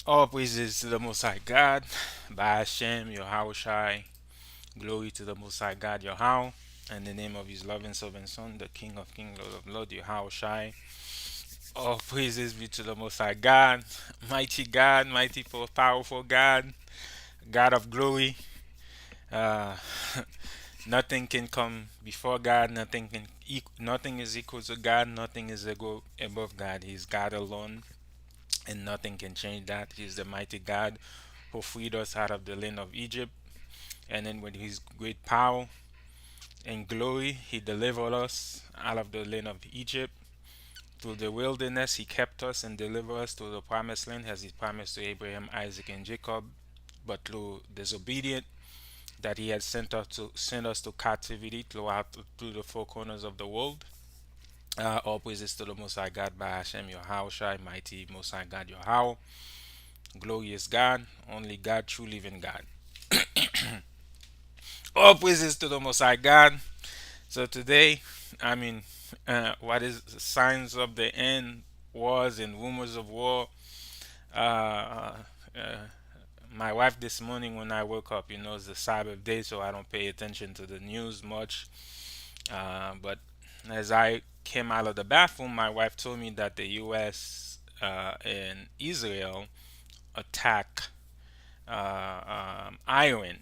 All praises to the Most High God, by Hashem, Yahushai. Glory to the Most High God, Yahweh. In the name of His loving servant Son, the King of Kings, Lord of Lords, Yahushai. All praises be to the Most High God, mighty, powerful God, God of glory. Uh, Nothing can come before God. Nothing is equal to God. Nothing is equal above God. He's God alone, and nothing can change that. He's the mighty God who freed us out of the land of Egypt, and then with His great power and glory, He delivered us out of the land of Egypt. Through the wilderness, He kept us and delivered us to the promised land, as He promised to Abraham, Isaac, and Jacob. But through disobedience, that He had sent us to captivity through the four corners of the world. All praises to the Most High God by Hashem Yahushai, mighty Most High God Yahweh, glorious God, only God, true living God. All praises to the Most High God. So today, I mean, what is the signs of the end, wars and rumors of war? Uh, uh, my wife this morning when I woke up, it's the Sabbath day, so I don't pay attention to the news much. But as I came out of the bathroom, my wife told me that the U.S. And Israel attack Iran.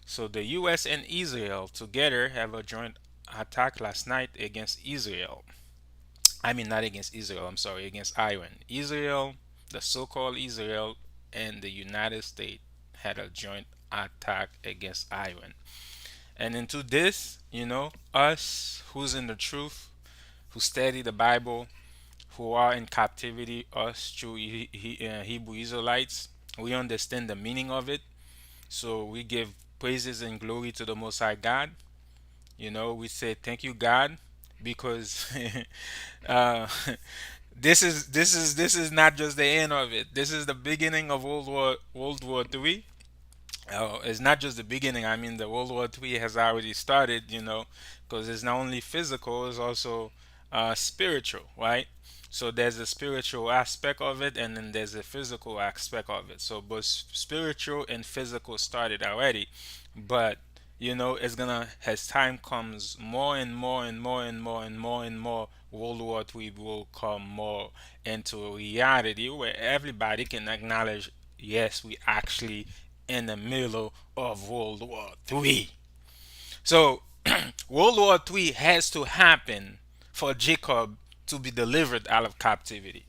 So the U.S. and Israel together have a joint attack last night against Israel. I mean, not against Israel, I'm sorry, against Iran. Israel, the so called Israel, and the United States had a joint attack against Iran. And into this, us who's in the truth, who study the Bible, who are in captivity, us true Hebrew Israelites, we understand the meaning of it. So we give praises and glory to the Most High God. We say thank you, God, because uh, this is not just the end of it. This is the beginning of World War III. It's not just the beginning. I mean, the World War III has already started. Because it's not only physical, it's also spiritual, right? So there's a spiritual aspect of it, and then there's a physical aspect of it. So both spiritual and physical started already, but it's gonna, as time comes, more and more and more and more and more and more, World War III will come more into reality where everybody can acknowledge, yes, we actually in the middle of World War III. So World War III has to happen for Jacob to be delivered out of captivity.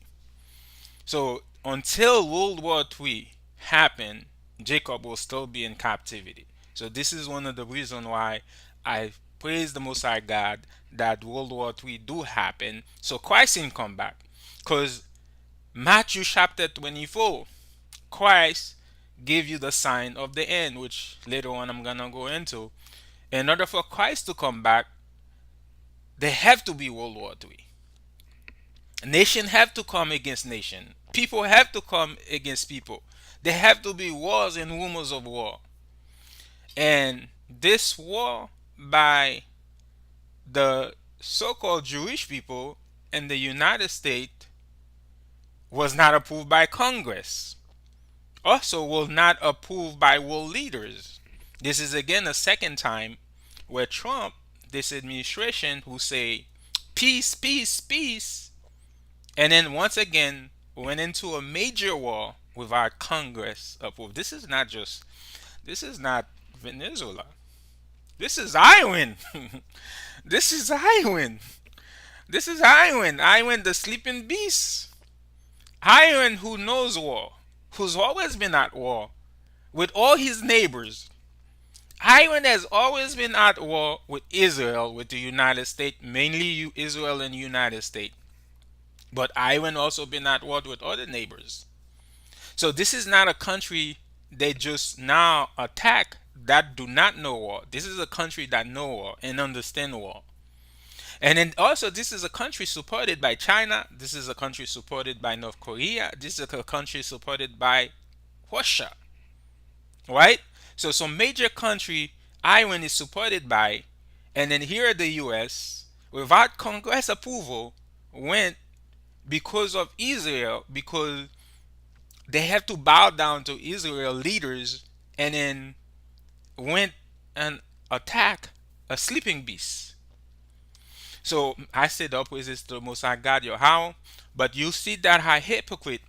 So until World War III happen, Jacob will still be in captivity. So this is one of the reasons why I praise the Most High God that World War III do happen, so Christ can come back. Because Matthew chapter 24, Christ give you the sign of the end, which later on I'm gonna go into. In order for Christ to come back, there have to be World War III. Nation have to come against nation. People have to come against people. There have to be wars and rumors of war. And this war by the so-called Jewish people in the United States was not approved by Congress. Also was not approved by world leaders. This is again a second time where Trump, this administration, who say peace, peace, peace, and then once again went into a major war without Congress approved. This is not Venezuela. This is Iran. This is Iran. This is Iran. Iran, the sleeping beast. Iran, who knows war, who's always been at war with all his neighbors. Iran has always been at war with Israel, with the United States, mainly Israel and United States. But Iran also been at war with other neighbors. So this is not a country they just now attack that do not know war. This is a country that know war and understand war. And then also this is a country supported by China. This is a country supported by North Korea. This is a country supported by Russia. Right? So some major country Iran is supported by, and then here the US, without Congress approval, went because of Israel, because they have to bow down to Israel leaders, and then went and attack a sleeping beast. So I said, "All praises to the Most High God, your how." But you see that how hypocrite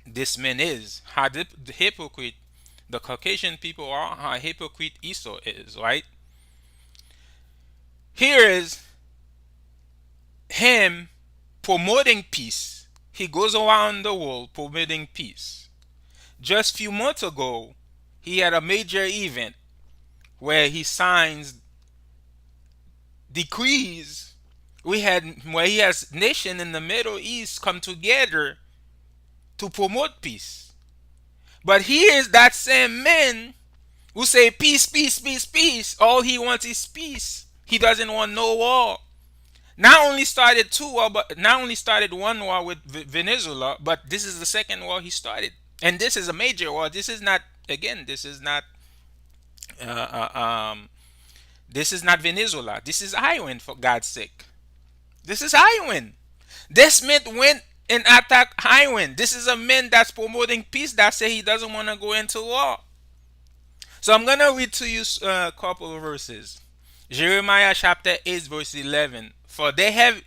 this man is, how the hypocrite the Caucasian people are, how hypocrite Esau is, right? Here is him promoting peace. He goes around the world promoting peace. Just a few months ago, he had a major event where he signs decrees. We had where he has nation in the Middle East come together to promote peace. But here's that same man who say peace, peace, peace, peace. All he wants is peace. He doesn't want no war. Not only started two war, but not only started one war with Venezuela, but this is the second war he started, and this is a major war. This is not, again. Uh, uh, um, this is not Venezuela. This is Iran, for God's sake. This is Iran. This man went and attacked Iran. This is a man that's promoting peace, that say he doesn't want to go into war. So I'm gonna read to you a couple of verses. Jeremiah chapter 8 verse 11. For they have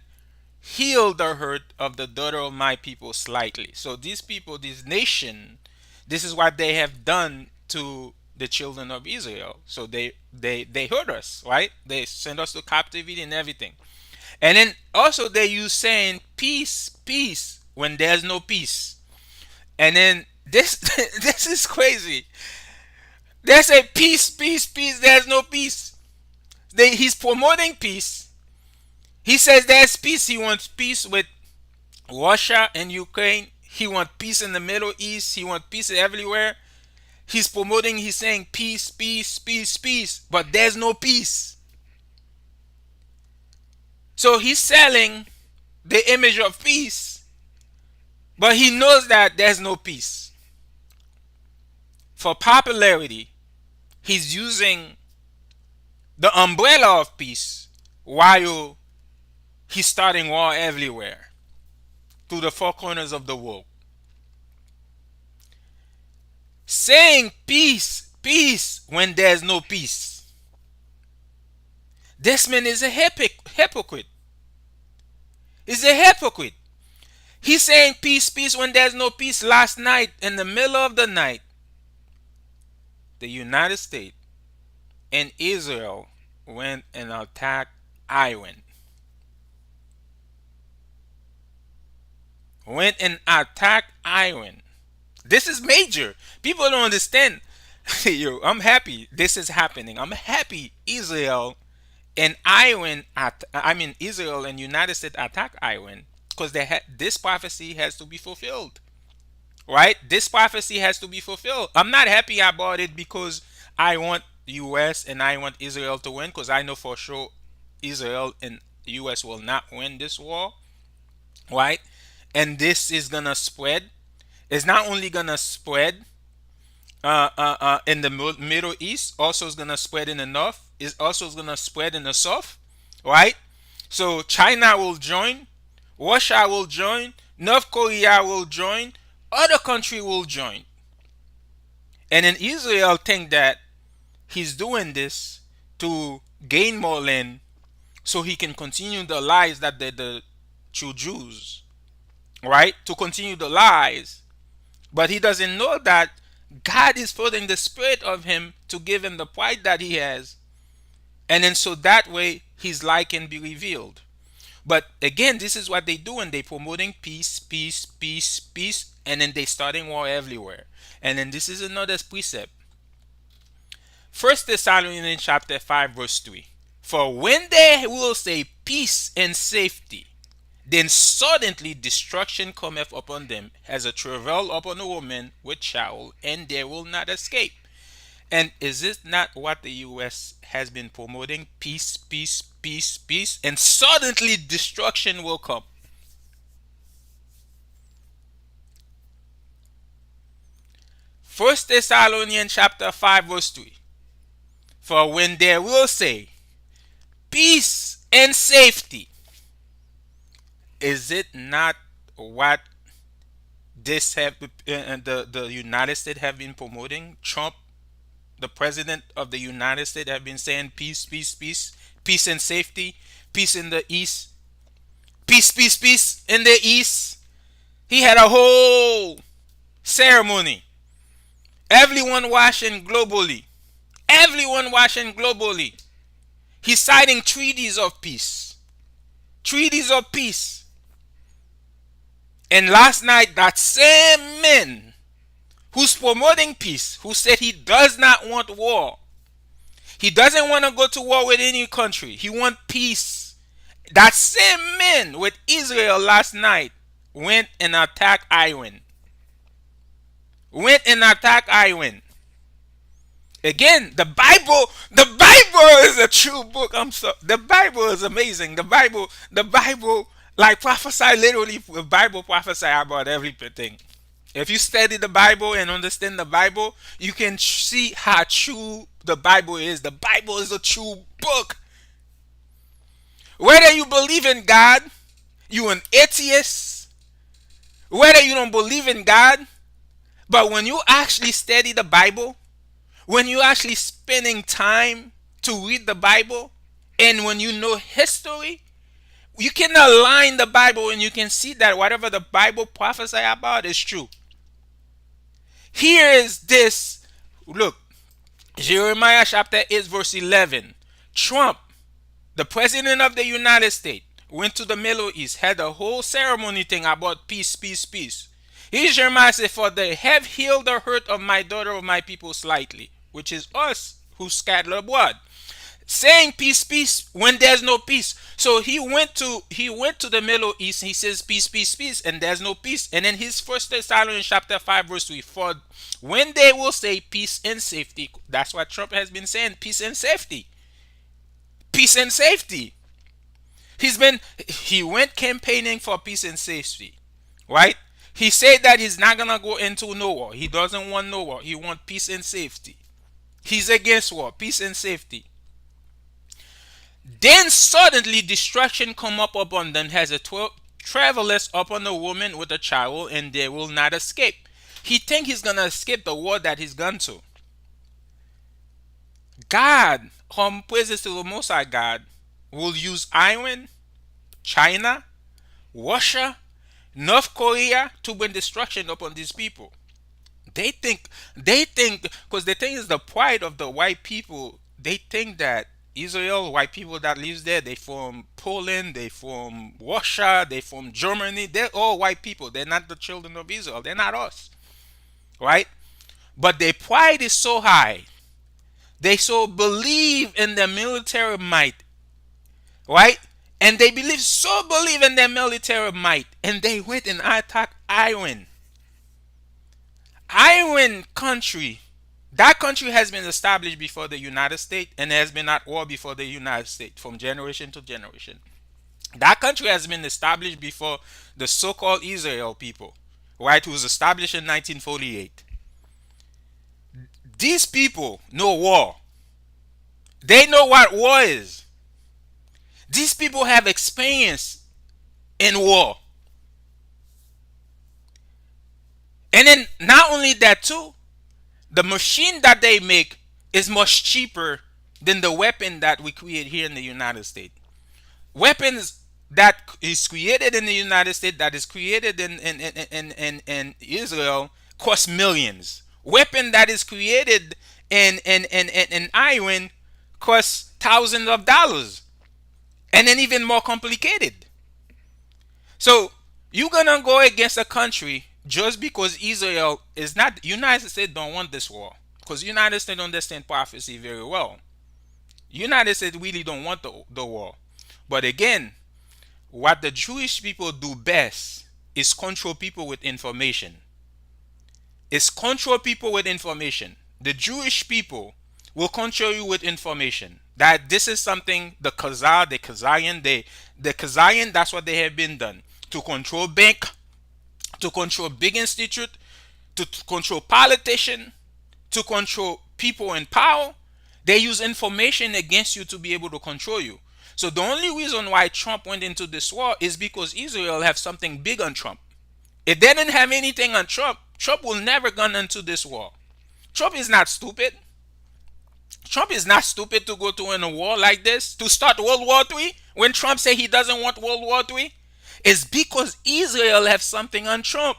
healed the hurt of the daughter of my people slightly. So these people, this nation, this is what they have done to the children of Israel. So they hurt us, right? They send us to captivity and everything. And then also they use saying peace, peace when there's no peace. And then this this is crazy. They say peace, peace, peace. There's no peace. He's promoting peace. He says there's peace. He wants peace with Russia and Ukraine. He wants peace in the Middle East. He wants peace everywhere. He's promoting, he's saying peace, peace, peace, peace. But there's no peace. So he's selling the image of peace, but he knows that there's no peace. For popularity, he's using the umbrella of peace while he's starting war everywhere to the four corners of the world. Saying peace, peace when there's no peace. This man is a hypocrite. He's a hypocrite. He's saying peace, peace when there's no peace. Last night, in the middle of the night, the United States and Israel went and attacked Iran. Went and attacked Iran. This is major. People don't understand. Yo, I'm happy this is happening. I'm happy Israel and Iran I mean Israel and United States attack Iran, because this prophecy has to be fulfilled. Right? This prophecy has to be fulfilled. I'm not happy about it because I want US and I want Israel to win, because I know for sure Israel and US will not win this war. Right? And this is gonna spread. It's not only gonna spread in the Middle East, also is gonna spread in the North. Is also gonna spread in the South, right? So China will join, Russia will join, North Korea will join, other country will join, and then Israel think that he's doing this to gain more land, so he can continue the lies that the true Jews, right? To continue the lies. But he doesn't know that God is putting the spirit of him to give him the pride that he has. And then so that way his lie can be revealed. But again, this is what they do, and they promoting peace, peace, peace, peace, and then they starting war everywhere. And then this is another precept. First Thessalonians chapter 5 verse 3. For when they will say peace and safety, then suddenly destruction cometh upon them, as a travail upon a woman with child, and they will not escape. And is this not what the US has been promoting? Peace, peace, peace, peace, and suddenly destruction will come. First Thessalonians chapter 5 verse 3. For when they will say peace and safety, is it not what this have the United States have been promoting. Trump, the president of the United States, have been saying peace, peace, peace, peace and safety, peace in the east, peace, peace, peace in the east. He had a whole ceremony. Everyone watching globally. Everyone watching globally. He's signing treaties of peace. Treaties of peace. And last night, that same man who's promoting peace, who said he does not want war, he doesn't want to go to war with any country, he wants peace. That same man with Israel last night went and attacked Iran. Went and attacked Iran. Again, the Bible is a true book. The Bible is amazing. The Bible, like prophesy, literally, the Bible prophesy about everything. If you study the Bible and understand the Bible, you can see how true the Bible is. The Bible is a true book. Whether you believe in God, you an atheist, whether you don't believe in God, but when you actually study the Bible, when you actually spending time to read the Bible, and when you know history, you can align the Bible and you can see that whatever the Bible prophesy about is true. Here is this. Look, Jeremiah chapter 8, verse 11. Trump, the president of the United States, went to the Middle East, had a whole ceremony thing about peace, peace, peace. Here Jeremiah said, "For they have healed the hurt of my daughter of my people slightly," which is us who scatter abroad. Saying peace, peace when there's no peace. So he went to the Middle East. He says peace, peace, peace, and there's no peace. And then his First Thessalonians chapter 5 verse 3. For when they will say peace and safety, that's what Trump has been saying. Peace and safety. Peace and safety. He went campaigning for peace and safety, right? He said that he's not gonna go into no war. He doesn't want no war. He wants peace and safety. He's against war, peace and safety. Then suddenly destruction come up upon them as a travelers upon a woman with a child, and they will not escape. He think he's gonna escape the war that he's gone to. God, praises to the Most High God, will use Iran, China, Russia, North Korea to bring destruction upon these people. They think, because the thing is, the pride of the white people, they think that Israel, white people that lives there, they from Poland, they from Russia, they from Germany, they're all white people. They're not the children of Israel. They're not us, right? But their pride is so high. They so believe in their military might, right? And they believe in their military might, and they went and attacked Iran. Iran country, that country has been established before the United States and has been at war before the United States from generation to generation. That country has been established before the so-called Israel people, right? Who was established in 1948. These people know war. They know what war is. These people have experience in war. And then not only that too, the machine that they make is much cheaper than the weapon that we create here in the United States. Weapons that is created in the United States, that is created in Israel, cost millions. Weapon that is created in Iran costs thousands of dollars. And then even more complicated. So you're gonna go against a country just because Israel is not. United States don't want this war, because United States understand prophecy very well. United States really don't want the war. But again, what the Jewish people do best is control people with information. Is control people with information. The Jewish people will control you with information. That this is something the Khazarian, that's what they have been done. To control bank, to control big institute, to control politician, to control people in power. They use information against you to be able to control you. So the only reason why Trump went into this war is because Israel have something big on Trump. If they didn't have anything on Trump, Trump will never gone into this war. Trump is not stupid. Trump is not stupid to go to in a war like this, to start World War III. When Trump say he doesn't want World War III, it's because Israel have something on Trump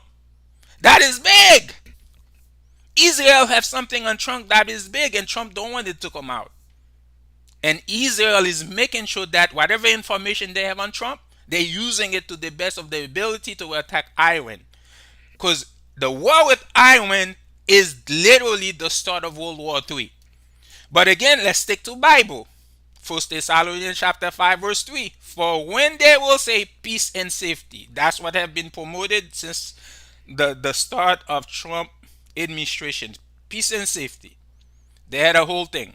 that is big. Israel have something on Trump that is big, and Trump don't want it to come out. And Israel is making sure that whatever information they have on Trump, they're using it to the best of their ability to attack Iran. Because the war with Iran is literally the start of World War III. But again, let's stick to Bible. First Thessalonians chapter 5 verse 3. For when they will say peace and safety, that's what have been promoted since the start of Trump administration. Peace and safety. They had a whole thing.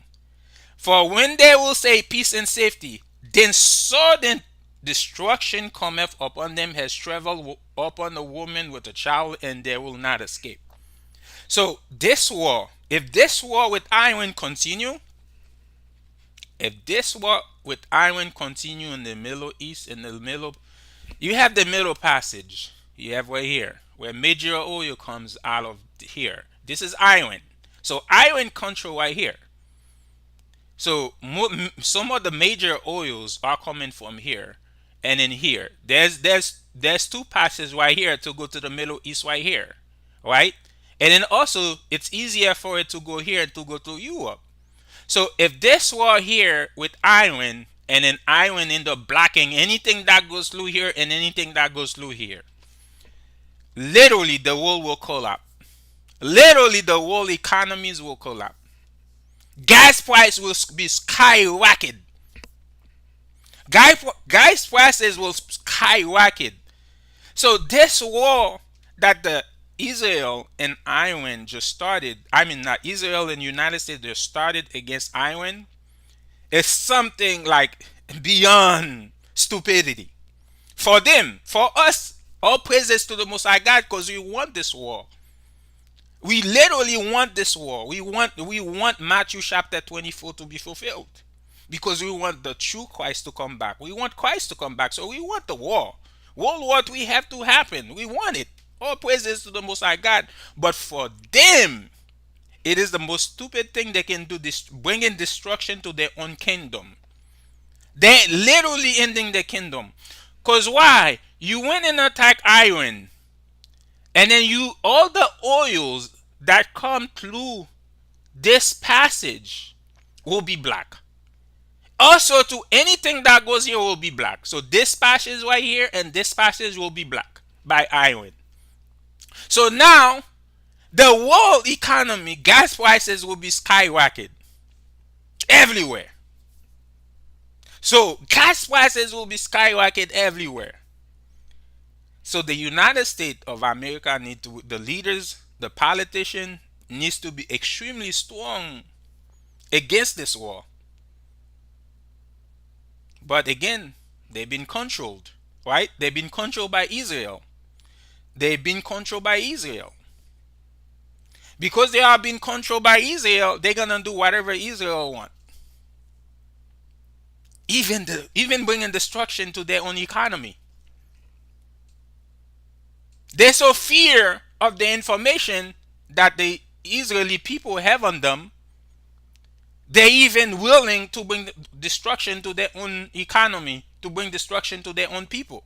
For when they will say peace and safety, then sudden destruction cometh upon them as travel upon a woman with a child, and they will not escape. So this war, if this war with Iran continue, if this war with Iran continue in the Middle East, in the middle, you have the Middle Passage. You have right here where major oil comes out of here. This is Iran. So Iran control right here. So some of the major oils are coming from here, and in here, there's two passes right here to go to the Middle East right here, right? And then also it's easier for it to go here to go to Europe. So if this war here with Iran, and then Iran end up blocking anything that goes through here and anything that goes through here, literally the world will collapse. Literally the world economies will collapse. Gas price will be skyrocketed. Gas prices will skyrocket. So this war that the Israel and Iran just started, I mean not Israel and United States just started against Iran, is something like beyond stupidity. For them, for us, all praises to the Most High God because we want this war. We literally want this war. We want Matthew chapter 24 to be fulfilled. Because we want the true Christ to come back. We want Christ to come back. So we want the war. World War III have to happen. We want it. All praises to the Most High God. But for them, it is the most stupid thing they can do, this bringing destruction to their own kingdom. They're literally ending the kingdom. Because why? You went and attacked Iran. And then all the oils that come through this passage will be black. Also, to anything that goes here will be black. So this passage right here and this passage will be black by Iran. So now the world economy, gas prices will be skyrocketed everywhere. So gas prices will be skyrocketed everywhere. So the United States of America need to, the leaders, the politician needs to be extremely strong against this war. But again, they've been controlled, right? They've been controlled by Israel. They've been controlled by Israel. Because they are being controlled by Israel, they're gonna do whatever Israel want. Even bringing destruction to their own economy. They so fear of the information that the Israeli people have on them, they're even willing to bring destruction to their own economy, to bring destruction to their own people.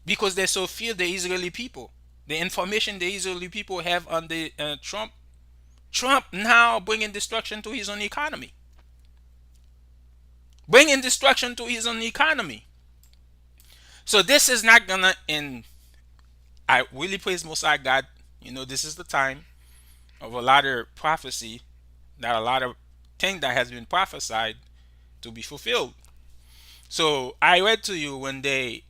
Because they so fear the Israeli people. The information the Israeli people have on the Trump. Trump now bringing destruction to his own economy. Bringing destruction to his own economy. So this is not gonna end. I really praise Most High God. You know, this is the time of a lot of prophecy, that a lot of things that has been prophesied to be fulfilled. So I read to you when they,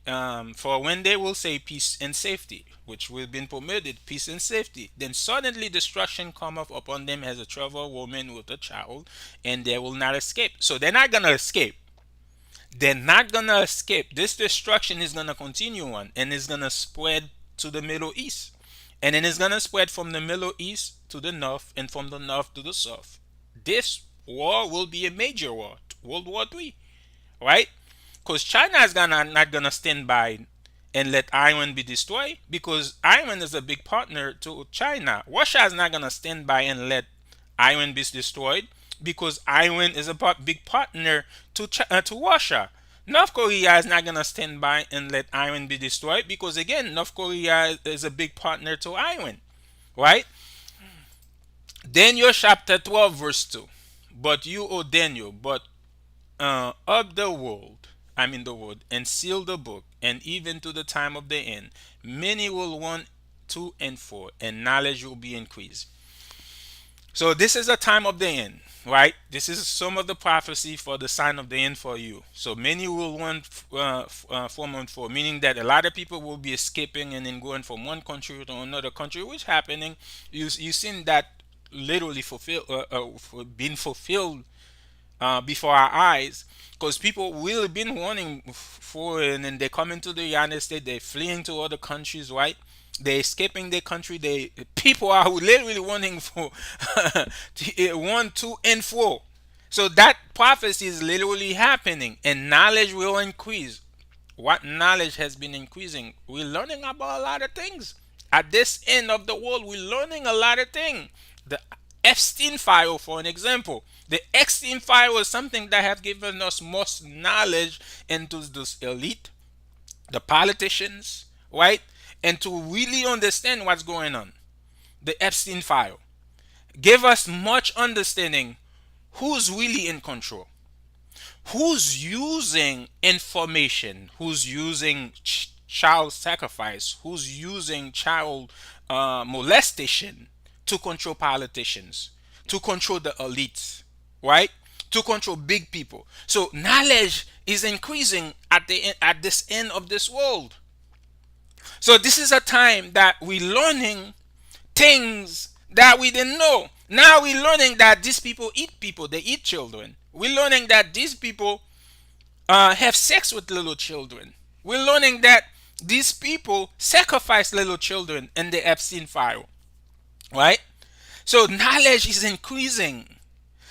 for when they will say peace and safety, which will be permitted, peace and safety, then suddenly destruction cometh upon them as a troubled woman with a child, and they will not escape. So they're not gonna escape. They're not gonna escape. This destruction is gonna continue on, and it's gonna spread to the Middle East, and then it's gonna spread from the Middle East to the north, and from the north to the south. This war will be a major war, World War III, right? Because China is not gonna stand by and let Iran be destroyed? Because Iran is a big partner to China. Russia is not going to stand by and let Iran be destroyed because Iran is a big partner to Russia. North Korea is not going to stand by and let Iran be destroyed because, again, North Korea is a big partner to Iran, right? Daniel chapter 12, verse 2. But you, O Daniel, but of the world, the world, and seal the book, and even to the time of the end, many will run to and fro, and knowledge will be increased. So this is a time of the end, right? This is some of the prophecy for the sign of the end for you. So many will run from and for, meaning that a lot of people will be escaping and then going from one country to another country, which happening. You seen that literally being fulfilled before our eyes, because people really been wanting for it, and then they come into the United States, they're fleeing to other countries, right? They're escaping their country. They People are literally wanting for one, two, and four. So that prophecy is literally happening, and knowledge will increase. What knowledge has been increasing? We're learning about a lot of things. At this end of the world, we're learning a lot of things. The Epstein file, for an example. The Epstein file is something that has given us most knowledge into this elite, the politicians, right? And to really understand what's going on. The Epstein file give us much understanding who's really in control, who's using information, who's using child sacrifice, who's using child molestation to control politicians, to control the elites, right? To control big people. So knowledge is increasing at this end of this world. So this is a time that we're learning things that we didn't know. Now we're learning that these people, they eat children. We're learning that these people have sex with little children. We're learning that these people sacrifice little children in the Epstein file, right? So knowledge is increasing.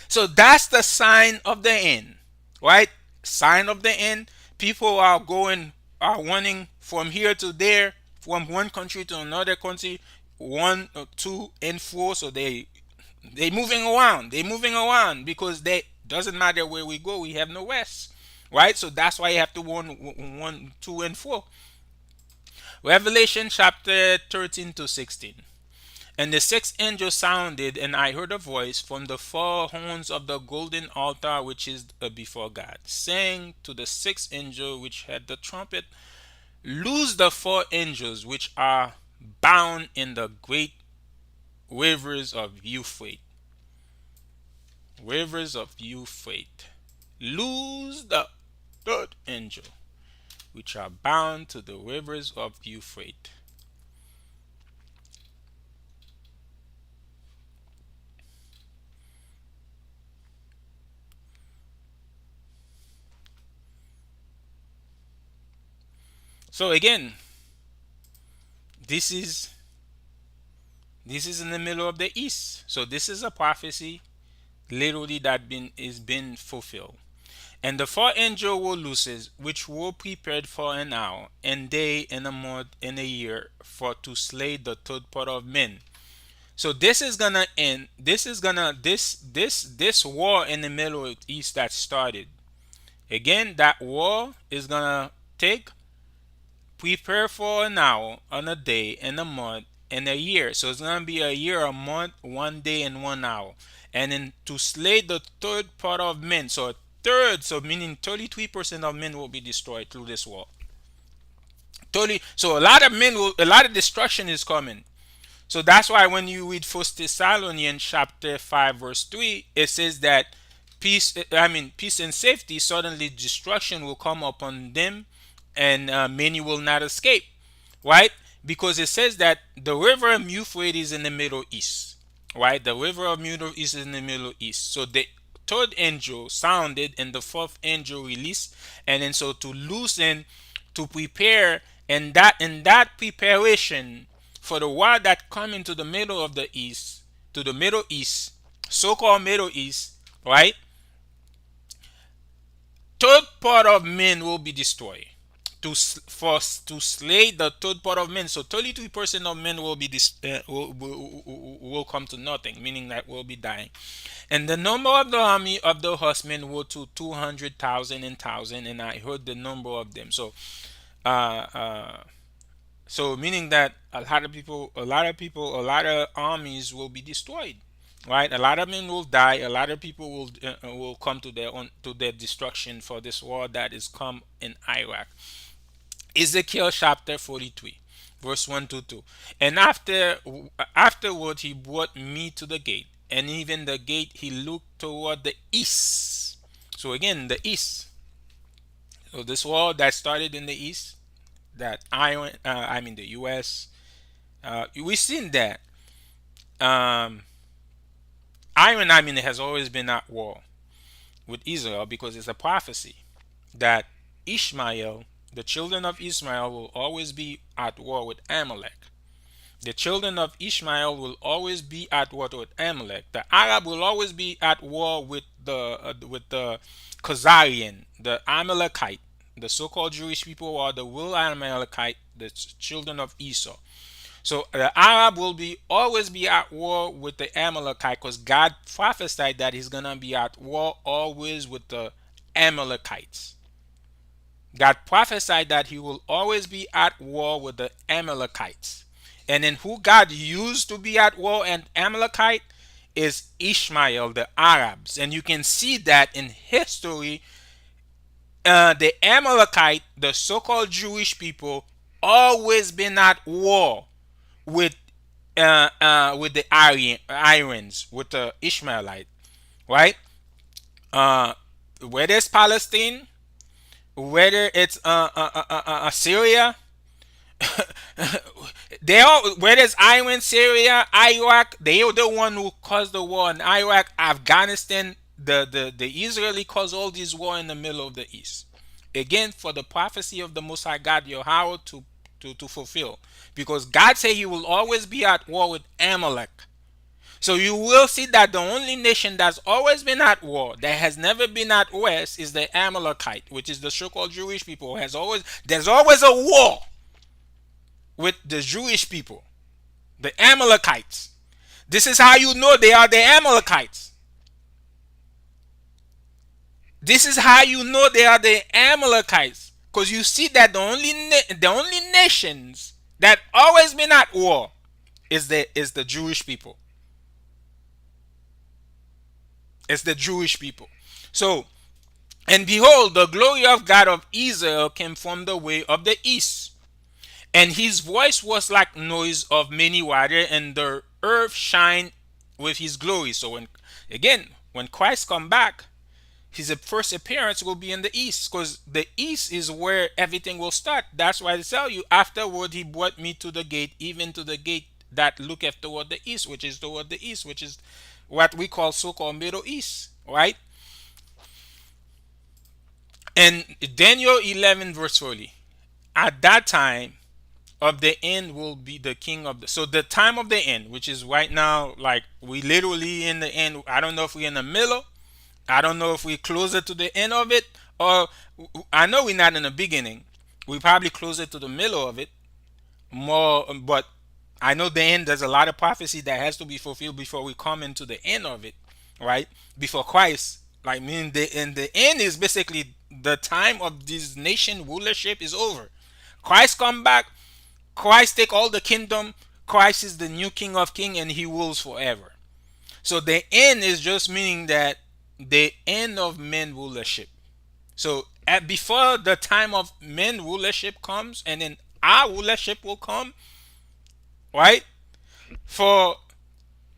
So that's the sign of the end, right? Sign of the end. People are running from here to there, from one country to another country, one or two and four. So they moving around. They moving around because they doesn't matter where we go. We have no rest, right? So that's why you have to one, two, and four. Revelation chapter 13 to 16. And the sixth angel sounded, and I heard a voice from the four horns of the golden altar which is before God, saying to the sixth angel which had the trumpet, loose the four angels which are bound in the great rivers of Euphrates. Rivers of Euphrates. Loose the third angel which are bound to the rivers of Euphrates. So again, this is this is in the middle of the east. So this is a prophecy literally that been fulfilled. And the four angels were looses, which were prepared for an hour, and day, and a month, and a year, for to slay the third part of men. So this is gonna end. This is gonna this war in the Middle East that started. Again, that war is gonna take prepare for an hour, on a day, and a month, and a year. So it's gonna be a year, a month, 1 day, and 1 hour. And then to slay the third part of men. So a third, so meaning 33% of men will be destroyed through this war. 30, so a lot of destruction is coming. So that's why when you read First Thessalonians chapter 5 verse 3, it says that peace and safety, suddenly destruction will come upon them, and many will not escape, right? Because it says that the river of Euphrates is in the Middle East, right? The river of Middle East is in the Middle East. So the third angel sounded, and the fourth angel released, and then so to loosen, to prepare, and that in that preparation for the war that come into the middle of the east, to the Middle East, so-called Middle East, right? Third part of men will be destroyed. to slay the third part of men. So 33% of men will be will come to nothing, meaning that will be dying. And the number of the army of the horsemen were to 200,000 and thousand, and I heard the number of them. Uh, uh, so meaning that a lot of armies will be destroyed, right? A lot of men will die. A lot of people will come to their destruction for this war that is come in Iraq. Ezekiel chapter 43, verse 1 to 2. And afterward he brought me to the gate, and even the gate he looked toward the east. So again, the east. So this war that started in the east, that I mean the U.S. We've seen that um, Iron, I mean, has always been at war with Israel because it's a prophecy that Ishmael, the children of Ishmael, will always be at war with Amalek. The children of Ishmael will always be at war with Amalek. The Arab will always be at war with the Khazarian, the Amalekite, the so-called Jewish people are the real Amalekite, the children of Esau. So the Arab will be always be at war with the Amalekite because God prophesied that he's gonna be at war always with the Amalekites. God prophesied that he will always be at war with the Amalekites. And then who God used to be at war and Amalekite is Ishmael, the Arabs. And you can see that in history, the Amalekite, the so-called Jewish people, always been at war with with the Aryans, with the Ishmaelite, right? Uh, whether it's Palestine, whether it's Syria, they all whether it's Iran, Syria, Iraq, they are the one who caused the war in Iraq, Afghanistan. The Israeli caused all these war in the middle of the East. Again, for the prophecy of the Most High God, Yahweh, to fulfill. Because God said he will always be at war with Amalek. So you will see that the only nation that's always been at war, that has never been at rest, is the Amalekite, which is the so-called Jewish people. There's always a war with the Jewish people, the Amalekites. This is how you know they are the Amalekites. This is how you know they are the Amalekites, because you see that the only nations that always been at war is the Jewish people. It's the Jewish people. So, and behold, the glory of God of Israel came from the way of the east, and his voice was like noise of many waters, and the earth shined with his glory. So when Christ come back, his first appearance will be in the east, because the east is where everything will start. That's why I tell you, afterward he brought me to the gate, even to the gate that looketh toward the east, which is toward the east, which is what we call so-called Middle East, right? And Daniel 11 verse 40, at that time of the end will be the king of the, so the time of the end, which is right now, like we literally in the end. I don't know if we're in the middle. I don't know if we closer to the end of it, or I know we're not in the beginning. We probably closer to the middle of it more, but I know the end. There's a lot of prophecy that has to be fulfilled before we come into the end of it, right? Before Christ, like mean the end is basically the time of this nation rulership is over. Christ come back. Christ take all the kingdom. Christ is the new King of King, and he rules forever. So the end is just meaning that the end of men rulership. So before the time of men rulership comes, and then our rulership will come, right? For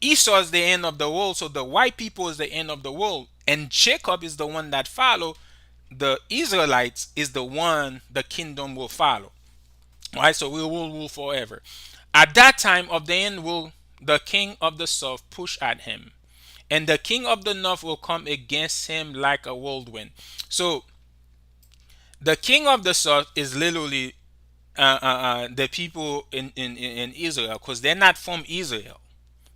Esau is the end of the world, so the white people is the end of the world, and Jacob is the one that follow. The Israelites is the one the kingdom will follow, right? So we will rule forever. At that time of the end will the king of the south push at him, and the king of the north will come against him like a whirlwind. So the king of the south is literally the people in Israel, because they're not from Israel.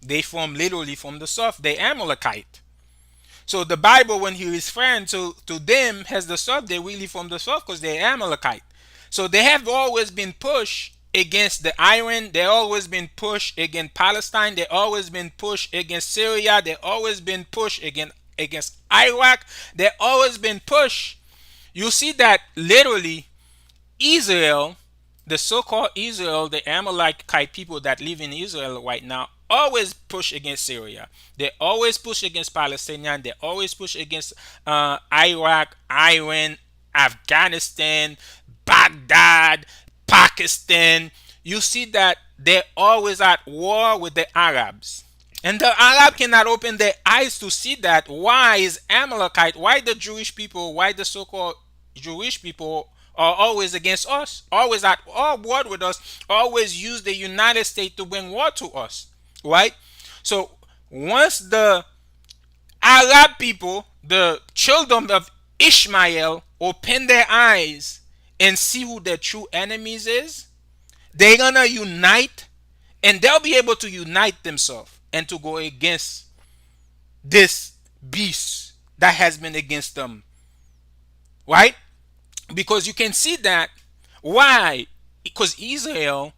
They from literally from the south. They Amalekite. So the Bible, when he is referring to them as the south, they really from the south because they're Amalekite. So they have always been pushed against the Iran. They always been pushed against Palestine. They always been pushed against Syria. They always been pushed against Iraq. They always been pushed. You see that literally Israel, the so-called Israel, the Amalekite people that live in Israel right now, always push against Syria. They always push against Palestinian. They always push against Iraq, Iran, Afghanistan, Baghdad, Pakistan. You see that they're always at war with the Arabs. And the Arab cannot open their eyes to see that. Why is Amalekite, why the Jewish people, why the so-called Jewish people are always against us, always at war with us, always use the United States to bring war to us, right? So once the Arab people, the children of Ishmael, open their eyes and see who their true enemies is, they're gonna unite, and they'll be able to unite themselves and to go against this beast that has been against them, right? Because you can see that. Why? Because Israel,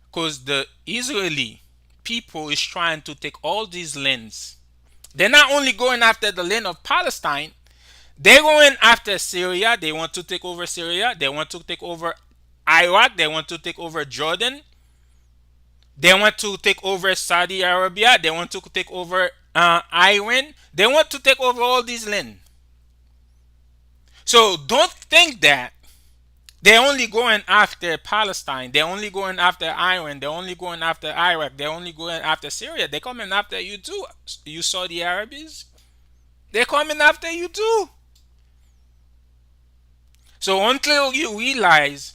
because the Israeli people is trying to take all these lands. They're not only going after the land of Palestine, they're going after Syria. They want to take over Syria. They want to take over Iraq. They want to take over Jordan. They want to take over Saudi Arabia. They want to take over Iran. They want to take over all these land. So don't think that they're only going after Palestine. They're only going after Iran. They're only going after Iraq. They're only going after Syria. They're coming after you too. You Saudi Arabians. They're coming after you too. So until you realize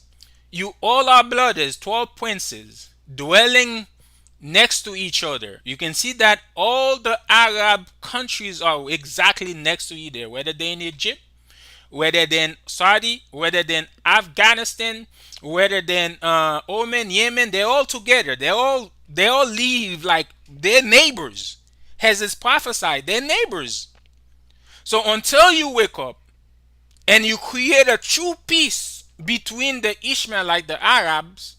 you all are brothers, 12 princes, dwelling next to each other. You can see that all the Arab countries are exactly next to each other, whether they're in Egypt, whether than Saudi, whether than Afghanistan, whether than Oman, Yemen, they're all together. They all live like they're neighbors. Has it's prophesied, they're neighbors. So until you wake up and you create a true peace between the Ishmaelite, the Arabs,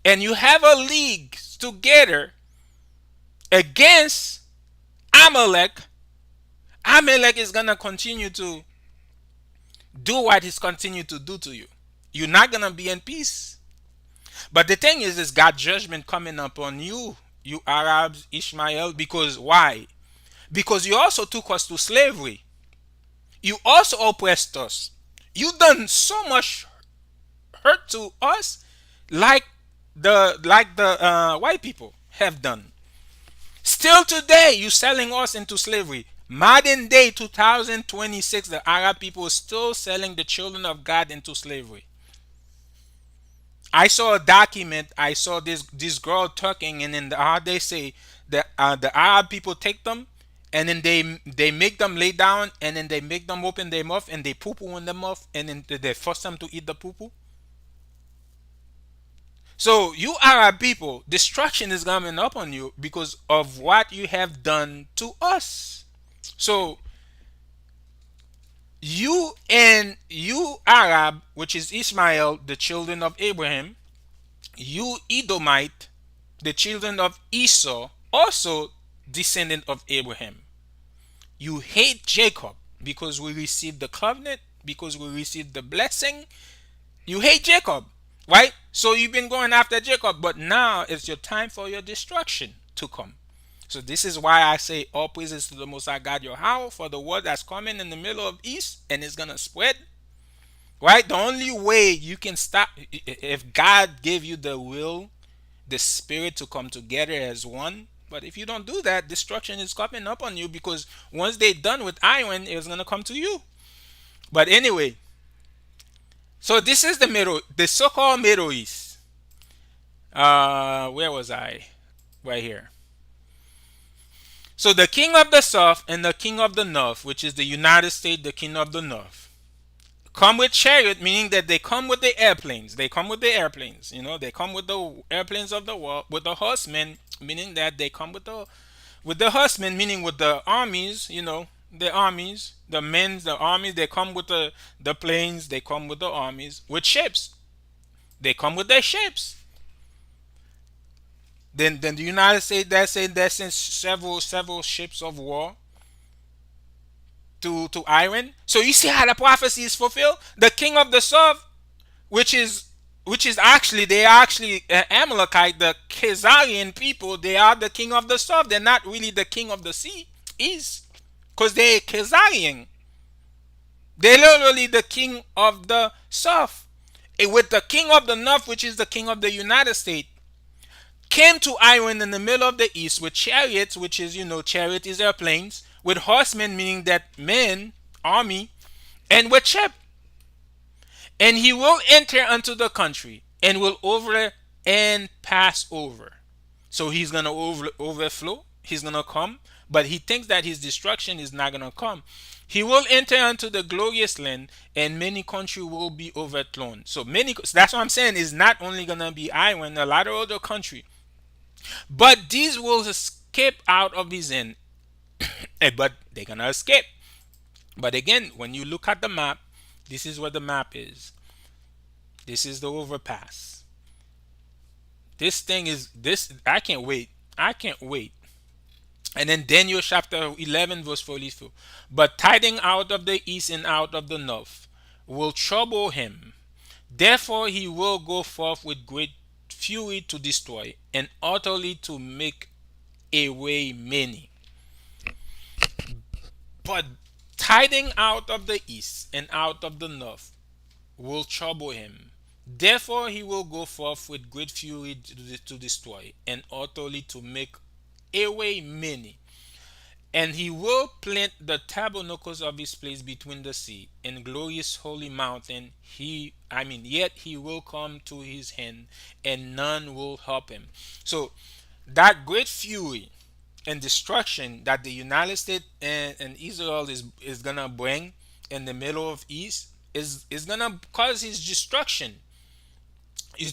and you have a league together against Amalek, Amalek is gonna continue to do what he's continued to do to you. You're not gonna be in peace. But the thing is God judgment coming upon you, you Arabs, Ishmael, because why? Because you also took us to slavery. You also oppressed us. You done so much hurt to us, like the white people have done. Still today, you selling us into slavery. Modern day 2026, the Arab people are still selling the children of God into slavery. I saw a document. I saw this girl talking, and then how they say that the Arab people take them, and then they make them lay down, and then they make them open their mouth, and they poo poo in the mouth, and then they force them to eat the poo poo. So you Arab people, destruction is coming up on you because of what you have done to us. So you Arab, which is Ishmael, the children of Abraham, you Edomite, the children of Esau, also descendant of Abraham. You hate Jacob because we received the covenant, because we received the blessing. You hate Jacob, right? So you've been going after Jacob, but now it's your time for your destruction to come. So this is why I say all praises to the Most High God your how for the word that's coming in the middle of East and it's gonna spread. Right? The only way you can stop, if God gave you the will, the spirit to come together as one. But if you don't do that, destruction is coming up on you because once they're done with Iron, it's gonna come to you. But anyway, so this is the so-called Middle East. Where was I? Right here. So the king of the south and the king of the north, which is the United States, the king of the north, come with chariot, meaning that they come with the airplanes. They come with the airplanes. They come with the airplanes of the world, with the horsemen, meaning that they come with the horsemen, meaning with the armies. The armies, the men, the armies. They come with the planes. They come with the armies with ships. They come with their ships. Then the United States that sends several ships of war to Iran. So you see how the prophecy is fulfilled. The king of the south, which is actually they are actually Amalekite, the Khazarian people. They are the king of the south. They're not really the king of the sea east, because they're Khazarian. They're literally the king of the south. And with the king of the north, which is the king of the United States, came to Iran in the middle of the east with chariots, which is, chariot is airplanes, with horsemen, meaning that men, army, and with ship. And he will enter unto the country and will over and pass over. So he's gonna overflow. He's gonna come, but he thinks that his destruction is not gonna come. He will enter into the glorious land, and many country will be overthrown. So many. That's what I'm saying. Is not only gonna be Iran, a lot of other country, but these will escape out of his hand. But they're gonna escape. But again, when you look at the map, this is what the map is. This is the overpass. This thing is this. I can't wait. I can't wait. And then Daniel chapter 11, verse 42. But tiding out of the east and out of the north will trouble him. Therefore he will go forth with great fury to destroy, and utterly to make away many. But tiding out of the east and out of the north will trouble him. Therefore he will go forth with great fury to destroy, and utterly to make away many. And he will plant the tabernacles of his place between the sea and glorious holy mountain. Yet he will come to his hand, and none will help him. So that great fury and destruction that the United States and Israel is gonna bring in the middle of East is gonna cause his destruction.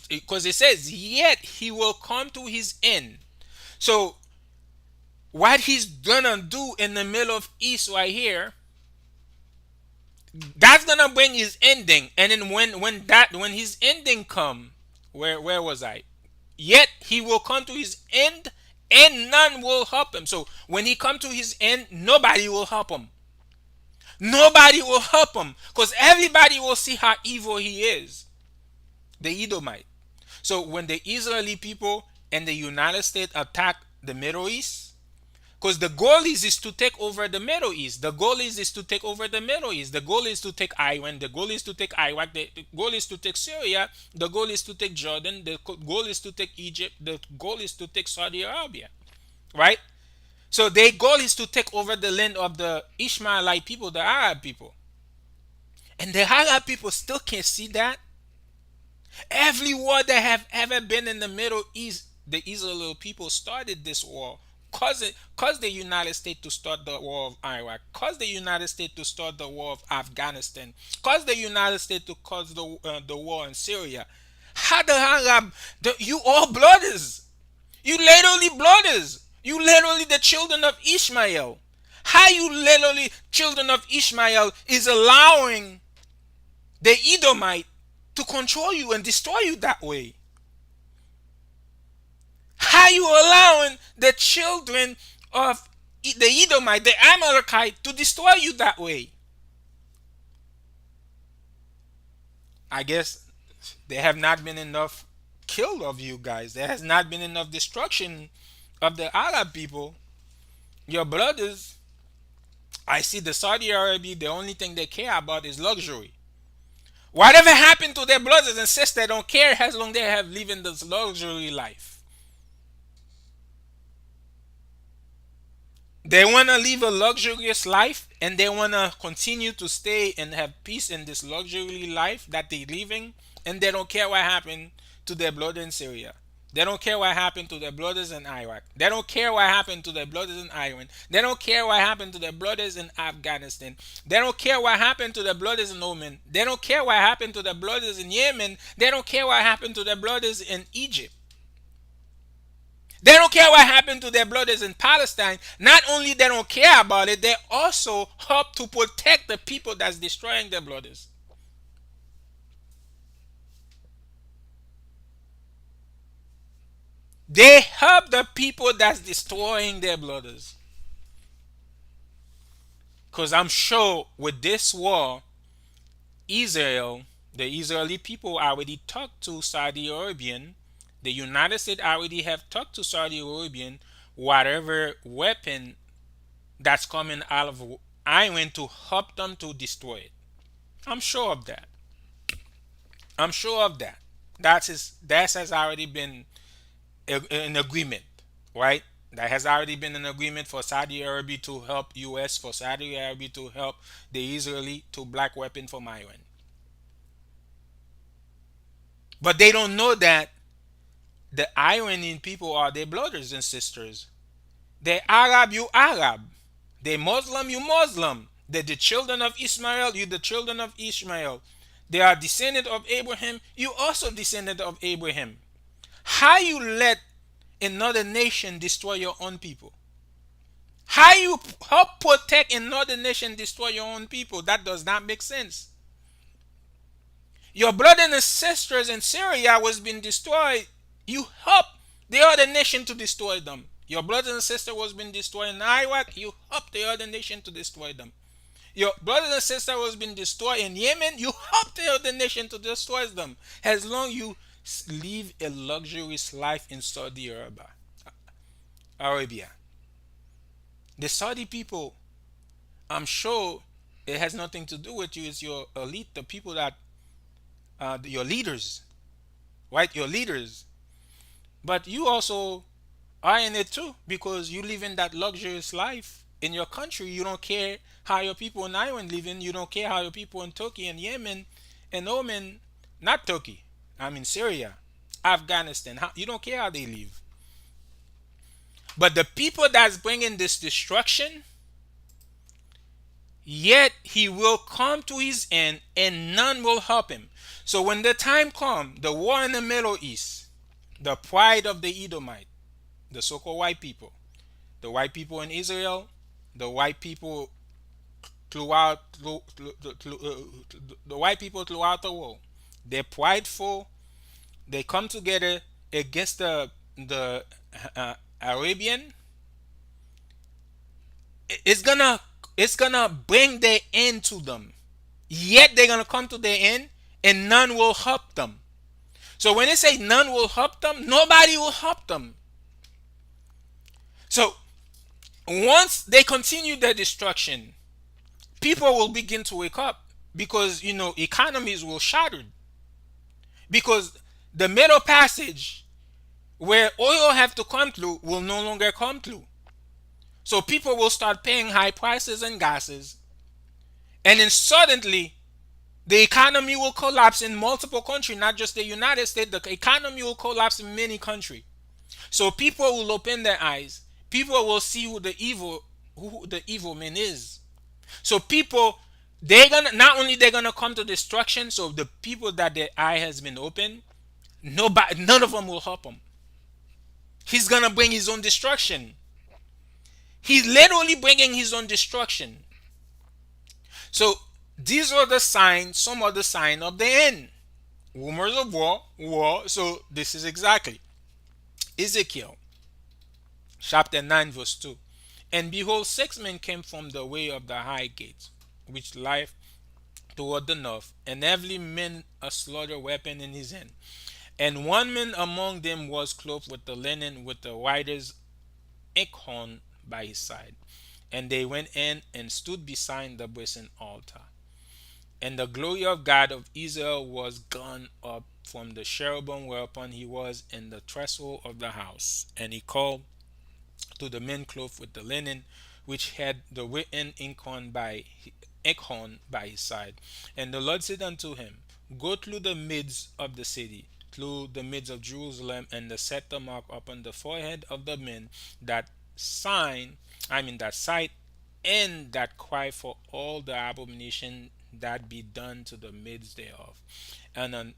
Because it says, yet he will come to his end. So what he's gonna do in the middle of East right here, that's gonna bring his ending. And then when his ending come, where was I? Yet he will come to his end, and none will help him. So when he come to his end, nobody will help him. Nobody will help him, because everybody will see how evil he is. The Edomite. So when the Israeli people and the United States attack the Middle East, because the goal is to take over the Middle East. The goal is to take over the Middle East. The goal is to take Iran. The goal is to take Iraq. The goal is to take Syria. The goal is to take Jordan. The goal is to take Egypt. The goal is to take Saudi Arabia. Right? So their goal is to take over the land of the Ishmaelite people, the Arab people. And the Arab people still can't see that. Every war that have ever been in the Middle East, the Israeli people started this war. Cause the United States to start the war of Iraq, cause the United States to start the war of Afghanistan, cause the United States to cause the war in Syria. How the Arab, you all blooders, you literally blooders, you literally the children of Ishmael. How you literally children of Ishmael is allowing the Edomite to control you and destroy you that way? How you allowing the children of the Edomite, the Amalekite, to destroy you that way? I guess there have not been enough kill of you guys. There has not been enough destruction of the Arab people. Your brothers, I see the Saudi Arabia, the only thing they care about is luxury. Whatever happened to their brothers and sisters, they don't care as long as they have living this luxury life. They want to live a luxurious life, and they want to continue to stay and have peace in this luxury life that they're living, and they don't care what happened to their brothers in Syria. They don't care what happened to their brothers in Iraq. They don't care what happened to their brothers in Iran. They don't care what happened to their brothers in Afghanistan. They don't care what happened to their brothers in Oman. They don't care what happened to their brothers in Yemen. They don't care what happened to their brothers in Egypt. They don't care what happened to their brothers in Palestine. Not only they don't care about it, they also help to protect the people that's destroying their brothers. They help the people that's destroying their brothers. Because I'm sure with this war, Israel, the Israeli people already talked to Saudi Arabian. The United States already have talked to Saudi Arabian. Whatever weapon that's coming out of Iran to help them to destroy it. I'm sure of that. I'm sure of that. That has already been an agreement, right? That has already been an agreement for Saudi Arabia to help US, for Saudi Arabia to help the Israeli to black weapon from Iran. But they don't know that the Iranian people are their brothers and sisters. They Arab, you Arab. They Muslim, you Muslim. They the children of Ishmael, you the children of Ishmael. They are descendant of Abraham, you also descendant of Abraham. How you let another nation destroy your own people? How you help protect another nation destroy your own people? That does not make sense. Your brothers and sisters in Syria was being destroyed. You help the other nation to destroy them. Your brothers and sisters was being destroyed in Iraq. You help the other nation to destroy them. Your brothers and sisters was being destroyed in Yemen. You help the other nation to destroy them. As long you live a luxurious life in Saudi Arabia. The Saudi people, I'm sure it has nothing to do with you. It's your elite, the people that your leaders, right? Your leaders. But you also are in it too because you live in that luxurious life in your country. You don't care how your people in Ireland live in. You don't care how your people in Turkey and Yemen and Oman, not Turkey. I mean Syria, Afghanistan. You don't care how they live. But the people that's bringing this destruction, yet he will come to his end and none will help him. So when the time comes, the war in the Middle East, the pride of the Edomite, the so-called white people, the white people in Israel, the white people throughout the white people throughout the world, they're prideful. They come together against the Arabian. It's gonna bring their end to them. Yet they're gonna come to their end, and none will help them. So when they say none will help them, nobody will help them. So once they continue their destruction, people will begin to wake up because economies will shatter because the middle passage where oil have to come through will no longer come through. So people will start paying high prices and gases, and then suddenly the economy will collapse in multiple countries, not just the United States. The economy will collapse in many countries. So people will open their eyes. People will see who the evil man is. So people, they're gonna not only they're gonna come to destruction. So the people that their eye has been opened, none of them will help him. He's gonna bring his own destruction. He's literally bringing his own destruction. So these are the signs, some of the sign of the end. Rumors of war. So this is exactly Ezekiel chapter 9 verse 2. And behold, 6 men came from the way of the high gate, which lieth toward the north, and every man a slaughter weapon in his hand. And one man among them was clothed with the linen, with the writer's inkhorn by his side. And they went in and stood beside the brazen altar. And the glory of God of Israel was gone up from the cherubim whereupon he was in the threshold of the house. And he called to the men clothed with the linen, which had the written inkhorn by his side. And the Lord said unto him, Go through the midst of the city, through the midst of Jerusalem, and set the mark upon the forehead of the men that that sight, and that cry for all the abomination that be done to the midst thereof. And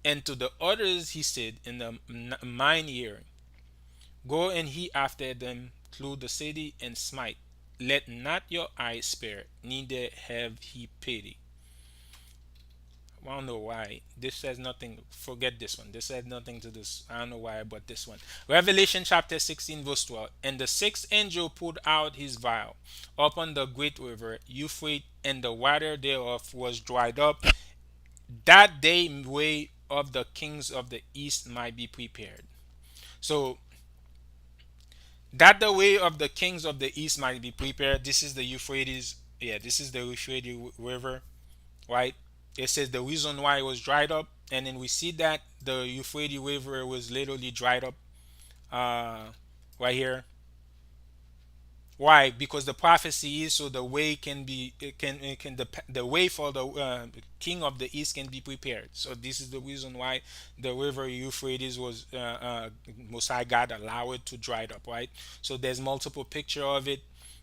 and to the others he said in the mine ear, Go and he after them through the city and smite. Let not your eye spare, neither have he pity. I don't know why. This says nothing. Forget this one. This said nothing to this. I don't know why I bought this one. Revelation chapter 16, verse 12. And the sixth angel poured out his vial upon the great river Euphrates, and the water thereof was dried up, that the way of the kings of the east might be prepared. So, that the way of the kings of the east might be prepared. This is the Euphrates. Yeah, this is the Euphrates River, right? It says the reason why it was dried up, and then we see that the Euphrates River was literally dried up, uh, right here. Why? Because the prophecy is so the way can be it can the way for the king of the east can be prepared. So this is the reason why the river Euphrates was Most High God allowed it to dry it up. Right. So there's multiple picture of it,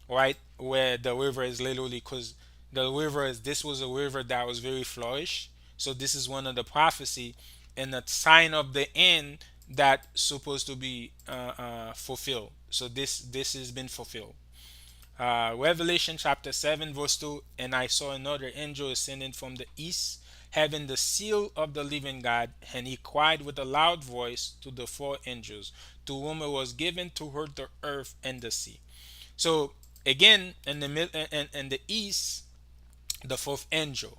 right, where the river is literally because the river is this was a river that was very flourish. So this is one of the prophecy and the sign of the end that supposed to be fulfilled. So this has been fulfilled. Revelation chapter 7, verse 2. And I saw another angel ascending from the east, having the seal of the living God, and he cried with a loud voice to the four angels, to whom it was given to hurt the earth and the sea. So, again, in the, in the east, the fourth angel.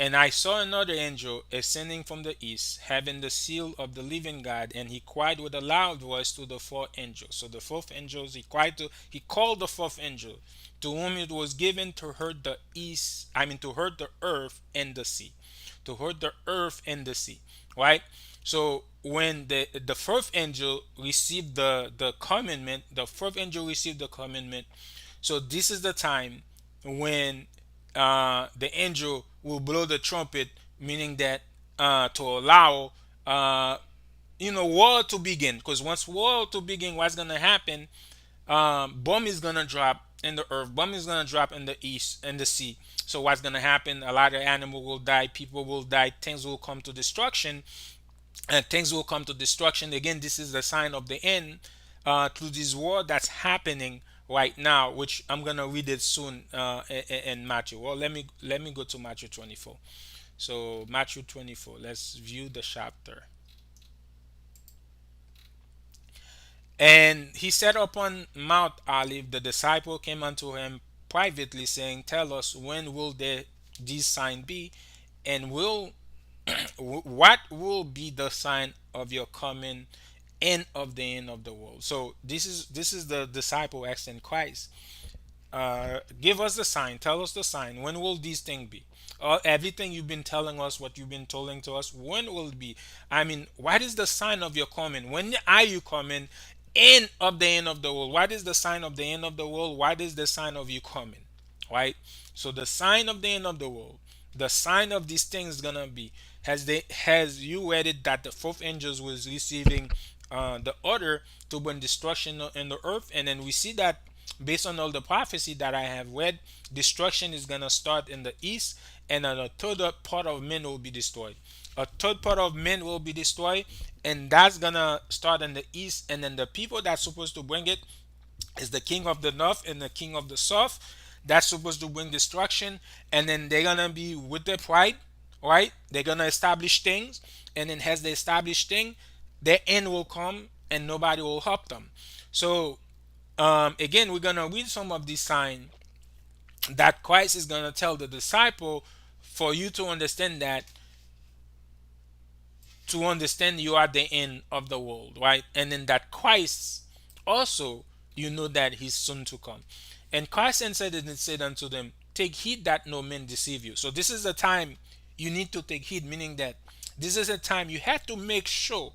And I saw another angel ascending from the east, having the seal of the living God, and he cried with a loud voice to the four angels. So the fourth angel, he called the fourth angel, to whom it was given to hurt the east, I mean to hurt the earth and the sea. To hurt the earth and the sea. Right? So when the fourth angel received the commandment, the fourth angel received the commandment. So this is the time when the angel will blow the trumpet, meaning that to allow war to begin. Because once war to begin, what's gonna happen? Bomb is gonna drop in the earth. Bomb is gonna drop in the east in the sea. So what's gonna happen? A lot of animal will die. People will die. Things will come to destruction, and things will come to destruction. Again, this is the sign of the end to this war that's happening right now, which I'm gonna read it soon in Matthew. Well, let me go to Matthew 24. So Matthew 24. Let's view the chapter. And he sat upon Mount Olive. The disciple came unto him privately, saying, "Tell us, when will these sign be, and will what will be the sign of your coming and of the end of the world?" So this is the disciple asking Christ, give us the sign. Tell us the sign. When will these things be? Everything you've been telling us, what you've been telling to us, when will it be? I mean, what is the sign of your coming? When are you coming? And of the end of the world. What is the sign of the end of the world? What is the sign of you coming? Right? So the sign of the end of the world, the sign of these things is gonna be, has you read it that the fourth angels was receiving the order to bring destruction in the earth, and then we see that based on all the prophecy that I have read, destruction is gonna start in the east, and then a third part of men will be destroyed. A third part of men will be destroyed, and that's gonna start in the east, and then the people that's supposed to bring it is the king of the north and the king of the south. That's supposed to bring destruction, and then they're gonna be with their pride, right? They're gonna establish things, and then as they establish things, their end will come, and nobody will help them. So again, we're gonna read some of these signs that Christ is gonna tell the disciple for you to understand that, you are the end of the world, right? And then that Christ also, that he's soon to come. And Christ answered and said unto them, take heed that no man deceive you. So this is the time you need to take heed, meaning that this is a time you have to make sure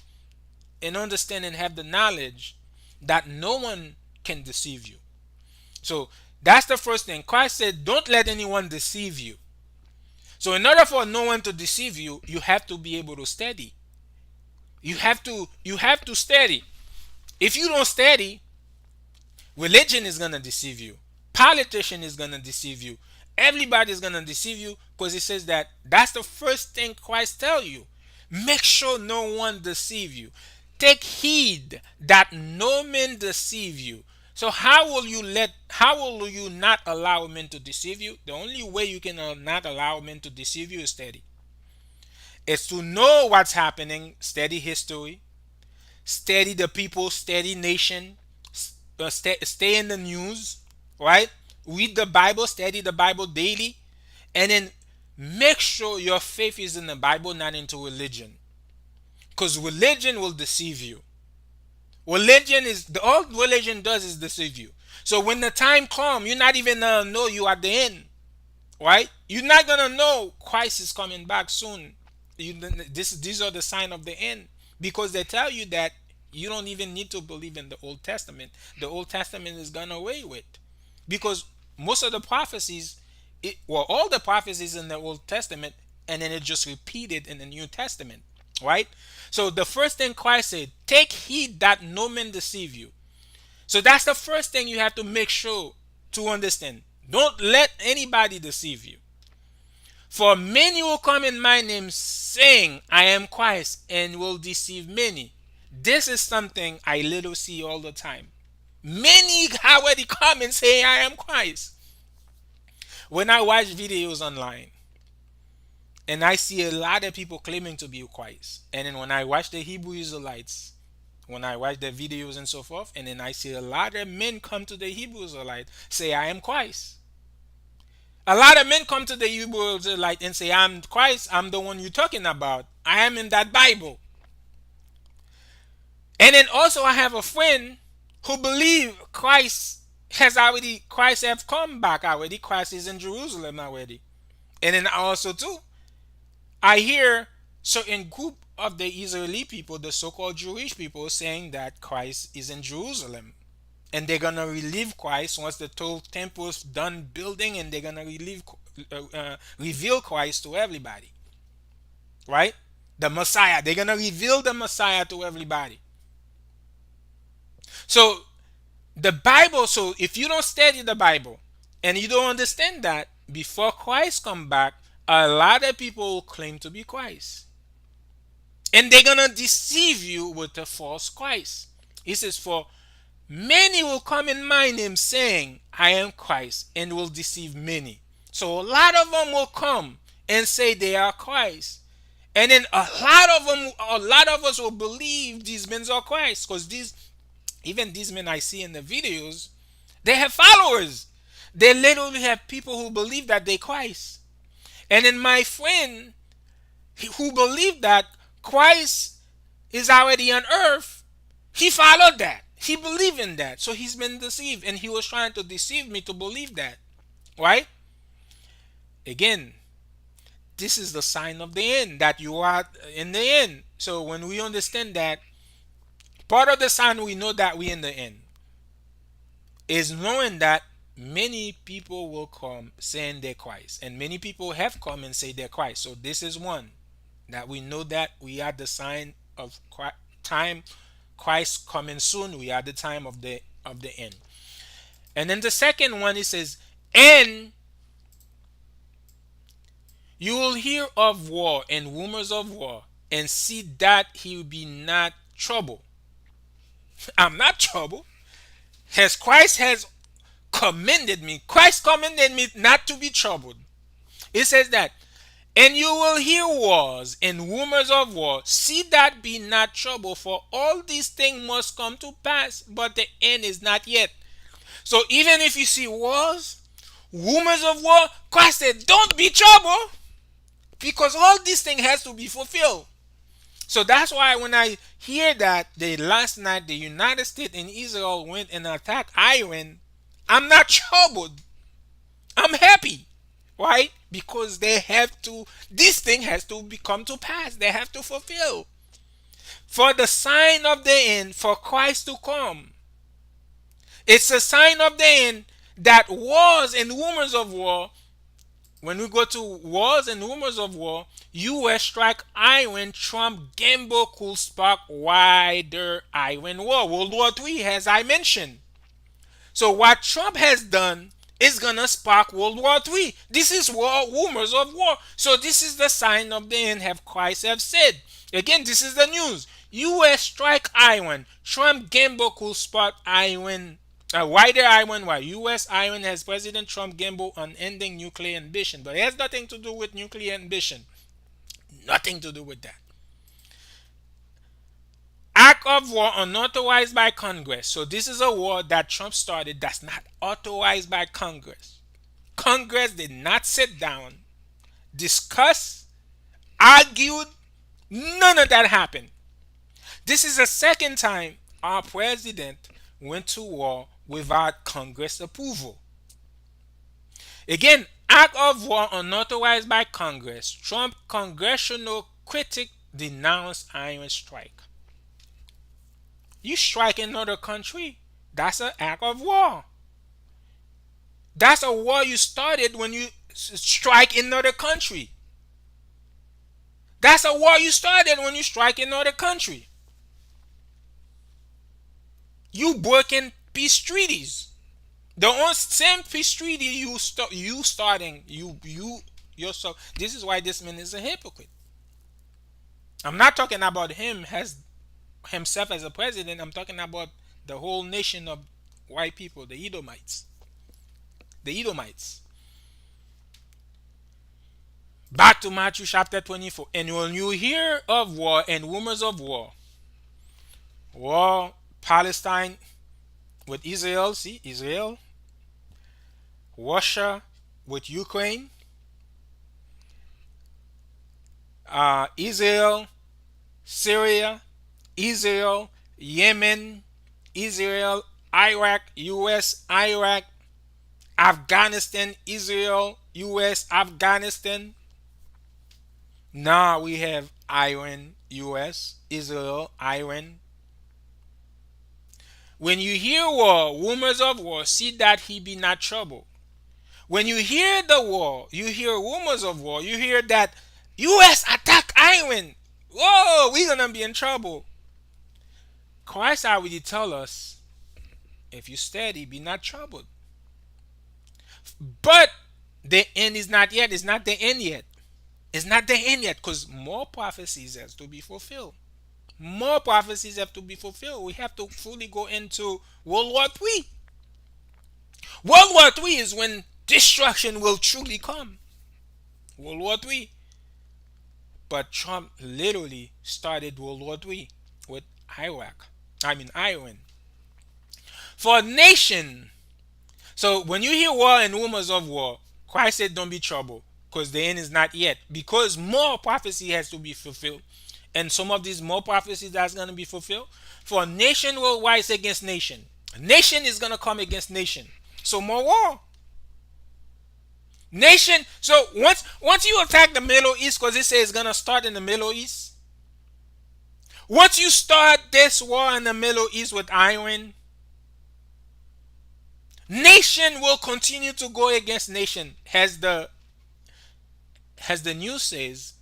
and understand and have the knowledge that no one can deceive you. So that's the first thing. Christ said, don't let anyone deceive you. So in order for no one to deceive you, you have to be able to study. You have to study. If you don't study, religion is gonna deceive you. Politician is gonna deceive you. Everybody is gonna deceive you because it says that's the first thing Christ tell you. Make sure no one deceive you. Take heed that no man deceive you. So how will you not allow men to deceive you? The only way you can not allow men to deceive you is steady. It's to know what's happening, study history, study the people, study nation, stay in the news, right? Read the Bible, study the Bible daily, and then make sure your faith is in the Bible, not into religion. Because religion will deceive you. Religion is all religion does is deceive you. So when the time comes, you're not even gonna know you at the end, right? You're not gonna know Christ is coming back soon. These are the sign of the end because they tell you that you don't even need to believe in the Old Testament. The Old Testament is gone away with because most of the prophecies, all the prophecies in the Old Testament, and then it just repeated in the New Testament, right? So the first thing Christ said, take heed that no man deceive you. So that's the first thing you have to make sure to understand. Don't let anybody deceive you. For many will come in my name saying, I am Christ, and will deceive many. This is something I little see all the time. Many already come and say, I am Christ. When I watch videos online, and I see a lot of people claiming to be Christ, and then when I watch the Hebrew Israelites, when I watch their videos and so forth, and then I see a lot of men come to the Hebrew Israelite say, I am Christ. A lot of men come to the Hebrew Israelite and say, I'm Christ, I'm the one you're talking about. I am in that Bible. And then also I have a friend who believe Christ have come back already. Christ is in Jerusalem already. And then also too, I hear certain group of the Israeli people, the so-called Jewish people, saying that Christ is in Jerusalem. And they're gonna relieve Christ once the temple's done building, and they're gonna reveal Christ to everybody, right? The Messiah. They're gonna reveal the Messiah to everybody. So the Bible. So if you don't study the Bible and you don't understand that before Christ come back, a lot of people will claim to be Christ, and they're gonna deceive you with a false Christ. He says, "For many will come in my name saying, I am Christ, and will deceive many." So a lot of them will come and say they are Christ. And then a lot of us will believe these men are Christ. Because even these men I see in the videos, they have followers. They literally have people who believe that they Christ. And then my friend who believed that Christ is already on earth, he followed that. He believed in that. So he's been deceived. And he was trying to deceive me to believe that. Right? Again, this is the sign of the end, that you are in the end. So when we understand that, part of the sign we know that we in the end is knowing that many people will come saying they're Christ. And many people have come and say they're Christ. So this is one that we know that we are the sign of time. Christ coming soon. We are the time of the end. And then the second one, it says, and you will hear of war and rumors of war, and see that he be not troubled. I'm not troubled. As Christ has commended me. Christ commended me not to be troubled. It says that, and you will hear wars and rumors of war. See that be not troubled, for all these things must come to pass, but the end is not yet. So even if you see wars, rumors of war, Christ said, don't be troubled, because all these things has to be fulfilled. So that's why when I hear that the last night the United States and Israel went and attacked Iran, I'm not troubled. I'm happy. Why? Because they have to, this thing has to become to pass. They have to fulfill. For the sign of the end, for Christ to come. It's a sign of the end that wars and rumors of war, when we go to wars and rumors of war, US strike Iran, Trump gamble could spark wider Iran war. World War III, as I mentioned. So what Trump has done is gonna spark World War III. This is war, rumors of war. So this is the sign of the end, have Christ have said. Again, this is the news. US strike Iran. Trump gamble could spark Iran A wider Iran war. U.S. Iran has President Trump gamble on ending nuclear ambition, but it has nothing to do with nuclear ambition. Nothing to do with that. Act of war unauthorized by Congress. So this is a war that Trump started that's not authorized by Congress. Congress did not sit down, discuss, argued. None of that happened. This is the second time our president went to war without Congress approval. Again, act of war unauthorized by Congress. Trump congressional critic denounced Iran strike. You strike another country, that's an act of war. That's a war you started when you strike another country. That's a war you started when you strike another country. You breaking peace treaties. The same peace treaty you starting you yourself. This is why this man is a hypocrite. I'm not talking about him as himself as a president. I'm talking about the whole nation of white people, the Edomites. The Edomites. Back to Matthew chapter 24. And when you hear of war and rumors of war, Palestine with Israel, see, Israel, Russia with Ukraine, Israel, Syria, Israel, Yemen, Israel, Iraq, US, Iraq, Afghanistan, Israel, US, Afghanistan. Now we have Iran, US, Israel, Iran. When you hear war, rumors of war, see that he be not troubled. When you hear the war, you hear rumors of war, you hear that US attack Iran. Whoa, we're gonna be in trouble. Christ already tell us, if you steady, be not troubled. But the end is not yet. It's not the end yet. It's not the end yet because more prophecies has to be fulfilled. More prophecies have to be fulfilled. We have to fully go into World War III. World War III is when destruction will truly come. World War III. But Trump literally started World War III with Iraq. I mean Iran. For a nation. So when you hear war and rumors of war, Christ said don't be troubled because the end is not yet. Because more prophecy has to be fulfilled. And some of these more prophecies that's going to be fulfilled. For nation will rise against nation. Nation is going to come against nation. So more war. Nation. So once you attack the Middle East, because it says it's going to start in the Middle East. Once you start this war in the Middle East with Iran, nation will continue to go against nation. As the news says,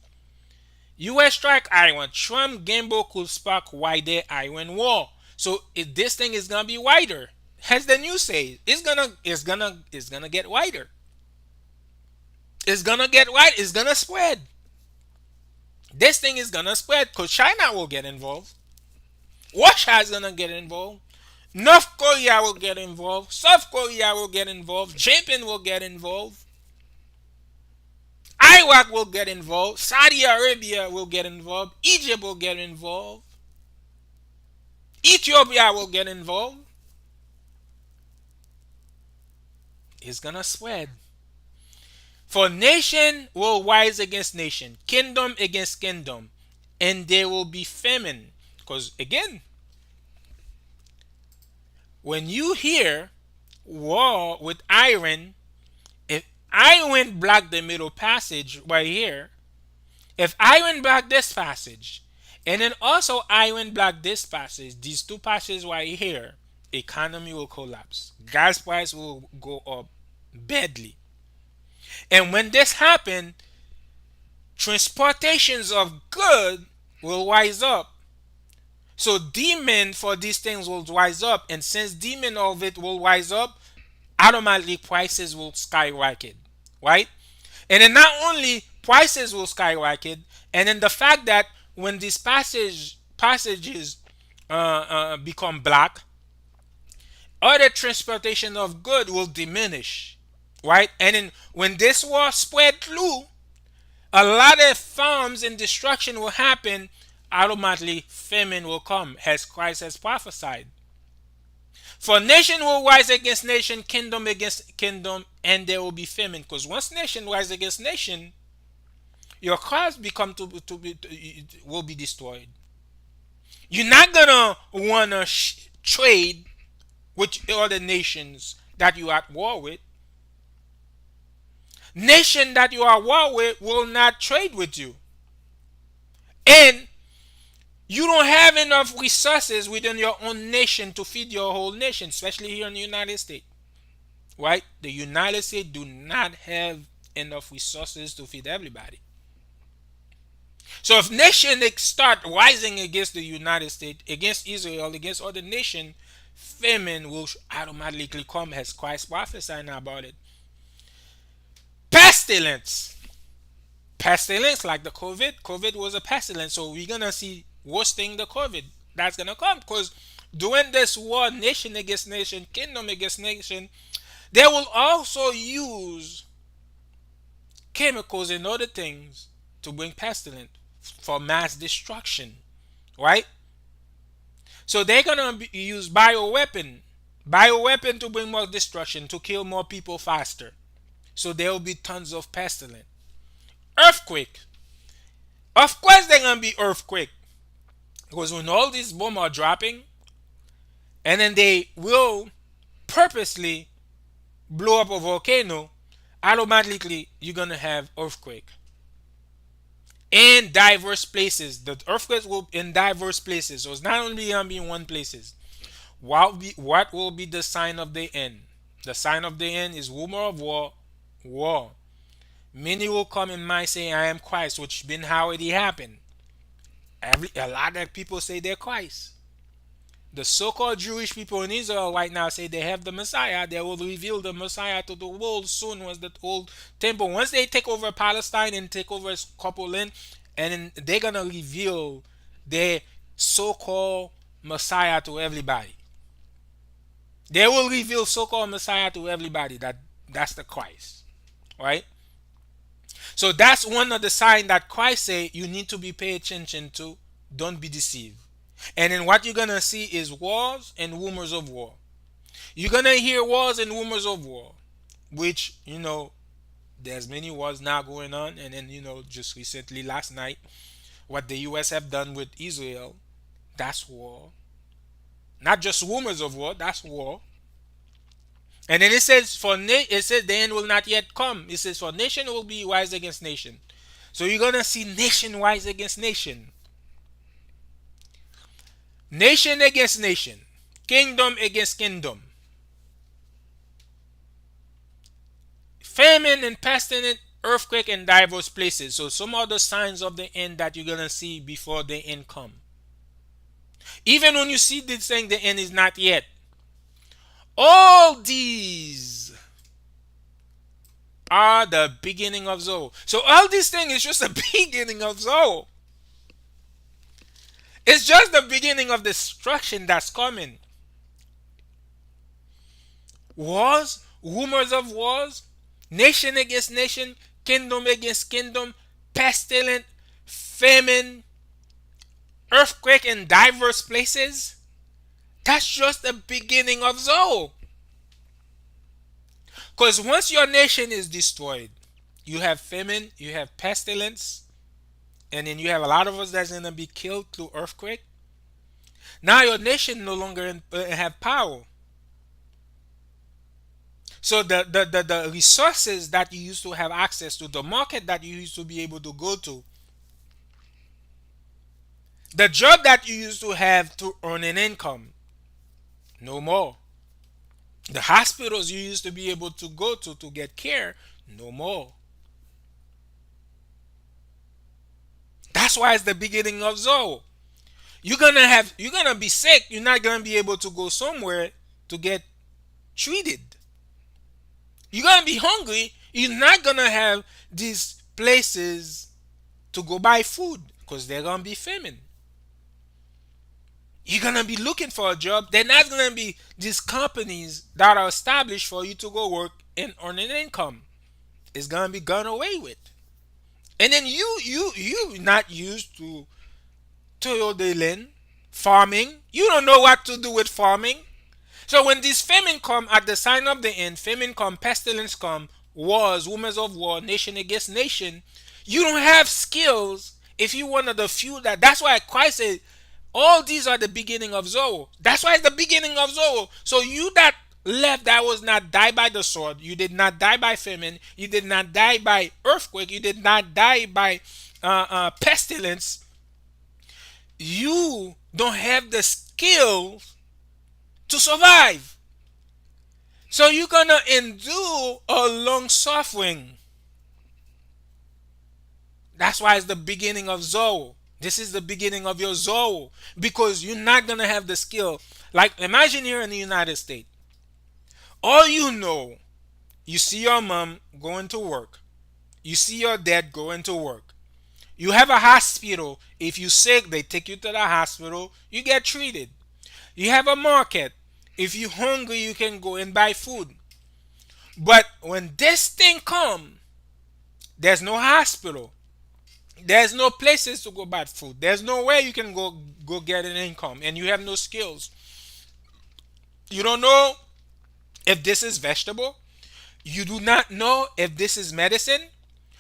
U.S. strike Iran. Trump gamble could spark wider Iran war. So if this thing is gonna be wider, as the news says, it's gonna get wider. It's gonna get wide. It's gonna spread. This thing is gonna spread because China will get involved. Russia is gonna get involved. North Korea will get involved. South Korea will get involved. Japan will get involved. Iraq will get involved. Saudi Arabia will get involved. Egypt will get involved. Ethiopia will get involved. It's gonna spread. For nation will rise against nation, kingdom against kingdom, and there will be famine. Because again, when you hear war with Iran, if Iran block the middle passage right here, if Iran block this passage, and then also Iran block this passage, these two passages right here, economy will collapse. Gas price will go up badly. And when this happens, transportations of good will rise up. So demand for these things will rise up, and since demand of it will rise up, automatically prices will skyrocket, right? And then not only prices will skyrocket, and then the fact that when these passages become black, other transportation of good will diminish, right? And then when this war spread through, a lot of farms and destruction will happen. Automatically, famine will come, as Christ has prophesied. For nation will rise against nation, kingdom against kingdom, and there will be famine. Because once nation rise against nation, your crops become will be destroyed. You're not gonna wanna trade with other nations that you are at war with. Nation that you are at war with will not trade with you, and you don't have enough resources within your own nation to feed your whole nation, especially here in the United States. Right? The United States do not have enough resources to feed everybody. So if nations start rising against the United States, against Israel, against other nations, famine will automatically come, as Christ prophesied about it. Pestilence. Pestilence like the COVID. COVID was a pestilence. So we're gonna see worse thing the COVID that's gonna come. Because during this war, nation against nation, kingdom against nation, they will also use chemicals and other things to bring pestilence for mass destruction, right? So they're gonna use bioweapon to bring more destruction, to kill more people faster. So there will be tons of pestilence. Earthquake. Of course, they're gonna be earthquake because when all these bombs are dropping, and then they will purposely blow up a volcano, automatically you're gonna have earthquake in diverse places. The earthquakes will in diverse places, so it's not only gonna be in one places. What will be the sign of the end? The sign of the end is rumor of war, war. Many will come and might say, "I am Christ," which been already happened. A lot of people say they're Christ. The so-called Jewish people in Israel right now say they have the Messiah. They will reveal the Messiah to the world soon once the old temple. Once they take over Palestine and take over a couple land, and then they're gonna reveal their so-called Messiah to everybody. They will reveal so-called Messiah to everybody that's the Christ, right? So that's one of the signs that Christ say you need to be pay attention to. Don't be deceived. And then what you're gonna see is wars and rumors of war. You're gonna hear wars and rumors of war, which there's many wars now going on. And then just recently last night, what the U.S. have done with Israel, that's war. Not just rumors of war, that's war. And then it says it says the end will not yet come. It says for nation will be rise against nation. So you're gonna see nation rise against nation, nation against nation, kingdom against kingdom, famine and pestilence, earthquake in diverse places. So some of the signs of the end that you're gonna see before the end come. Even when you see this saying the end is not yet, all these are the beginning of Zoe. So all these things is just the beginning of Zoe. It's just the beginning of destruction that's coming. Wars, rumors of wars, nation against nation, kingdom against kingdom, pestilence, famine, earthquake in diverse places. That's just the beginning of Zoe. Because once your nation is destroyed, you have famine, you have pestilence, and then you have a lot of us that's going to be killed through earthquake. Now your nation no longer have power. So the resources that you used to have access to, the market that you used to be able to go to, the job that you used to have to earn an income, no more. The hospitals you used to be able to go to get care, no more. That's why it's the beginning of Zoe. You're gonna be sick. You're not gonna be able to go somewhere to get treated. You're gonna be hungry. You're not gonna have these places to go buy food because they're gonna be famine. You're gonna be looking for a job. They're not gonna be these companies that are established for you to go work and earn an income. It's gonna be gone away with. And then you not used to your daily farming. You don't know what to do with farming. So when this famine come at the sign of the end, famine come, pestilence come, wars, rumors of war, nation against nation, you don't have skills if you one of the few that's why Christ said all these are the beginning of Zoe. That's why it's the beginning of Zoe. So you that left that was not die by the sword, you did not die by famine, you did not die by earthquake, you did not die by pestilence, you don't have the skills to survive. So you're gonna endure a long suffering. That's why it's the beginning of Zoe. This is the beginning of your Zoe because you're not gonna have the skill. Like imagine here in the United States, all you know, you see your mom going to work, you see your dad going to work. You have a hospital. If you sick, they take you to the hospital. You get treated. You have a market. If you hungry, you can go and buy food. But when this thing come, there's no hospital. There's no places to go buy food. There's no way you can go get an income, and you have no skills. You don't know if this is vegetable. You do not know if this is medicine.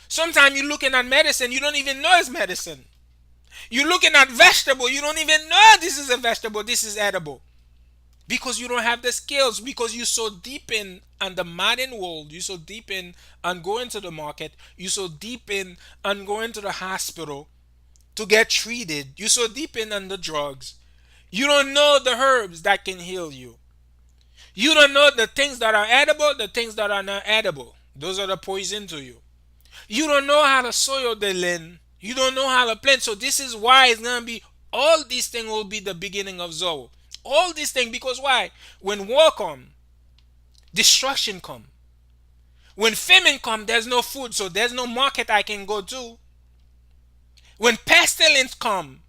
Sometimes you're looking at medicine, you don't even know it's medicine. You're looking at vegetable, you don't even know this is a vegetable, this is edible. Because you don't have the skills, because you're so deep in on the modern world, you're so deep in on going to the market, you're so deep in on going to the hospital to get treated, you're so deep in on the drugs. You don't know the herbs that can heal you. You don't know the things that are edible, the things that are not edible. Those are the poison to you. You don't know how to soil the land. You don't know how to plant. So this is why it's gonna be all these things will be the beginning of Zoe. All these things because why? When war come, destruction come. When famine come, there's no food, so there's no market I can go to. When pestilence come,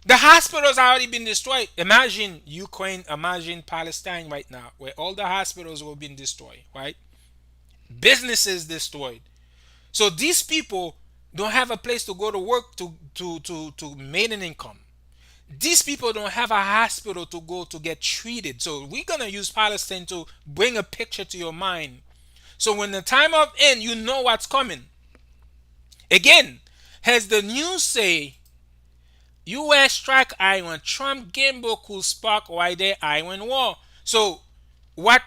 the hospitals have already been destroyed. Imagine Ukraine, imagine Palestine right now, where all the hospitals will be destroyed, right? Businesses destroyed. So these people don't have a place to go to work to make an income. These people don't have a hospital to go to get treated. So we're gonna use Palestine to bring a picture to your mind. So when the time of end, you know what's coming. Again, as the news say, U.S. strike Iran, Trump gamble could spark wider Iran war. So what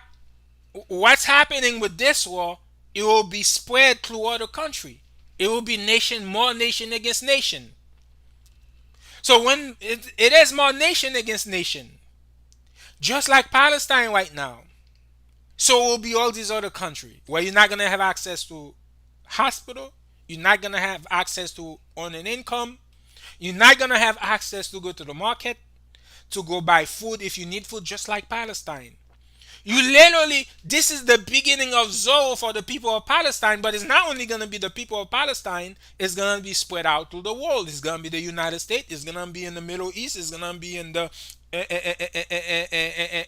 what's happening with this war? It will be spread throughout the country. It will be nation more nation against nation. So when it is more nation against nation, just like Palestine right now, so it will be all these other countries where you're not gonna have access to hospital, you're not gonna have access to earn an income, you're not gonna have access to go to the market to go buy food if you need food, just like Palestine. You literally, this is the beginning of Zoe for the people of Palestine, but it's not only going to be the people of Palestine, it's going to be spread out to the world. It's going to be the United States, it's going to be in the Middle East, it's going to be in the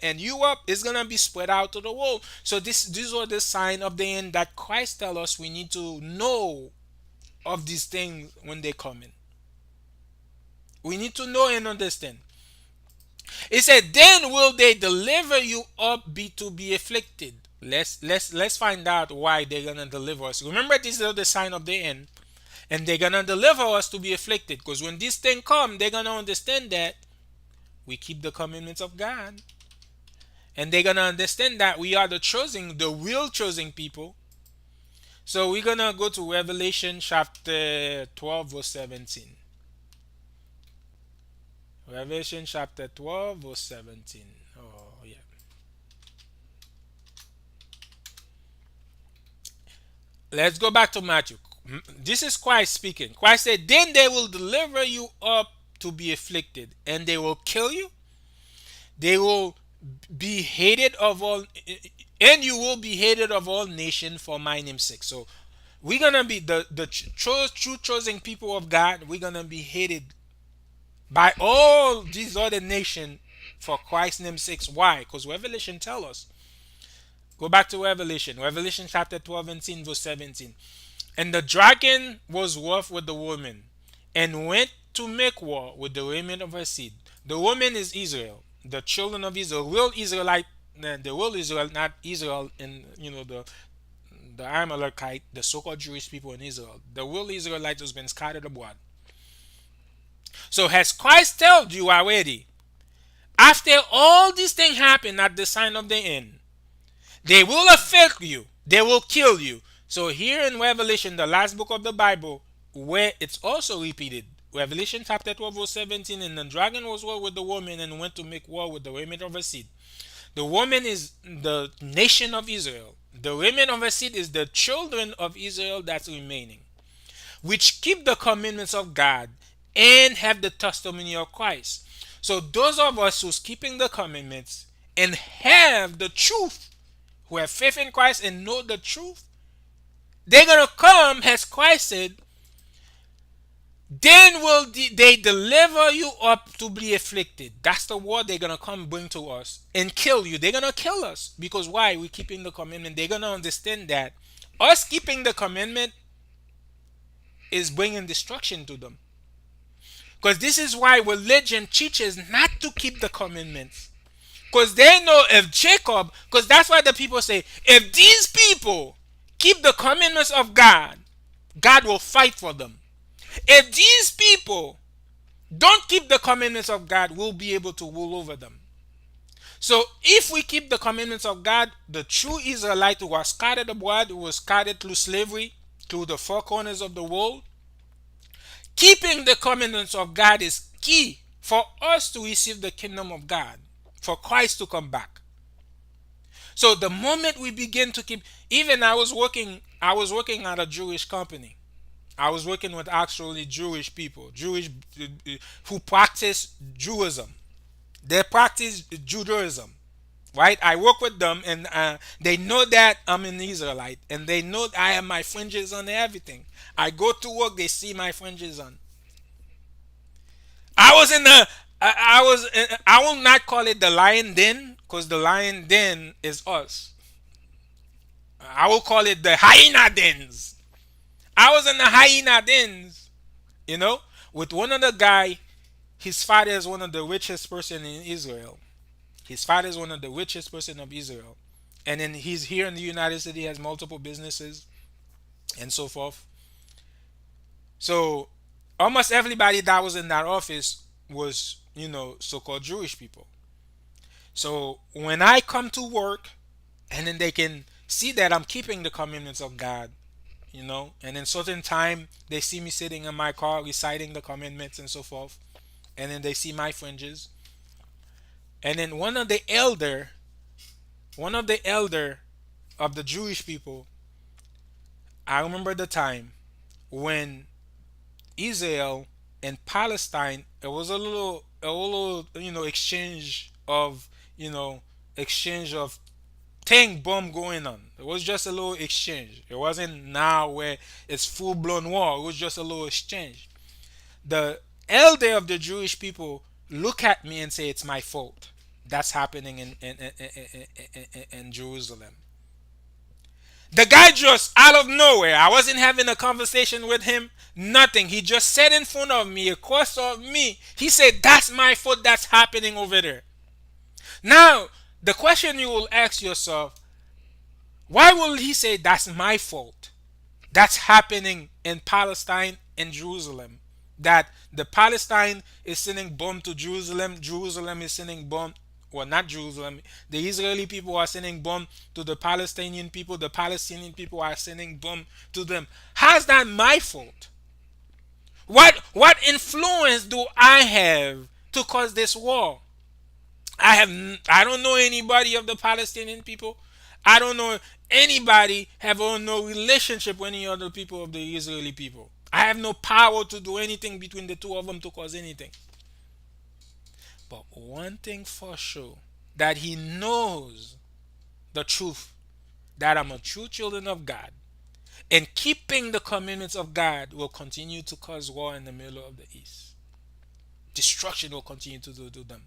and Europe, is going to be spread out to the world. So these are the sign of the end that Christ tell us we need to know of these things when they come in. We need to know and understand. It said, "Then will they deliver you up be to be afflicted." Let's find out why they're gonna deliver us. Remember, this is the sign of the end, and they're gonna deliver us to be afflicted. Because when this thing come, they're gonna understand that we keep the commandments of God, and they're gonna understand that we are the chosen, the real chosen people. So we're gonna go to Revelation chapter 12, verse 17. Revelation chapter 12, verse 17. Oh, yeah. Let's go back to Matthew. This is Christ speaking. Christ said, "Then they will deliver you up to be afflicted, and they will kill you. They will be hated of all, and you will be hated of all nations for my name's sake." So we're gonna be the true chosen people of God. We're gonna be hated by all these other nations for Christ's name's sake. Why? Because Revelation tell us. Go back to Revelation. Revelation chapter 12 and 10, verse 17. And the dragon was wroth with the woman, and went to make war with the remnant of her seed. The woman is Israel, the children of Israel, real Israelite, the real Israel, not Israel, and the Amalekite, the so-called Jewish people in Israel. The real Israelite has been scattered abroad. So has Christ told you already? After all these things happen at the sign of the end, they will affect you. They will kill you. So here in Revelation, the last book of the Bible, where it's also repeated, Revelation chapter 12, verse 17, and the dragon was war with the woman and went to make war with the remnant of her seed. The woman is the nation of Israel. The remnant of her seed is the children of Israel that's remaining, which keep the commandments of God and have the testimony of Christ. So those of us who's keeping the commandments and have the truth, who have faith in Christ and know the truth, they're gonna come, as Christ said, then will they deliver you up to be afflicted. That's the word they're gonna come bring to us and kill you. They're gonna kill us because why? We're keeping the commandment. They're gonna understand that us keeping the commandment is bringing destruction to them. Because this is why religion teaches not to keep the commandments. Because they know if Jacob, because that's why the people say, if these people keep the commandments of God, God will fight for them. If these people don't keep the commandments of God, we'll be able to rule over them. So if we keep the commandments of God, the true Israelite who was scattered abroad, who was scattered through slavery, through the four corners of the world, keeping the commandments of God is key for us to receive the kingdom of God, for Christ to come back. So the moment we begin to keep, even I was working at a Jewish company. I was working with actually Jewish people, Jewish who practice Judaism. They practice Judaism, right? I work with them, and they know that I'm an Israelite, and they know I have my fringes on and everything. I go to work, they see my fringes on. I was in the, I was, I will not call it the lion den, because the lion den is us. I will call it the hyena dens. I was in the hyena dens, you know, with one of the guy. His father is one of the richest person in Israel. His father is one of the richest person of Israel, and then he's here in the United States. He has multiple businesses and so forth. So almost everybody that was in that office was, so-called Jewish people. So when I come to work, and then they can see that I'm keeping the commandments of God, and in certain time they see me sitting in my car reciting the commandments and so forth, and then they see my fringes, and then one of the elder of the Jewish people, I remember the time when Israel and Palestine, it was a little exchange of you know exchange of tank bomb going on. It was just a little exchange. It wasn't now where it's full blown war. It was just a little exchange. The elder of the Jewish people look at me and say it's my fault. That's happening in Jerusalem. The guy just out of nowhere, I wasn't having a conversation with him, nothing. He just sat in front of me, across of me. He said, "That's my fault, that's happening over there." Now, the question you will ask yourself, why will he say that's my fault? That's happening in Palestine and Jerusalem. That the Palestine is sending bomb to Jerusalem. Jerusalem is sending bomb. Well, not Jerusalem. The Israeli people are sending bomb to the Palestinian people. The Palestinian people are sending bomb to them. How's that my fault? What influence do I have to cause this war? I don't know anybody of the Palestinian people. I don't know anybody have no relationship with any other people of the Israeli people. I have no power to do anything between the two of them to cause anything. But one thing for sure, that he knows the truth, that I'm a true children of God, and keeping the commandments of God will continue to cause war in the middle of the East. destruction will continue to do to them.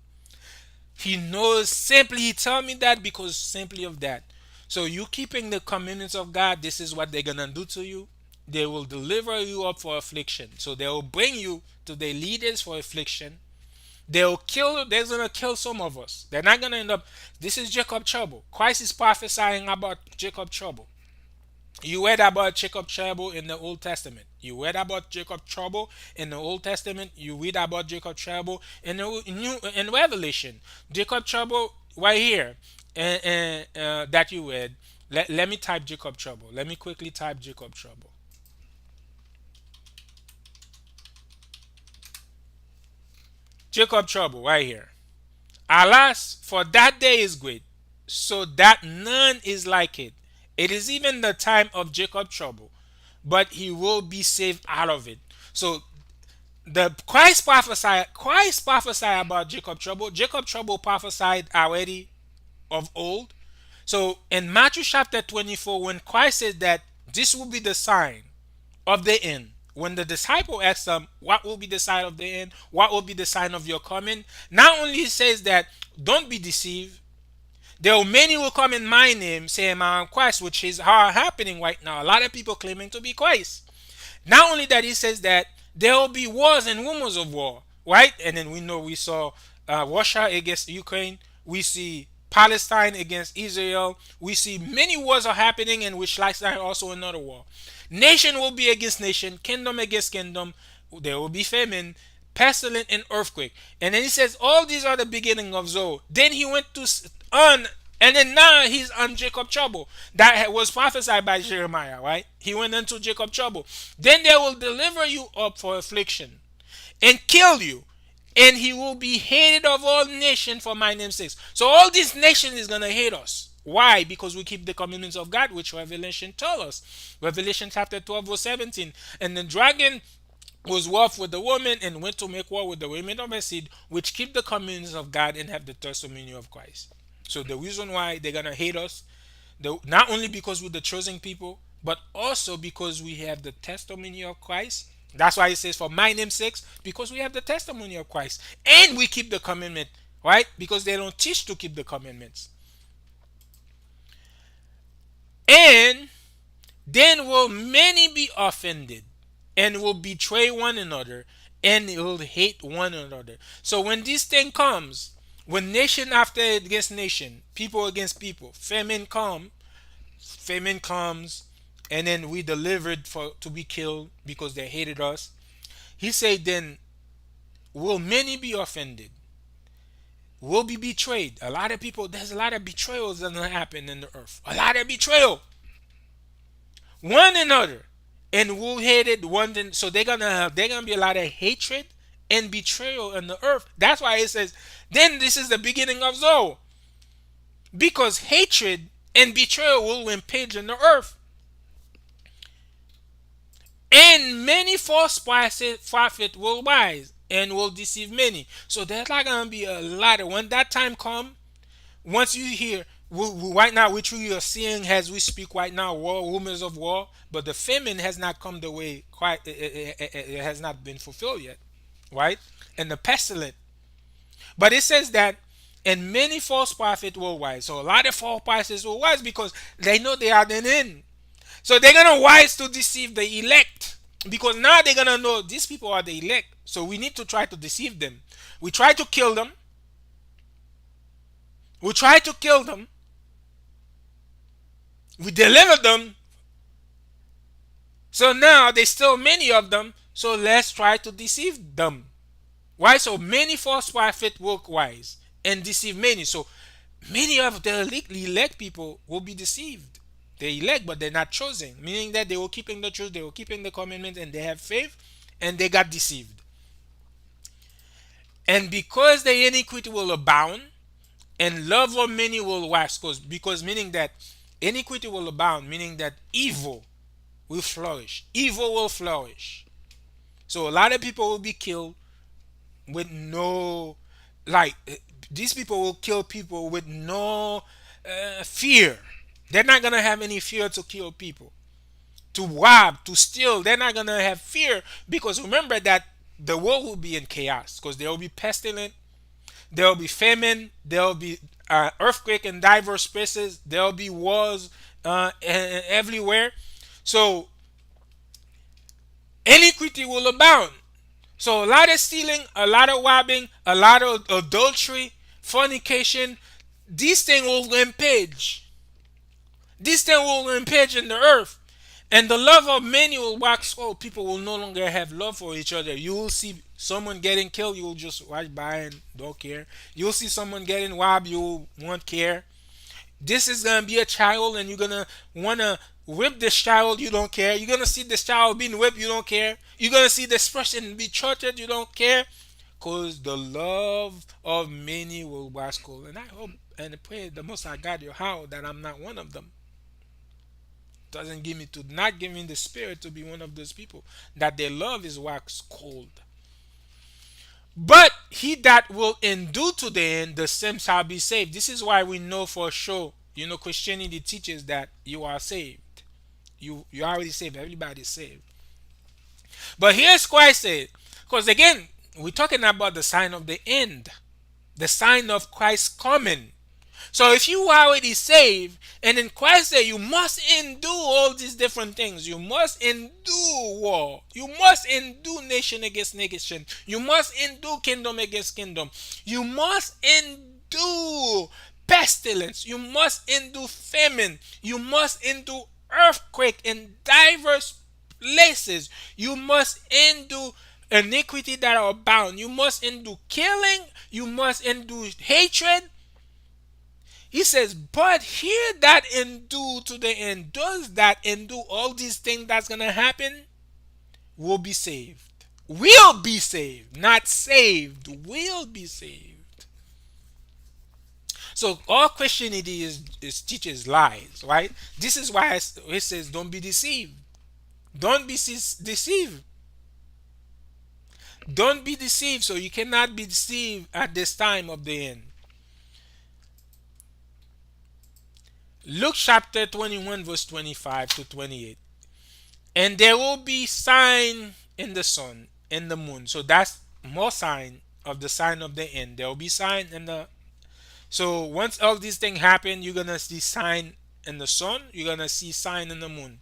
He knows simply, he tell me that because simply of that. So you keeping the commandments of God, this is what they're gonna do to you. They will deliver you up for affliction. So they will bring you to their leaders for affliction. They'll kill, they're gonna kill some of us. They're not gonna end up. This is Jacob trouble. Christ is prophesying about Jacob trouble. You read about Jacob trouble in the Old Testament. You read about Jacob trouble in the Old Testament. You read about Jacob trouble in the New in Revelation. Jacob trouble right here, that you read. Let me type Jacob trouble. Let me quickly type Jacob trouble. Jacob trouble right here. Alas, for that day is great, so that none is like it. It is even the time of Jacob trouble, but he will be saved out of it. So the Christ prophesied about Jacob trouble. Jacob trouble prophesied already of old. So in Matthew chapter 24, when Christ said that this will be the sign of the end, when the disciple asked them, what will be the sign of the end? What will be the sign of your coming? Not only says that, don't be deceived. There are many who come in my name saying I am Christ, which is how happening right now. A lot of people claiming to be Christ. Not only that, he says that there will be wars and rumors of war, right? And then we know we saw Russia against Ukraine. We see Palestine against Israel. We see many wars are happening, in which lifestyle also another war. Nation will be against nation, kingdom against kingdom. There will be famine, pestilence, and earthquake. And then he says all these are the beginning of Zoe. Then he went to on, and then now he's on Jacob trouble that was prophesied by Jeremiah, right? He went into Jacob trouble. Then they will deliver you up for affliction and kill you, and he will be hated of all nations for my name's sake. So all these nations is gonna hate us. Why? Because we keep the commandments of God, which Revelation tells us. Revelation chapter 12, verse 17. And the dragon was wroth with the woman and went to make war with the women of her seed, which keep the commandments of God and have the testimony of Christ. So the reason why they're gonna hate us, not only because we're the chosen people, but also because we have the testimony of Christ. That's why it says, for my name's sake, because we have the testimony of Christ. And we keep the commandment, right? Because they don't teach to keep the commandments. And then will many be offended and will betray one another and will hate one another. So when this thing comes, when nation after against nation, people against people, famine comes, and then we delivered for to be killed because they hated us. He said, then will many be offended? Will be betrayed. A lot of people, there's a lot of betrayals that happen in the earth. A lot of betrayal. One another. And will hated one then, so they're gonna be a lot of hatred and betrayal in the earth. That's why it says, then this is the beginning of Zoe. Because hatred and betrayal will rampage in the earth. And many false prophets will rise and will deceive many. So there's not gonna be a lot of, when that time come, once you hear, right now which we are seeing as we speak right now, war, rumors of war, but the famine has not come the way quite, it has not been fulfilled yet, right? And the pestilence, but it says that, and many false prophets will rise. So a lot of false prophets will rise because they know they are the end. So they're gonna rise to deceive the elect, because now they're gonna know these people are the elect. So we need to try to deceive them. We try to kill them. We try to kill them. We deliver them. So now there's still many of them. So let's try to deceive them. Why? So many false prophets will rise and deceive many. So many of the elect people will be deceived. They elect, but they're not chosen. Meaning that they were keeping the truth, they were keeping the commandments, and they have faith, and they got deceived. And because the iniquity will abound, and love of many will wax, because meaning that iniquity will abound, meaning that evil will flourish. Evil will flourish. So a lot of people will be killed with no, like, these people will kill people with no fear. They're not gonna have any fear to kill people, to rob, to steal. They're not gonna have fear, because remember that the world will be in chaos because there will be pestilence, there will be famine, there will be earthquake in diverse places, there will be wars everywhere. So iniquity will abound. So a lot of stealing, a lot of robbing, a lot of adultery, fornication, these things will impinge. These things will impinge in the earth. And the love of many will wax cold. People will no longer have love for each other. You will see someone getting killed, you will just watch by and don't care. You'll see someone getting robbed, you won't care. This is gonna be a child, and you're gonna wanna whip this child, you don't care. You're gonna see this child being whipped, you don't care. You're gonna see this person be tortured, you don't care. Cause the love of many will wax cold. And I hope and pray the most I got your how that I'm not one of them. Doesn't give me to not give me the spirit to be one of those people that their love is wax cold. But he that will endure to the end, the same shall be saved. This is why we know for sure. Christianity teaches that you are saved. You already saved. Everybody's saved. But here's Christ said, because again, we're talking about the sign of the end, the sign of Christ coming. So if you are already saved, and in Christ there, you must endure all these different things. You must endure war. You must endure nation against nation. You must endure kingdom against kingdom. You must endure pestilence. You must endure famine. You must endure earthquake in diverse places. You must endure iniquity that are bound. You must endure killing. You must endure hatred. He says, but here that endure to the end, does that endure all these things that's going to happen, will be saved. Will be saved. Not saved. Will be saved. So all Christianity is teaches lies, right? This is why it says don't be deceived. Don't be deceived. Don't be deceived. So you cannot be deceived at this time of the end. Luke chapter 21, verse 25 to 28. And there will be sign in the sun, in the moon. So that's more sign of the sign of the end. There will be sign in the. So once all these things happen, you're gonna see sign in the sun. You're gonna see sign in the moon,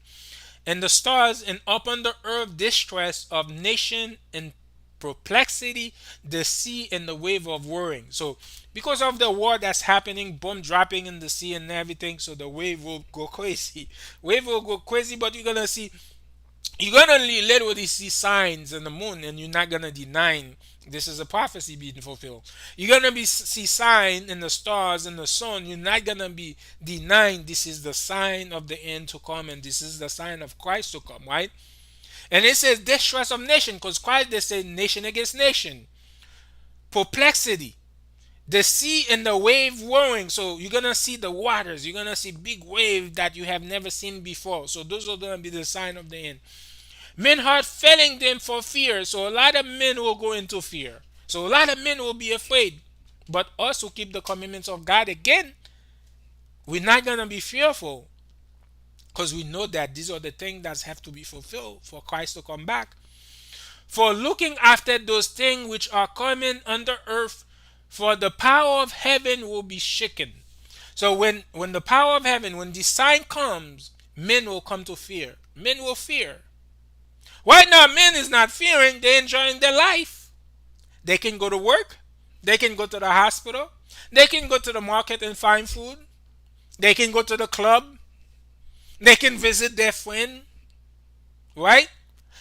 and the stars, and upon the earth distress of nation and perplexity, the sea and the wave of worrying. So because of the war that's happening, bomb dropping in the sea and everything, so the wave will go crazy. Wave will go crazy, but you're gonna literally see signs in the moon, and you're not gonna deny this is a prophecy being fulfilled. You're gonna see sign in the stars and the sun. You're not gonna be denying this is the sign of the end to come, and this is the sign of Christ to come, right? And it says distress of nation, because Christ they say nation against nation, perplexity, the sea and the wave roaring. So you're gonna see the waters. You're gonna see big waves that you have never seen before. So those are gonna be the sign of the end. Men heart failing them for fear. So a lot of men will go into fear. So a lot of men will be afraid. But us who keep the commandments of God, again, we're not gonna be fearful because we know that these are the things that have to be fulfilled for Christ to come back. For looking after those things which are coming under earth, for the power of heaven will be shaken. So when the power of heaven, when the sign comes, men will come to fear. Men will fear. Right now, men is not fearing, they're enjoying their life. They can go to work, they can go to the hospital, they can go to the market and find food, they can go to the club, they can visit their friend, right?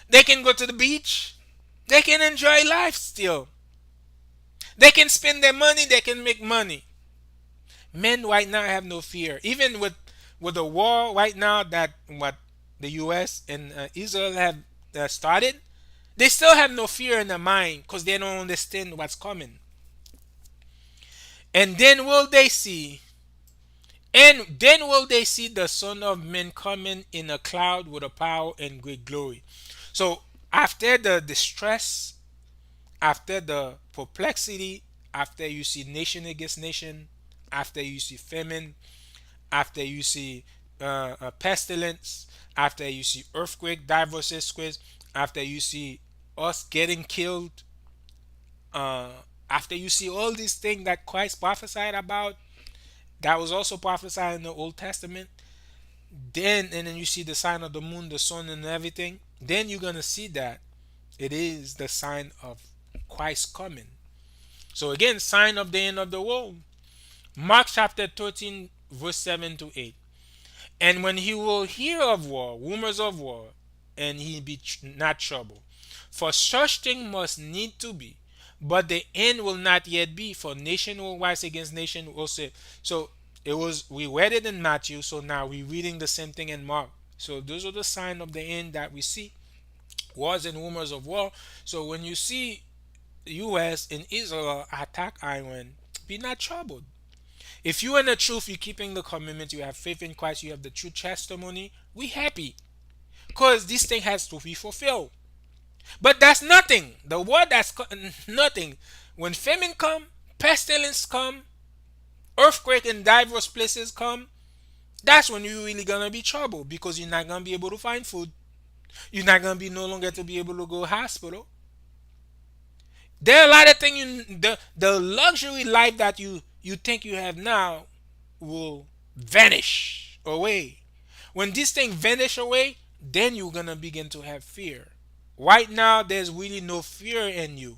They can go to the beach, they can enjoy life still. They can spend their money, they can make money. Men right now have no fear. Even with the war right now that what the US and Israel have started, they still have no fear in their mind because they don't understand what's coming. And then will they see, and then will they see the Son of Man coming in a cloud with a power and great glory. So after the distress, after the perplexity, after you see nation against nation, after you see famine, after you see pestilence, after you see earthquake, diverse earthquakes, after you see us getting killed, uh, after you see all these things that Christ prophesied about, that was also prophesied in the Old Testament, then and then you see the sign of the moon, the sun, and everything, then you're gonna see that it is the sign of Christ coming. So again, sign of the end of the world. Mark chapter 13, verse 7 to 8. And when he will hear of war, rumors of war, and he be not troubled. For such thing must need to be, but the end will not yet be. For nation will rise against nation will say. So it was we read it in Matthew, so now we're reading the same thing in Mark. So those are the signs of the end that we see. Wars and rumors of war. So when you see US and Israel attack Iran, be not troubled. If you in the truth, you're keeping the commandments, you have faith in Christ, you have the true testimony, we happy. Because this thing has to be fulfilled. But that's nothing. The word that's nothing. When famine come, pestilence come, earthquake in diverse places come, that's when you're really gonna be trouble because you're not gonna be able to find food. You're not gonna be no longer to be able to go hospital. There are a lot of things the luxury life that you think you have now will vanish away. When this thing vanish away, then you're gonna begin to have fear. Right now, there's really no fear in you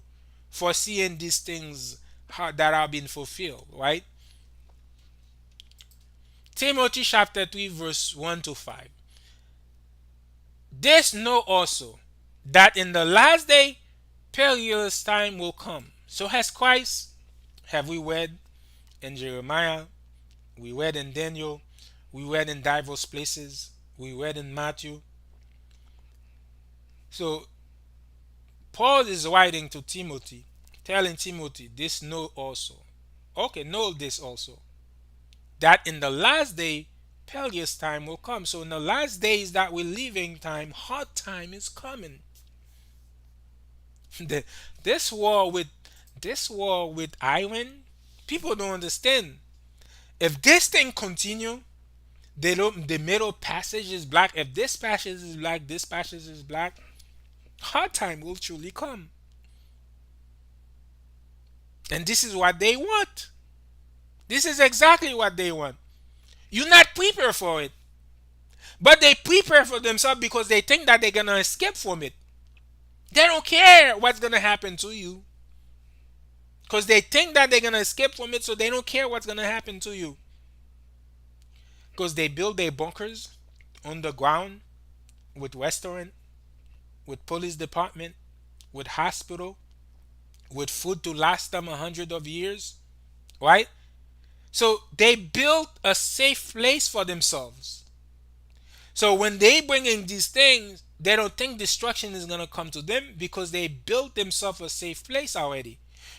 for seeing these things that are being fulfilled. Right? Timothy chapter 3, verse 1 to 5. This know also that in the last day perilous time will come. So has Christ, have we read in Jeremiah, we read in Daniel, we read in diverse places, we read in Matthew. So Paul is writing to Timothy, telling Timothy, this know also. Okay, know this also. That in the last day, perilous time will come. So in the last days that we're living time, hard time is coming. The, this war with this war with Iran, people don't understand. If this thing continue, they don't. The middle passage is black. If this passage is black, this passage is black. Hard time will truly come, and this is what they want. This is exactly what they want. You're not prepared for it, but they prepare for themselves because they think that they're gonna escape from it. They don't care what's gonna happen to you because they think that they're gonna escape from it, so they don't care what's gonna happen to you because they build their bunkers on the ground with restaurant, with police department, with hospital, with food to last them 100 of years, right? So they built a safe place for themselves. So when they bring in these things, they don't think destruction is gonna come to them because they built themselves a safe place already.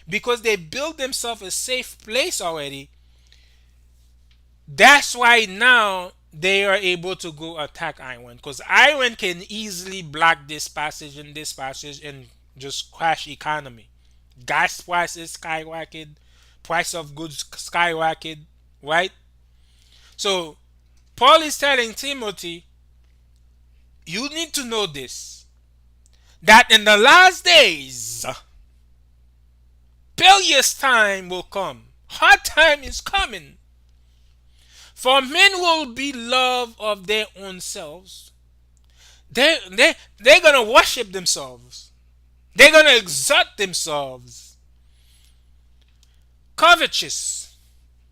Because they built themselves a safe place already, that's why now they are able to go attack Iran. Because Iran can easily block this passage and this passage and just crash economy. Gas prices skyrocket, price of goods skyrocket, right? So Paul is telling Timothy, you need to know this, that in the last days, perilous time will come. Hard time is coming. For men will be love of their own selves. They're gonna worship themselves. They're gonna exalt themselves. Covetous,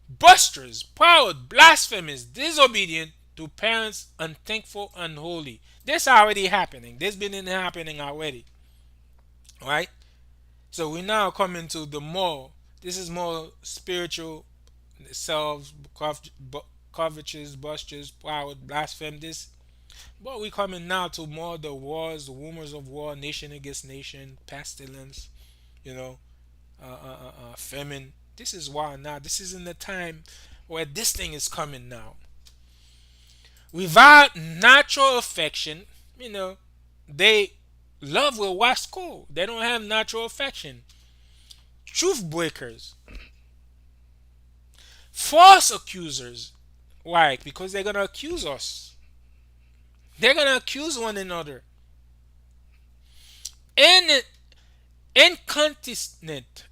boasters, proud, blasphemous, disobedient to parents, unthankful, unholy. This already happening. This been happening already. Right? So we now coming to the more. This is more spiritual selves, covetous, boasters, proud, blasphemous. This, but we coming now to more the wars, the rumors of war, nation against nation, pestilence. You know, famine. This is why now. This is in the time where this thing is coming now. Without natural affection, you know, they love will wax cold. They don't have natural affection. Truth breakers, false accusers. Why? Because they're gonna accuse us. They're gonna accuse one another. In Incontinent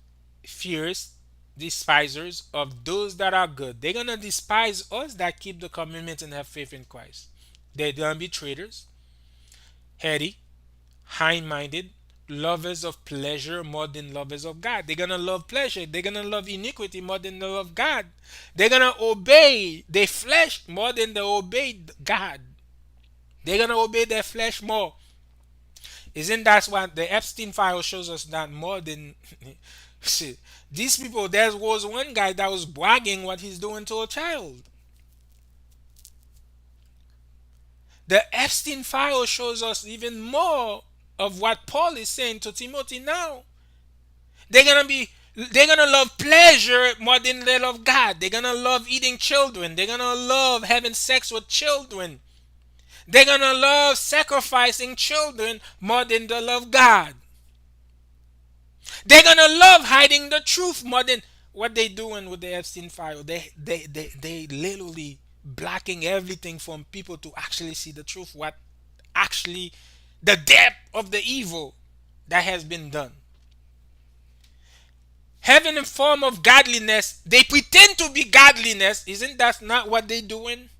fierce despisers of those that are good. They're gonna despise us that keep the commandments and have faith in Christ. They're gonna be traitors, heady, high-minded, lovers of pleasure more than lovers of God. They're gonna love pleasure. They're gonna love iniquity more than they love God. They're gonna obey their flesh more than they obey God. They're gonna obey their flesh more. Isn't that what the Epstein file shows us that more than shit. These people, there was one guy that was bragging what he's doing to a child. The Epstein file shows us even more of what Paul is saying to Timothy now. They're gonna love pleasure more than they love God. They're gonna love eating children. They're gonna love having sex with children. They're gonna love sacrificing children more than they love God. They're gonna love hiding the truth more than what they doing with the Epstein file. They literally blocking everything from people to actually see the truth. What actually the depth of the evil that has been done. Having a form of godliness, they pretend to be godliness. Isn't that not what they doing?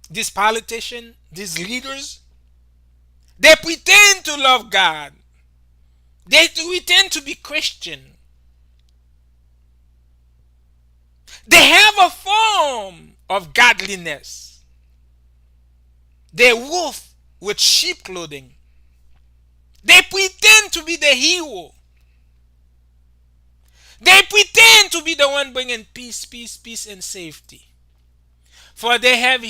These politicians, these leaders, they pretend to love God. They pretend to be Christian. They have a form of godliness. They wolf with sheep clothing. They pretend to be the hero. They pretend to be the one bringing peace, peace, peace, and safety. For they have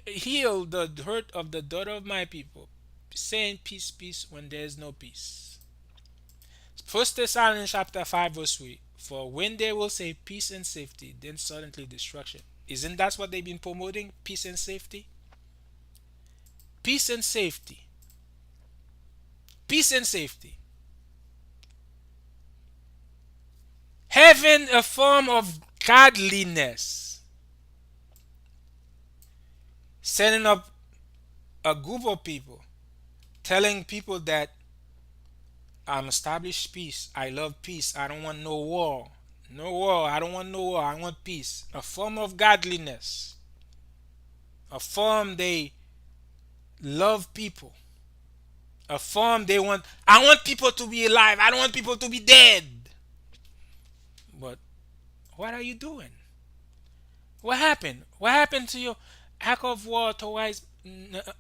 healed the hurt of the daughter of my people, saying peace, peace when there is no peace. First Thessalonians chapter 5 verse 3. For when they will say peace and safety, then suddenly destruction. Isn't that what they've been promoting? Peace and safety? Peace and safety. Peace and safety. Having a form of godliness. Setting up a group of people. Telling people that I'm established peace. I love peace. I don't want no war. No war. I don't want no war. I want peace. A form of godliness. A form they love people. A form they want. I want people to be alive. I don't want people to be dead. But what are you doing? What happened? What happened to your act of war authorized,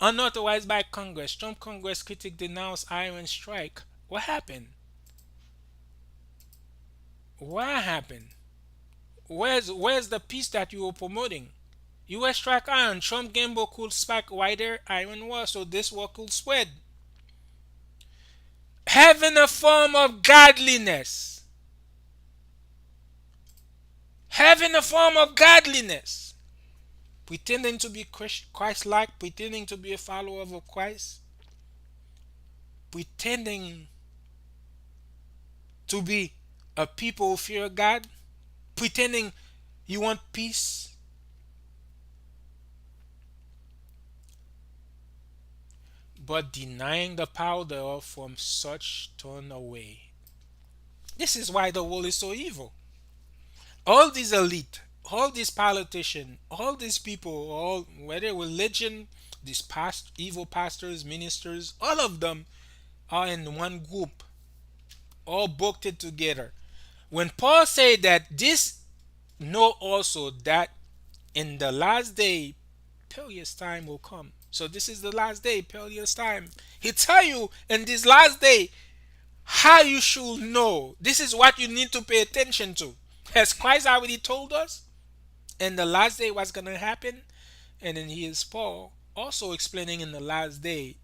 unauthorized by Congress? Trump Congress critic denounced Iran strike. What happened? What happened? Where's the peace that you were promoting? U.S. strike Iran. Trump gamble could spark wider Iran war, so this war could spread. Having a form of godliness. Having a form of godliness. Pretending to be Christ-like, pretending to be a follower of Christ, pretending to be a people who fear God, pretending you want peace, but denying the power thereof, from such turn away. This is why the world is so evil. All these elite, all these politicians, all these people, all whether religion, these past evil pastors, ministers, all of them are in one group, all booked it together. When Paul said that this, know also that in the last day perilous time will come. So this is the last day, perilous time. He tell you in this last day how you should know. This is what you need to pay attention to. Has Christ already told us in the last day what's gonna happen? And then here's Paul also explaining in the last day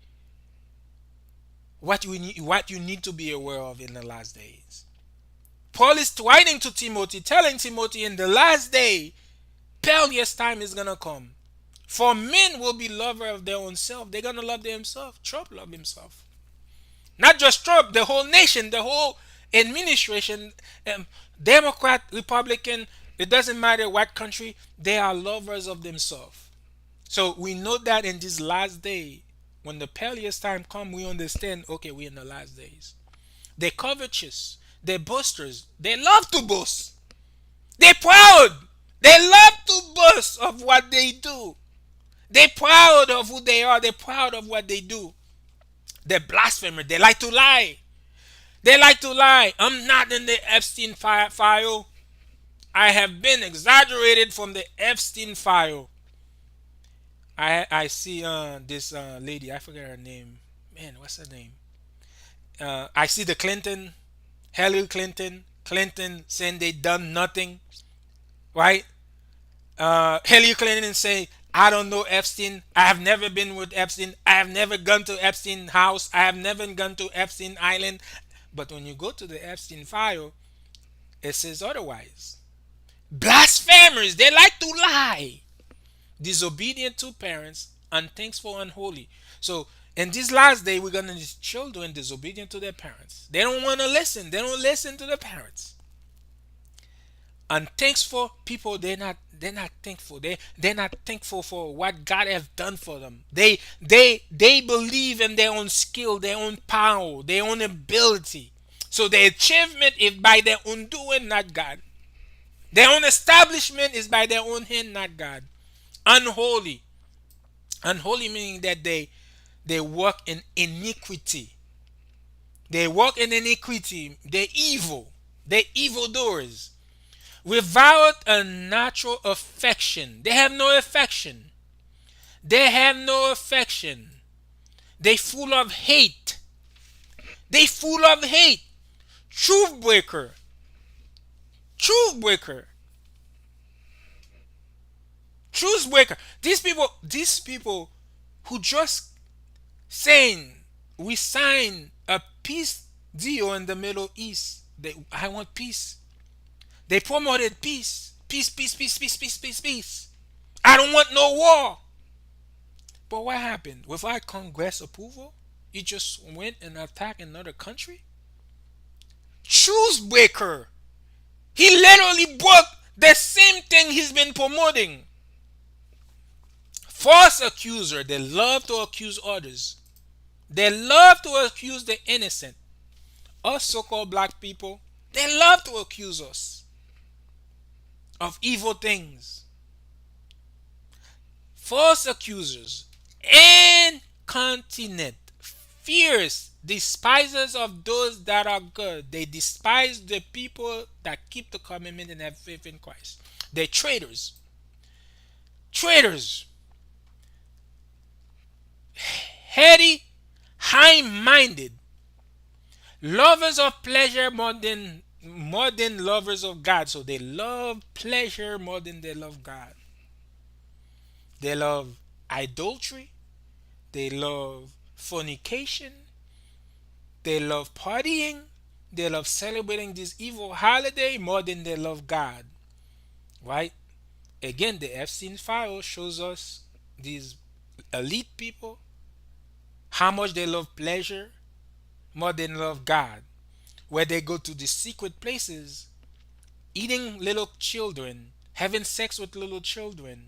what you need to be aware of in the last days. Paul is writing to Timothy, telling Timothy in the last day, perilous time is gonna come. For men will be lover of their own self. They're gonna love themselves. Trump loved himself. Not just Trump, the whole nation, the whole administration, Democrat, Republican, it doesn't matter what country, they are lovers of themselves. So we know that in this last day, when the perilous time come, we understand, okay, we're in the last days. They're covetous. They're boasters. They love to boast. They're proud. They love to boast of what they do. They're proud of who they are. They're proud of what they do. They're blasphemers. They like to lie. They like to lie. I'm not in the Epstein file. I have been exaggerated from the Epstein file. I see this lady. I forget her name. Man, what's her name? I see the Hillary Clinton saying they done nothing, right? Hillary Clinton say, I don't know Epstein. I have never been with Epstein. I have never gone to Epstein house. I have never gone to Epstein Island. But when you go to the Epstein file, it says otherwise. Blasphemers, they like to lie. Disobedient to parents, unthankful, unholy. So in this last day, we're gonna see children disobedient to their parents. They don't want to listen. They don't listen to the parents. Unthankful people, they're not thankful. They're not thankful for what God has done for them. They believe in their own skill, their own power, their own ability. So their achievement is by their own doing, not God. Their own establishment is by their own hand, not God. Unholy. Unholy meaning that they work in iniquity. They walk in iniquity. They're evil. They're evildoers. Without a natural affection. They have no affection. They have no affection. They full of hate. They full of hate. Truth breaker. Truth breaker. Truth breaker. These people who just saying we sign a peace deal in the Middle East. I want peace. They promoted peace. Peace, peace, peace, peace, peace, peace, peace. I don't want no war. But what happened? Without Congress approval, you just went and attacked another country? Truth breaker. He literally broke the same thing he's been promoting. False accuser. They love to accuse others. They love to accuse the innocent. Us so-called black people, they love to accuse us of evil things. False accusers. Incontinent. Fierce. Despisers of those that are good. They despise the people that keep the commandment and have faith in Christ. They're traitors. Traitors. Heady. High-minded. Lovers of pleasure more than lovers of God. So they love pleasure more than they love God. They love adultery. They love fornication. They love partying. They love celebrating this evil holiday more than they love God. Right? Again, the Epstein file shows us these elite people how much they love pleasure more than love God. Where they go to the secret places, eating little children, having sex with little children,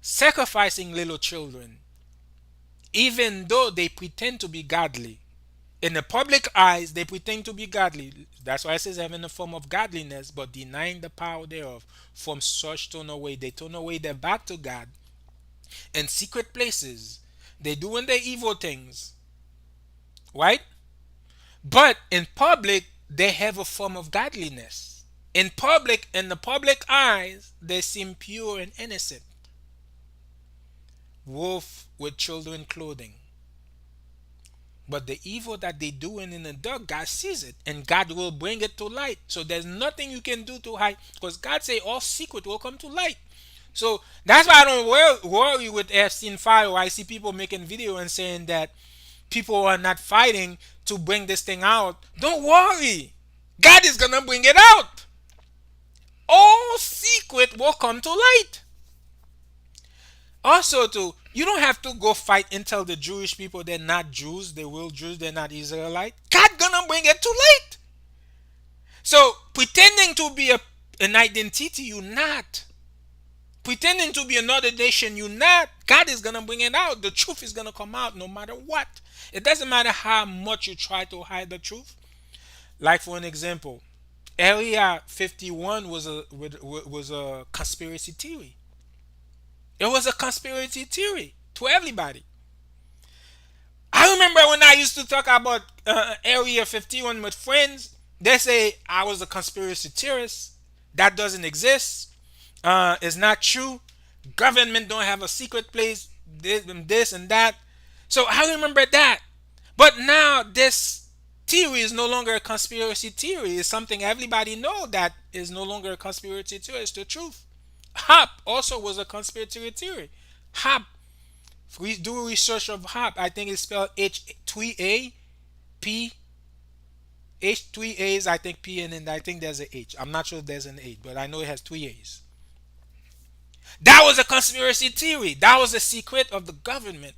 sacrificing little children, even though they pretend to be godly. In the public eyes, they pretend to be godly. That's why it says having a form of godliness, but denying the power thereof. From such turn away. They turn away their back to God. In secret places, they doing their evil things. Right? But in public, they have a form of godliness. In public, in the public eyes, they seem pure and innocent. Wolf with children clothing. But the evil that they doing in the dark, God sees it, and God will bring it to light. So there's nothing you can do to hide, because God say all secret will come to light. So that's why I don't worry with Epstein file. I see people making video and saying that people are not fighting to bring this thing out. Don't worry, God is gonna bring it out. All secret will come to light. Also, too, you don't have to go fight and tell the Jewish people they're not Jews, they will Jews, they're not Israelite. God gonna bring it to light. So pretending to be an identity you're not. pretending to be another nation you're not, God is gonna bring it out. The truth is gonna come out no matter what. It doesn't matter how much you try to hide the truth. Like for an example, Area 51 was a conspiracy theory. It was a conspiracy theory to everybody. I remember when I used to talk about Area 51 with friends, they say I was a conspiracy theorist. That doesn't exist. It's not true. Government don't have a secret place. This and that. So I remember that. But now this theory is no longer a conspiracy theory. It's something everybody know that is no longer a conspiracy theory. It's the truth. HAP also was a conspiracy theory. HAP, we do research of HAP. I think it's spelled H3A P. H 3 A's, I think P, and then I think there's a H. I'm not sure if there's an H, but I know it has 3 A's. That was a conspiracy theory. That was a secret of the government.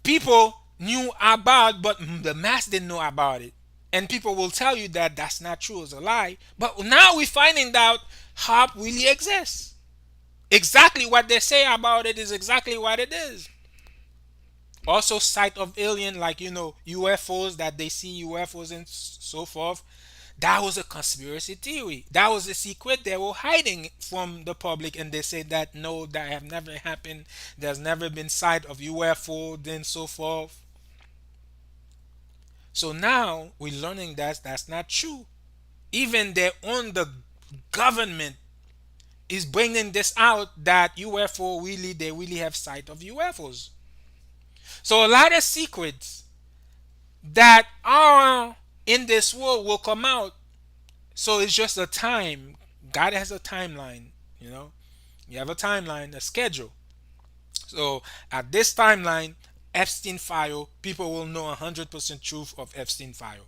People knew about, but the mass didn't know about it. And people will tell you that that's not true, it's a lie. But now we're finding out HARP really exists. Exactly what they say about it is exactly what it is. Also, sight of alien, like UFOs, that they see UFOs and so forth. That was a conspiracy theory. That was a secret they were hiding from the public, and they said that no, that have never happened. There's never been sight of UFO, then so forth. So now we're learning that that's not true. Even their own the government is bringing this out that UFO really they really have sight of UFOs. So a lot of secrets that are in this world will come out. So it's just a time. God has a timeline, you know. You have a timeline, a schedule. So at this timeline, Epstein file, people will know 100% truth of Epstein file.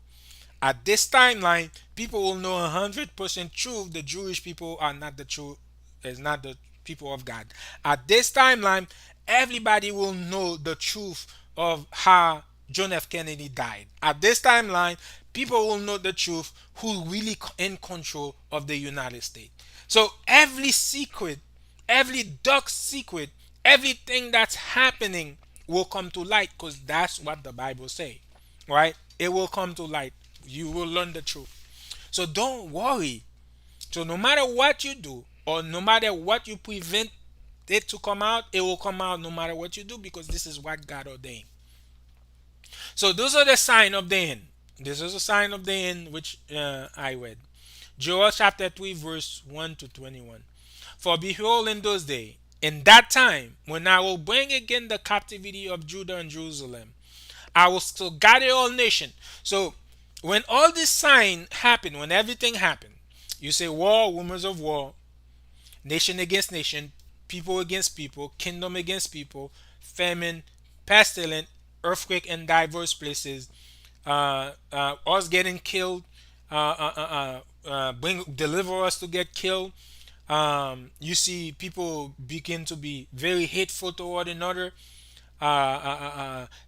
At this timeline, people will know 100% truth. The Jewish people are not the true, is not the people of God. At this timeline, everybody will know the truth of how John F. Kennedy died. At this timeline, people will know the truth who really in control of the United States. So every secret, every dark secret, everything that's happening will come to light because that's what the Bible say, right? It will come to light. You will learn the truth. So don't worry. So no matter what you do, or no matter what you prevent it to come out, it will come out no matter what you do because this is what God ordained. So those are the sign of the end. This is a sign of the end which I read. Joel chapter 3 verse 1 to 21. For behold in those days, in that time, when I will bring again the captivity of Judah and Jerusalem, I will still gather all nations. So when all this sign happened, when everything happened, you say war, rumors of war, nation against nation, people against people, kingdom against people, famine, pestilence, earthquake in diverse places, us getting killed, bring deliver us to get killed. You see people begin to be very hateful toward another,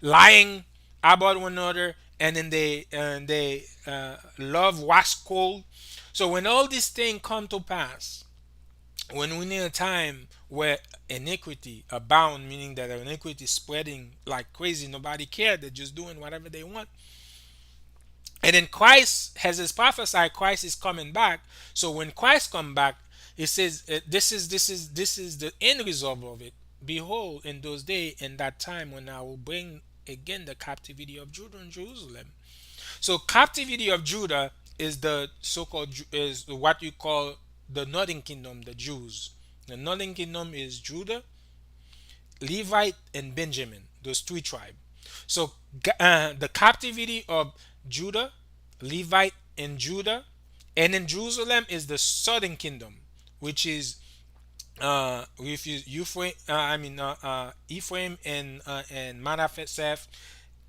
lying about one another, and then they love wax cold. So when all these things come to pass, when we need a time where iniquity abound, meaning that iniquity is spreading like crazy, nobody cares, they're just doing whatever they want. And then Christ has his prophesied Christ is coming back. So when Christ come back, it says this is the end result of it. Behold, in those days, in that time, when I will bring again the captivity of Judah and Jerusalem. So captivity of Judah is the so-called is what you call the northern kingdom, the Jews. The northern kingdom is Judah, Levite, and Benjamin. Those three tribes. So the captivity of Judah, Levite, and Judah, and in Jerusalem is the southern kingdom, which is if you Ephraim, Ephraim and Manasseh,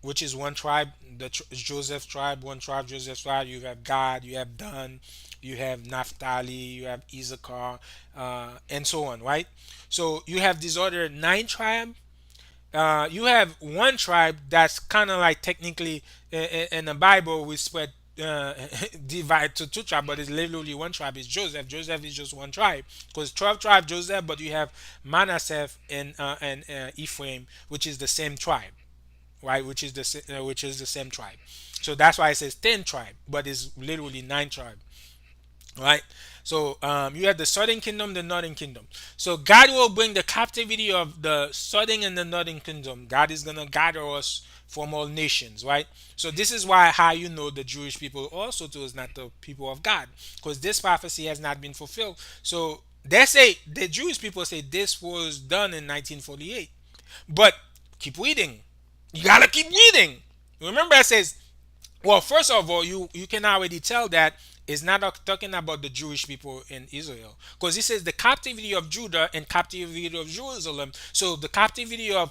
which is one tribe, the Joseph tribe, one tribe, Joseph tribe. You have Gad, you have Dan, you have Naphtali, you have Issachar, and so on, right? So you have these other nine tribes. You have one tribe that's kind of like technically in the Bible we spread divide to two tribes, but it's literally one tribe. It's Joseph. Joseph is just one tribe because 12 tribe Joseph, but you have Manasseh and Ephraim, which is the same tribe, right? Which is the same tribe. So that's why it says 10 tribe, but it's literally 9 tribe, right? So you have the southern kingdom, the northern kingdom. So God will bring the captivity of the southern and the northern kingdom. God is gonna gather us from all nations, right? So this is why how you know the Jewish people also too is not the people of God, because this prophecy has not been fulfilled. So they say the Jewish people say this was done in 1948, but keep reading. You gotta keep reading. Remember, it says, well, first of all, you can already tell that it's not talking about the Jewish people in Israel, because he says the captivity of Judah and captivity of Jerusalem. So the captivity of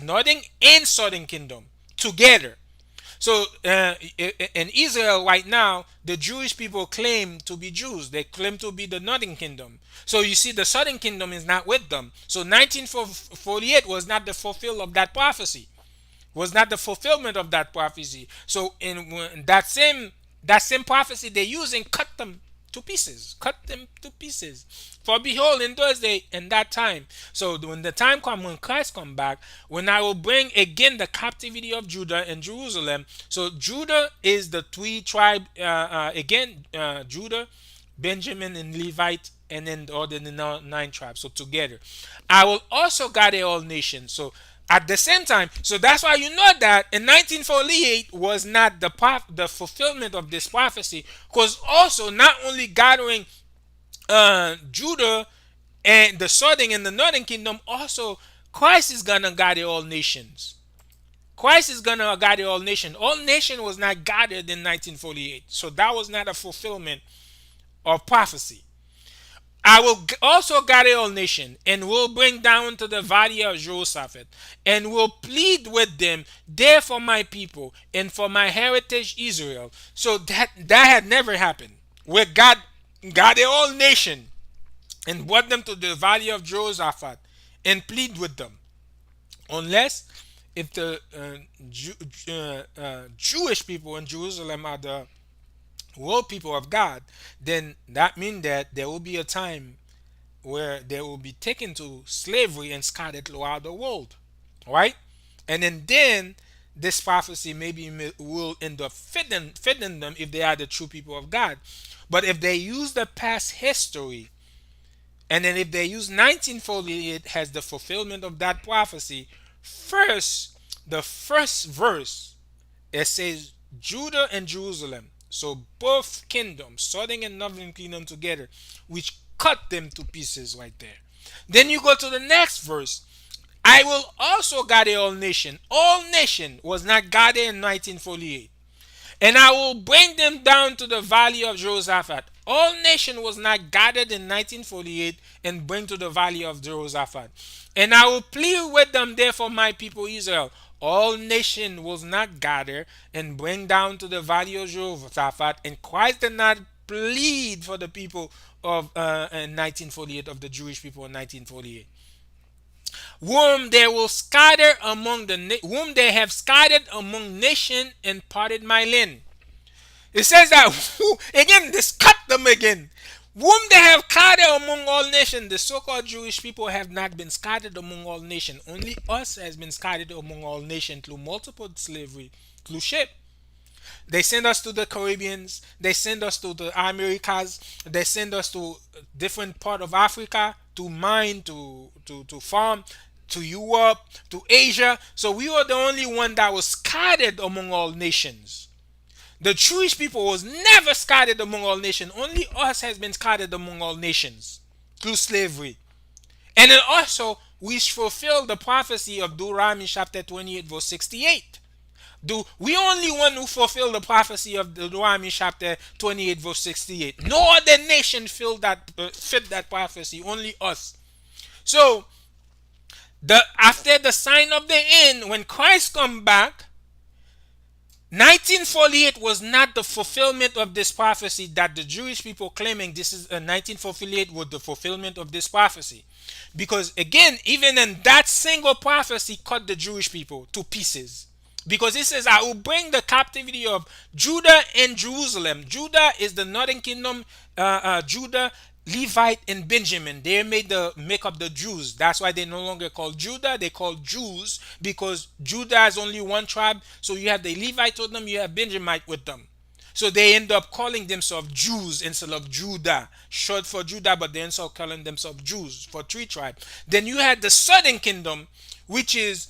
northern and southern kingdom together. So in Israel right now, the Jewish people claim to be Jews. They claim to be the northern kingdom. So you see, the southern kingdom is not with them. So 1948 was not the fulfill of that prophecy, was not the fulfillment of that prophecy. So in that same prophecy they're using, cut them to pieces, cut them to pieces. For behold, in those days, in that time. So when the time comes, when Christ come back, when I will bring again the captivity of Judah and Jerusalem. So Judah is the three tribe again, Judah, Benjamin, and Levite, and then the other nine tribes. So together, I will also gather all nations. So at the same time, so that's why you know that in 1948 was not the fulfillment of this prophecy, because also not only gathering Judah and the southern and the northern kingdom, also Christ is gonna gather all nations. Christ is gonna gather all nations. All nation was not gathered in 1948, so that was not a fulfillment of prophecy. I will also gather all nations and will bring down to the valley of Jehoshaphat and will plead with them there for my people and for my heritage Israel. So that had never happened. Where God gathered all nations and brought them to the valley of Jehoshaphat and plead with them. Unless if the Jewish people in Jerusalem are the world people of God, then that means that there will be a time where they will be taken to slavery and scattered throughout the world, right? And then this prophecy maybe will end up fitting them if they are the true people of God. But if they use the past history, and then if they use 1948 as the fulfillment of that prophecy, first, the first verse, it says Judah and Jerusalem. So both kingdoms, southern and northern kingdom together, which cut them to pieces right there. Then you go to the next verse. I will also gather all nation. All nation was not gathered in 1948. And I will bring them down to the valley of Jehoshaphat. All nation was not gathered in 1948 and bring to the valley of Jehoshaphat. And I will plead with them there for my people Israel. All nation was not gathered and bring down to the valley of Jehoshaphat. And Christ did not plead for the people of 1948, of the Jewish people in 1948, whom they will scatter among whom they have scattered among nation and parted my land. It says that again, this cut them again. Whom they have scattered among all nations, the so-called Jewish people have not been scattered among all nations. Only us has been scattered among all nations through multiple slavery, through ship. They send us to the Caribbeans. They send us to the Americas. They send us to different part of Africa to mine, to farm, to Europe, to Asia. So we were the only one that was scattered among all nations. The Jewish people was never scattered among all nations. Only us has been scattered among all nations through slavery. And then also we fulfill the prophecy of Deuteronomy chapter 28 verse 68. Do we only one who fulfill the prophecy of Deuteronomy chapter 28 verse 68? No other nation fit that prophecy, only us. So the after the sign of the end, when Christ come back, 1948 was not the fulfillment of this prophecy that the Jewish people claiming this is 1948 was the fulfillment of this prophecy. Because again, even in that single prophecy cut the Jewish people to pieces. because it says, I will bring the captivity of Judah and Jerusalem. Judah is the northern kingdom, Judah, Levite, and Benjamin. They made the make up the Jews. That's why they no longer call Judah, they call Jews, because Judah has only one tribe. So you have the Levite with them, you have Benjamite with them. So they end up calling themselves Jews instead of Judah, short for Judah, but they end up calling themselves Jews for three tribes. Then you had the southern kingdom, which is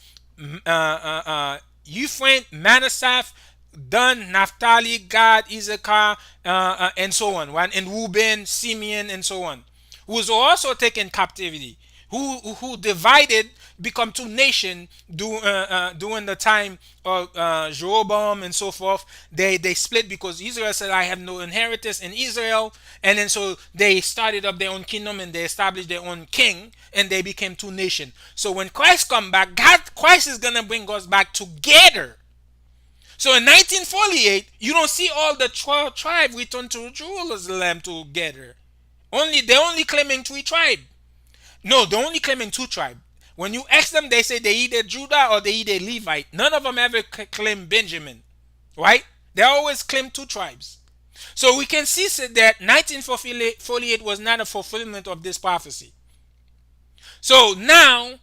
Ephraim, Manasseh, Dan, Naphtali, Gad, Issachar, and so on, right? And Reuben, Simeon, and so on, who was also taken captivity, who divided, become two nations during the time of Jeroboam and so forth. They split because Israel said, I have no inheritance in Israel, and then so they started up their own kingdom and they established their own king, and they became two nations. So when Christ come back, Christ is gonna bring us back together. So in 1948, you don't see all the 12 tribes return to Jerusalem together. Only they're only claiming three tribes. No, they're only claiming two tribes. When you ask them, they say they either Judah or they either Levite. None of them ever claim Benjamin, right? They always claim two tribes. So we can see that 1948 was not a fulfillment of this prophecy. So now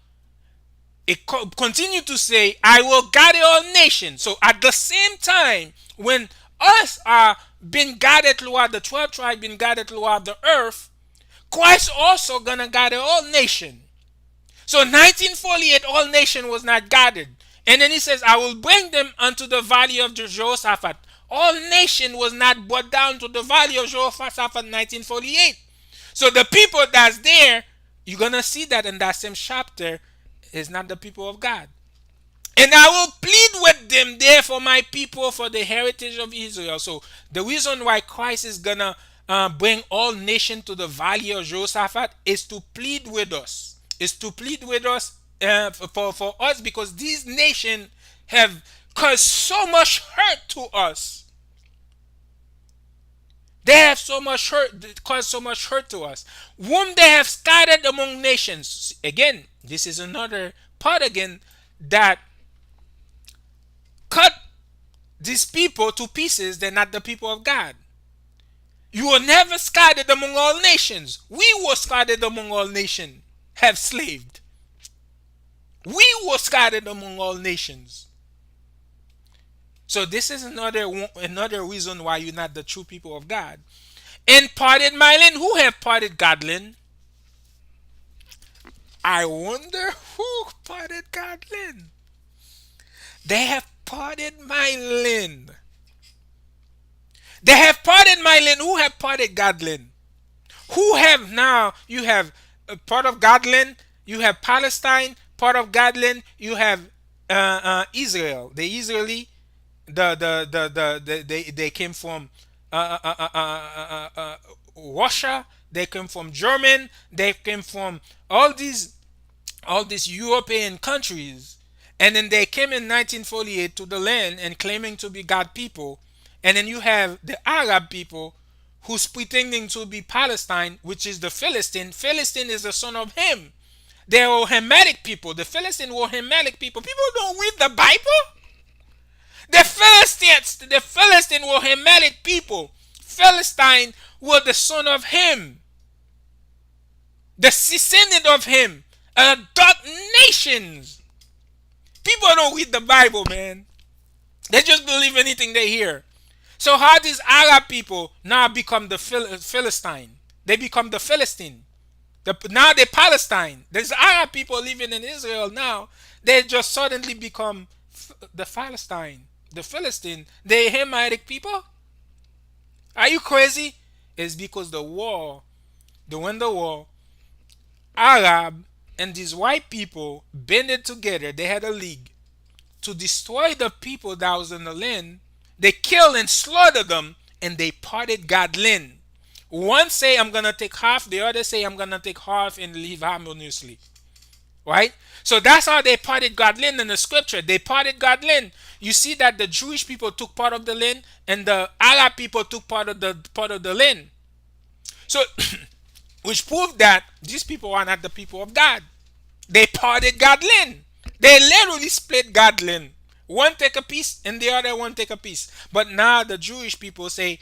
it continued to say, I will gather all nations. So at the same time, when us are being gathered throughout the 12 tribes, being gathered throughout the earth, Christ also gonna gather all nations. So 1948, all nation was not gathered. And then he says, I will bring them unto the valley of Jehoshaphat. All nation was not brought down to the valley of Jehoshaphat in 1948. So the people that's there, you're going to see that in that same chapter, is not the people of God. And I will plead with them there for my people, for the heritage of Israel. So the reason why Christ is gonna bring all nations to the valley of Jehoshaphat is to plead with us. Is to plead with us for us, because these nations have caused so much hurt to us. They have so much hurt, caused so much hurt to us. Whom they have scattered among nations. Again, this is another part again that cut these people to pieces. They're not the people of God. You were never scattered among all nations. We were scattered among all nations, have slaved. We were scattered among all nations. So this is another reason why you're not the true people of God. And parted my land. Who have parted God land? I wonder who parted God land. They have parted my land. They have parted my land. Who have parted God land? Who have now? You have a part of God land. You have Palestine. Part of God land. You have Israel. The Israeli. They came from Russia. They came from German. They came from all these European countries, and then they came in 1948 to the land and claiming to be God people. And then you have the Arab people who's pretending to be Palestine, which is the Philistine. Philistine is the son of Ham. They are Hamitic people. The Philistines were Hamitic people. People don't read the Bible. The Philistines were Hamitic people. Philistine were the son of Ham, the descendant of him, dark nations. People don't read the Bible, man. They just believe anything they hear. So how these Arab people now become the Philistine? They become the Philistine. Now they're Palestine. There's Arab people living in Israel now. They just suddenly become the Palestine, the Philistine. They Hamitic people. Are you crazy? It's because during the war, Arab and these white people banded together. They had a league to destroy the people that was in the land. They killed and slaughtered them, and they parted God's land. One say I'm gonna take half, the other say I'm gonna take half and live harmoniously. Right? So that's how they parted God's land in the scripture. They parted God's land. You see that the Jewish people took part of the land, and the Arab people took part of the land. So which proved that these people are not the people of God. They parted God's land. They literally split God's land. One take a piece and the other one take a piece. But now the Jewish people say,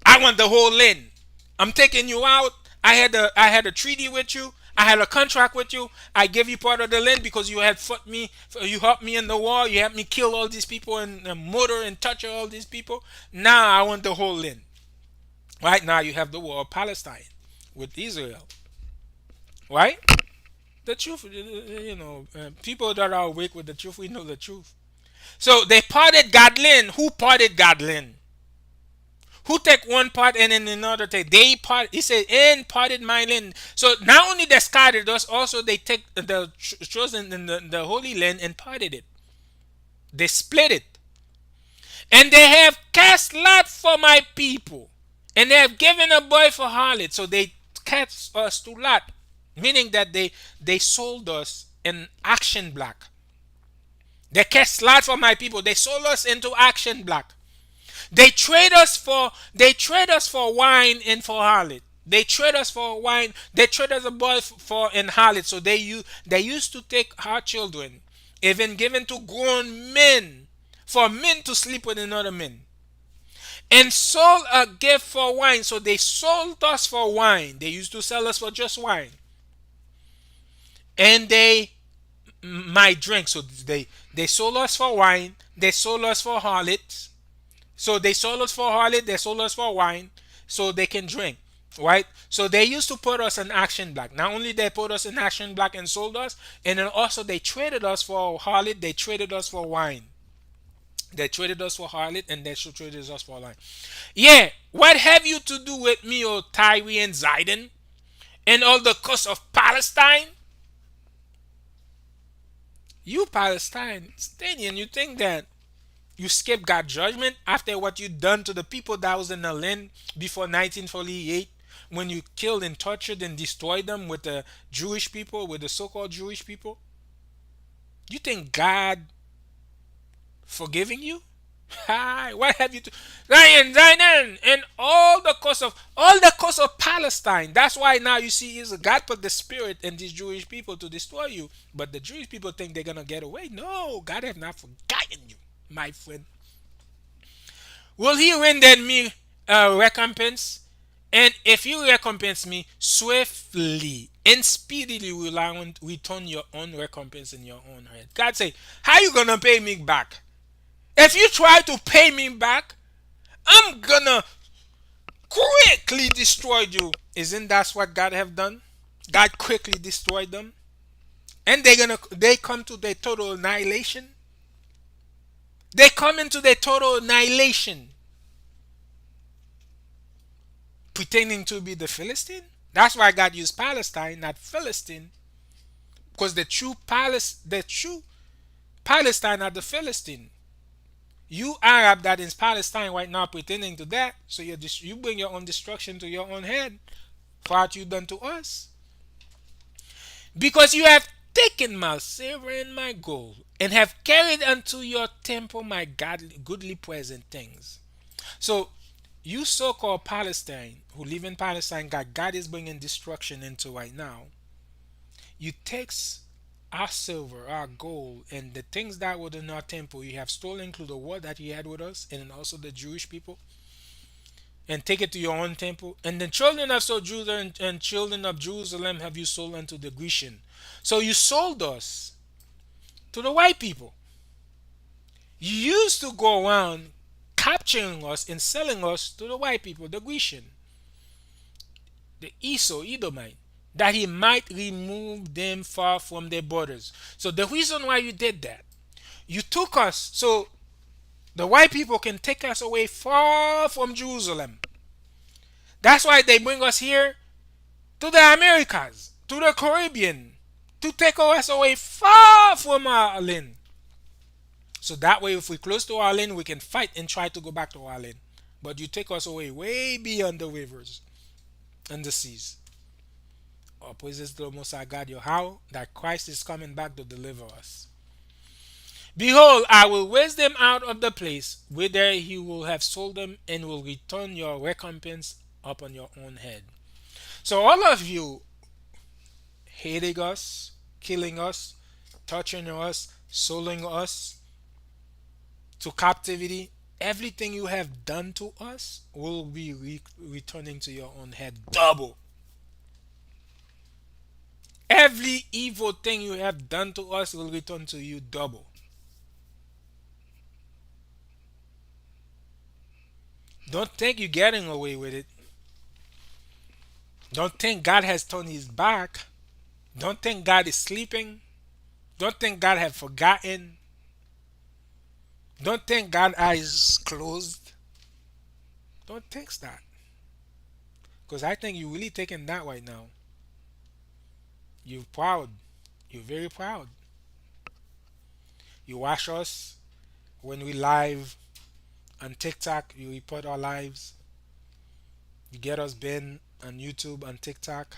I want the whole land. I'm taking you out. I had a treaty with you. I had a contract with you. I gave you part of the land because you had fought me. You helped me in the war. You helped me kill all these people and murder and torture all these people. Now I want the whole land. Right now you have the war of Palestine with Israel. Right? The truth, people that are awake with the truth, we know the truth. So they parted Gadlin. Who parted Gadlin? Who take one part and then another take? They part. He said, "And parted my land." So not only they scattered us, also they take the chosen in the holy land and parted it. They split it, and they have cast lot for my people, and they have given a boy for harlot. So they cast us to lot, meaning that they sold us in action black. They cast lot for my people. They sold us into action black. They trade us for wine and for harlot. They trade us for wine. They trade us a boy for and harlot. So they used to take our children, even given to grown men, for men to sleep with another man, and sold a gift for wine. So they sold us for wine. They used to sell us for just wine, and they might drink. So they sold us for wine. They sold us for harlots. So they sold us for harlot, they sold us for wine, so they can drink, right? So they used to put us in action black. Not only they put us in action black and sold us, and then also they traded us for harlot, they traded us for wine. They traded us for harlot and they traded us for wine. Yeah, what have you to do with me, O Tyre and Zidon, and all the coast of Palestine? You Palestinian, you think that you skip God's judgment after what you done to the people that was in the land before 1948 when you killed and tortured and destroyed them with the Jewish people, with the so-called Jewish people? You think God forgiving you? Hi, what have you to Zion and all the coast of Palestine. That's why now you see is God put the spirit in these Jewish people to destroy you. But the Jewish people think they're gonna get away. No, God have not forgotten you, my friend. Will he render me recompense? And if you recompense me swiftly and speedily will I return your own recompense in your own head. God say, how you gonna pay me back? If you try to pay me back, I'm gonna quickly destroy you. Isn't that what God have done? God quickly destroyed them. And they come to their total annihilation. They come into their total annihilation, pretending to be the Philistine. That's why God used Palestine, not Philistine, because the true Palestine are the Philistine. You Arab that is Palestine right now pretending to that, so you bring your own destruction to your own head for what you done to us, because you have taken my silver and my gold, and have carried unto your temple my goodly present things. So you so-called Palestine who live in Palestine, God is bringing destruction into right now. You takes our silver, our gold, and the things that were in our temple you have stolen through the war that you had with us, and also the Jewish people, and take it to your own temple. And the children of Judah and children of Jerusalem have you sold unto the Grecian. So you sold us to the white people. You used to go around capturing us and selling us to the white people, the Grecian, the Esau, Edomite, that he might remove them far from their borders. So the reason why you did that, you took us so the white people can take us away far from Jerusalem. That's why they bring us here to the Americas, to the Caribbean, to take us away far from our land. So that way, if we close to our land, we can fight and try to go back to our land. But you take us away way beyond the rivers and the seas. All praises to the Most High God, your how that Christ is coming back to deliver us. Behold, I will raise them out of the place whither he will have sold them, and will return your recompense upon your own head. So all of you hating us, killing us, torturing us, selling us, to captivity, everything you have done to us will be returning to your own head double. Every evil thing you have done to us will return to you double. Don't think you're getting away with it. Don't think God has turned his back. Don't think God is sleeping. Don't think God has forgotten. Don't think God eyes closed. Don't think that. Because I think you're really taking that right now. You're proud. You're very proud. You watch us when we live on TikTok. You report our lives. You get us banned on YouTube and TikTok.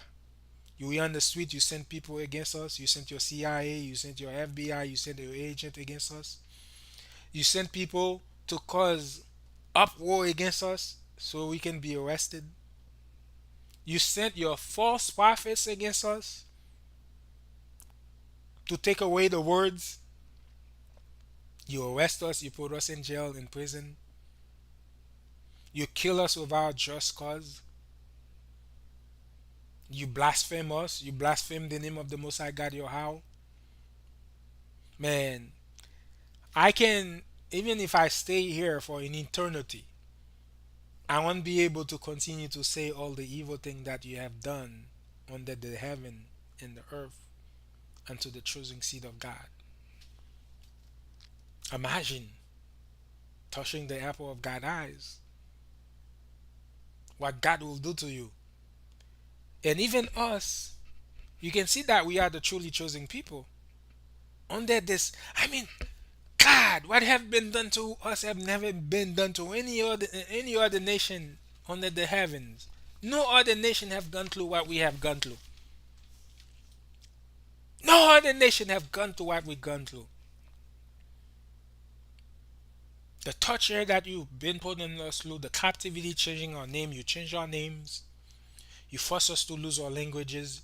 You on the street. You send people against us. You sent your CIA. You sent your FBI. You sent your agent against us. You send people to cause uproar against us so we can be arrested. You sent your false prophets against us to take away the words. You arrest us, you put us in jail, in prison. You kill us without just cause. You blaspheme us. You blaspheme the name of the Most High God, your how. Man, I can, even if I stay here for an eternity, I won't be able to continue to say all the evil things that you have done under the heaven and the earth unto the choosing seed of God. Imagine touching the apple of God's eyes, what God will do to you. And even us, you can see that we are the truly chosen people. Under this, I mean, God, what have been done to us have never been done to any other nation under the heavens. No other nation have gone through what we have gone through. No other nation have gone through what we've gone through. The torture that you've been putting us through, the captivity, changing our name, you changed our names, you forced us to lose our languages,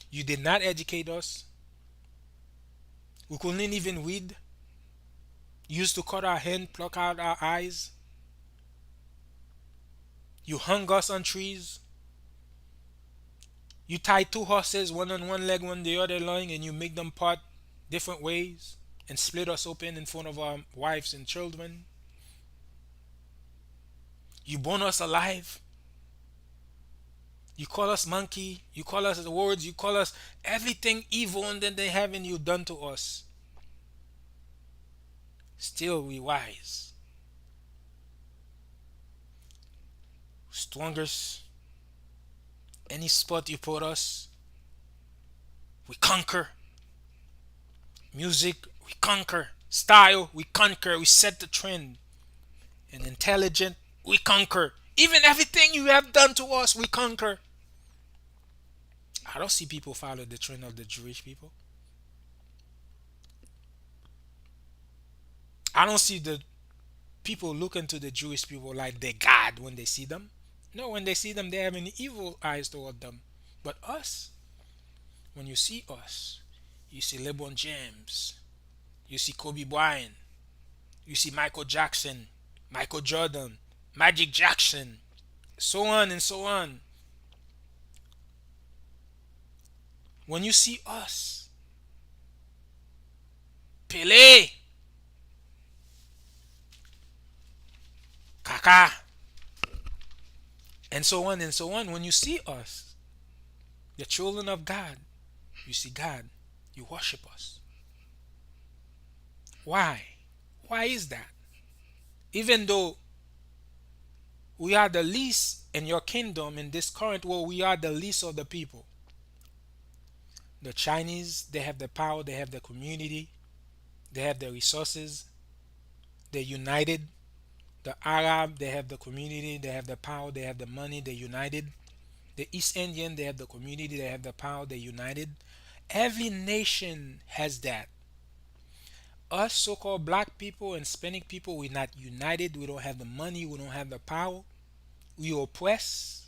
you did not educate us, we couldn't even read, you used to cut our hand, pluck out our eyes, you hung us on trees, you tied two horses, one on one leg, one the other leg, and you make them part different ways and split us open in front of our wives and children. You burn us alive. You call us monkey. You call us the words. You call us everything evil and then they haven't you done to us. Still we wise. Strongest. Any spot you put us, we conquer. Music, we conquer. Style, we conquer. We set the trend. And intelligent, we conquer. Even everything you have done to us, we conquer. I don't see people follow the trend of the Jewish people. I don't see the people looking to the Jewish people like they God when they see them. No, when they see them, they have an evil eyes toward them. But us, when you see us, you see LeBron James, you see Kobe Bryant, you see Michael Jackson, Michael Jordan, Magic Jackson, so on and so on. When you see us, Pele, Kaka, and so on and so on, when you see us, the children of God, you see God, you worship us. Why? Why is that? Even though we are the least in your kingdom in this current world, we are the least of the people. The Chinese, they have the power, they have the community, they have the resources, they're united. The Arab, they have the community, they have the power, they have the money, they're united. The East Indian, they have the community, they have the power, they're united. Every nation has that. Us so-called black people and Hispanic people, we're not united. We don't have the money. We don't have the power. We oppress.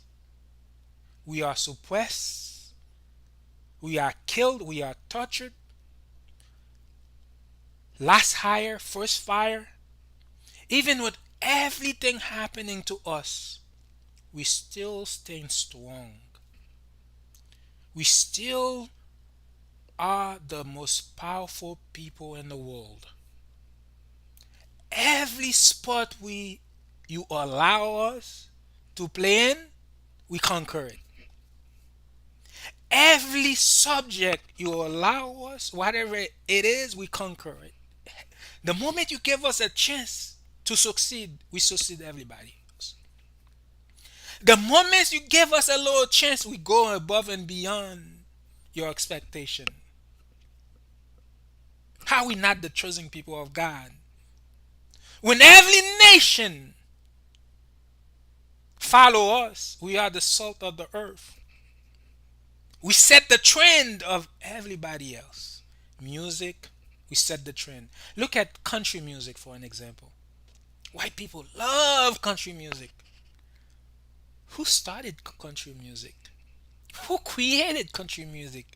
We are suppressed. We are killed. We are tortured. Last hire, first fire. Even with everything happening to us, we still staying strong. We still are the most powerful people in the world. Every sport we you allow us to play in, we conquer it. Every subject you allow us, whatever it is, we conquer it. The moment you give us a chance to succeed, we succeed everybody else. The moment you give us a little chance, we go above and beyond your expectation. How are we not the chosen people of God? When every nation follow us, we are the salt of the earth. We set the trend of everybody else. Music, we set the trend. Look at country music for an example. White people love country music. Who started country music? Who created country music?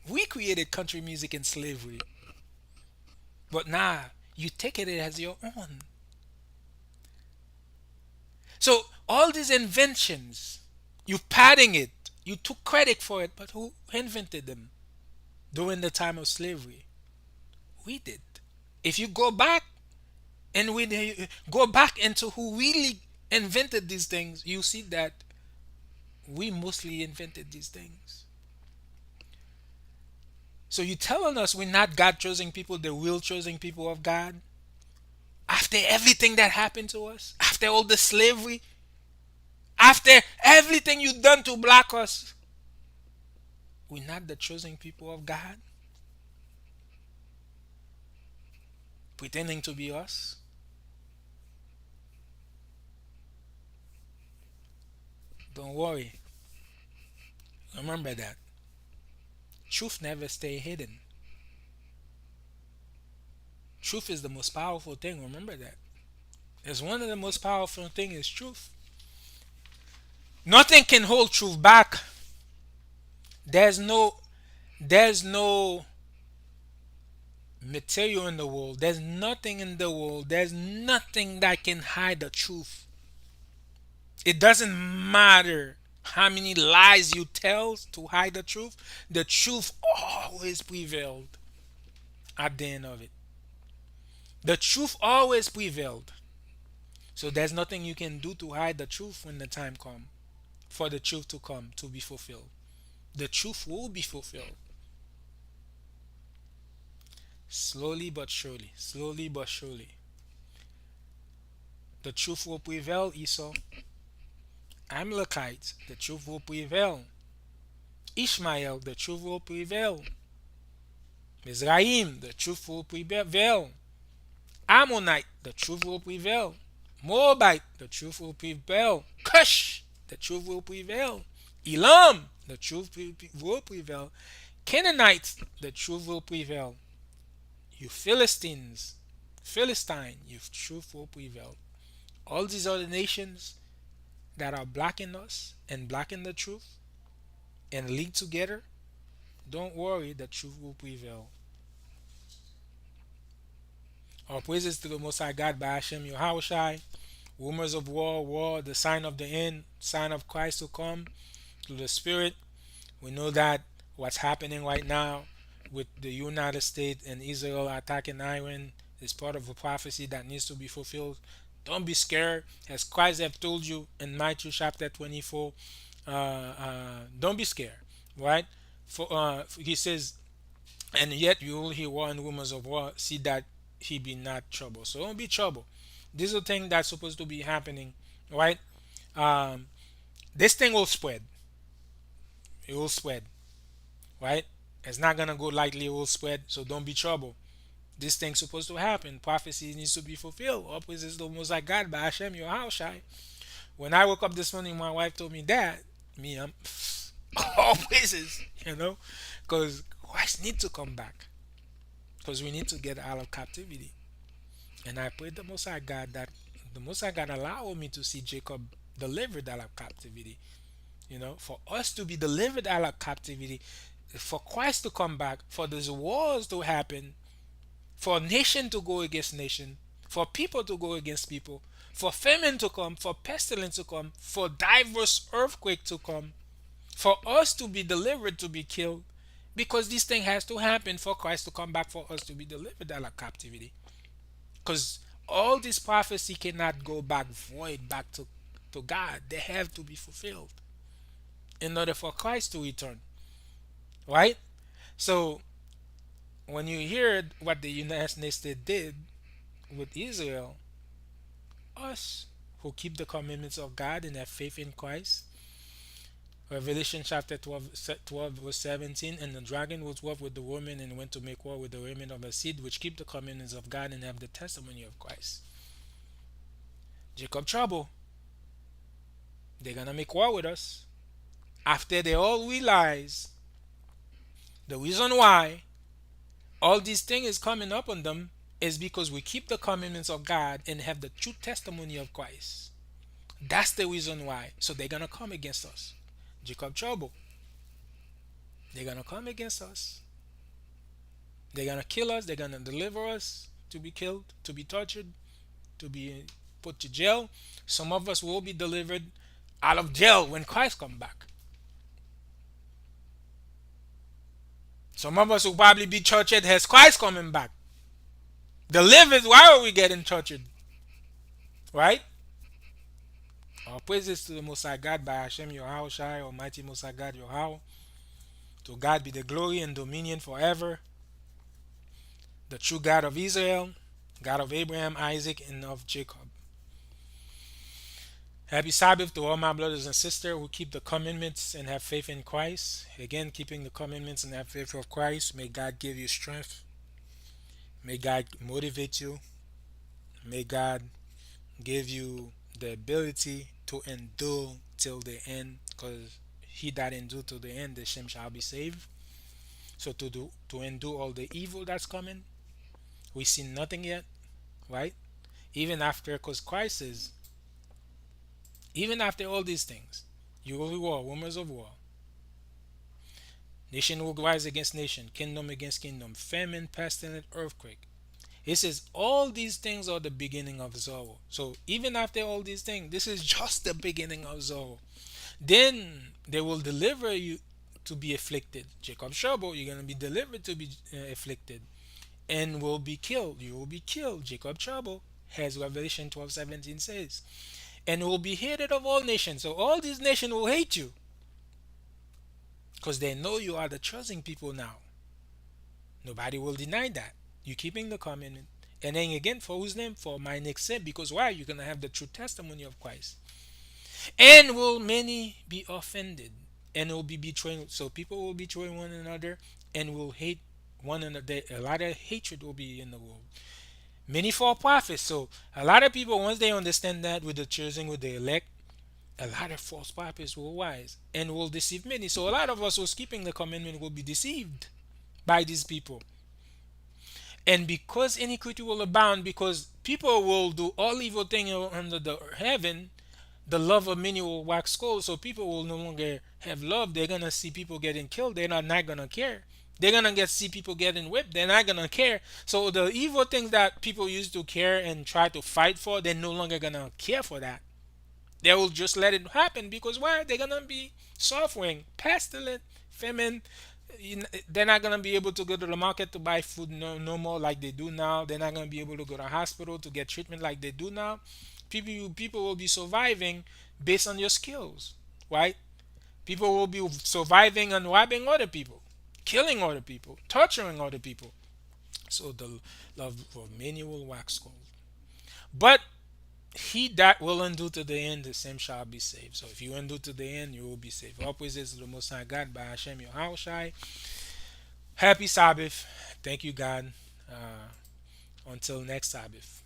We created country music in slavery. But now you take it as your own. So all these inventions, you padding it, you took credit for it, but who invented them during the time of slavery? We did. If you go back and we go back into who really invented these things, you see that we mostly invented these things. So you telling us we're not God chosen people, the real chosen people of God? After everything that happened to us, after all the slavery, after everything you done to block us, we're not the chosen people of God, pretending to be us. Don't worry. Remember that. Truth never stay hidden. Truth is the most powerful thing. Remember that. It's one of the most powerful things is truth. Nothing can hold truth back. There's no there's no material in the world. There's nothing in the world. There's nothing that can hide the truth. It doesn't matter how many lies you tell to hide the truth. The truth always prevailed at the end of it. The truth always prevailed. So there's nothing you can do to hide the truth when the time comes for the truth to come to be fulfilled. The truth will be fulfilled. Slowly but surely. Slowly but surely. The truth will prevail, Esau. Amalekites, the truth will prevail. Ishmael, the truth will prevail. Mizraim, the truth will prevail. Ammonite, the truth will prevail. Moabite, the truth will prevail. Cush, the truth will prevail. Elam, the truth will prevail. Canaanites, the truth will prevail. You Philistines, Philistine, your truth will prevail. All these other nations that are blocking us and blocking the truth and link together, don't worry, the truth will prevail. All praises to the Most High God by Hashem Yahushai. Rumors of war, war, the sign of the end, sign of Christ to come through the Spirit. We know that what's happening right now with the United States and Israel attacking Iran is part of a prophecy that needs to be fulfilled. Don't be scared, as Christ have told you in Matthew chapter 24. Don't be scared, right? He says, and yet you will hear war and rumors of war. See that he be not troubled. So don't be troubled. These are things that's supposed to be happening, right? Um, this thing will spread. It will spread, right? It's not gonna go lightly. It will spread. So don't be troubled. This thing's supposed to happen. Prophecy needs to be fulfilled. All praises to the Most High God by Hashem Yahushai. When I woke up this morning, my wife told me that me, I'm all praises, because Christ need to come back, because we need to get out of captivity. And I prayed the Most High God that the Most High God allow me to see Jacob delivered out of captivity. For us to be delivered out of captivity, for Christ to come back, for these wars to happen, for nation to go against nation, for people to go against people, for famine to come, for pestilence to come, for diverse earthquake to come, for us to be delivered, to be killed, because this thing has to happen for Christ to come back, for us to be delivered out of captivity. Because all this prophecy cannot go back void back to God. They have to be fulfilled in order for Christ to return. Right? So when you hear what the United Nations did with Israel, us who keep the commandments of God and have faith in Christ, Revelation chapter 12 verse 17, and the dragon was wroth with the woman and went to make war with the remnant of her seed, which keep the commandments of God and have the testimony of Christ. Jacob trouble. They're gonna make war with us. After they all realize the reason why all these things is coming up on them is because we keep the commandments of God and have the true testimony of Christ. That's the reason why. So they're gonna come against us. Jacob trouble. They're gonna come against us. They're gonna kill us. They're gonna deliver us to be killed, to be tortured, to be put to jail. Some of us will be delivered out of jail when Christ come back. Some of us will probably be tortured as Christ coming back. Delivered while we getting tortured, right? All praises to the Most High God by Hashem Yahushai, Almighty Most High God Yahweh. To God be the glory and dominion forever. The true God of Israel, God of Abraham, Isaac, and of Jacob. Happy Sabbath to all my brothers and sisters who keep the commandments and have faith in Christ. Again, keeping the commandments and have faith of Christ. May God give you strength. May God motivate you. May God give you the ability to endure till the end, because he that endure to the end, the same shall be saved. So to endure all the evil that's coming, we see nothing yet, right? Even after, because Christ says, even after all these things, you will war, rumors of war. Nation will rise against nation, kingdom against kingdom, famine, pestilence, earthquake. He says all these things are the beginning of sorrow. So even after all these things, this is just the beginning of sorrow. Then they will deliver you to be afflicted. Jacob trouble, you're gonna be delivered to be afflicted, and will be killed. You will be killed. Jacob trouble, as Revelation 12:17 says, and will be hated of all nations. So all these nations will hate you because they know you are the chosen people now. Nobody will deny that. You keeping the commandment. And then again, for whose name? For my next sake. Because why? You're gonna have the true testimony of Christ. And will many be offended? And will be betraying. So people will betray one another and will hate one another. A lot of hatred will be in the world. Many false prophets. So a lot of people, once they understand that with the choosing, with the elect, a lot of false prophets will rise and will deceive many. So a lot of us who's keeping the commandment will be deceived by these people. And because iniquity will abound, because people will do all evil things under the heaven, the love of many will wax cold. So people will no longer have love. They're gonna see people getting killed. They're not gonna care. They're gonna get see people getting whipped. They're not gonna care. So the evil things that people used to care and try to fight for, they're no longer gonna care for that. They will just let it happen because why? They're gonna be suffering, pestilence, famine. They're not gonna be able to go to the market to buy food no more like they do now. They're not gonna be able to go to hospital to get treatment like they do now. People will be surviving based on your skills, right? People will be surviving and robbing other people, killing other people, torturing other people. So the love of many will wax cold. But he that will endure to the end, the same shall be saved. So if you endure to the end, you will be saved. All praises to the Most High God by Hashem Yahushai. Happy Sabbath. Thank you, God. Until next Sabbath.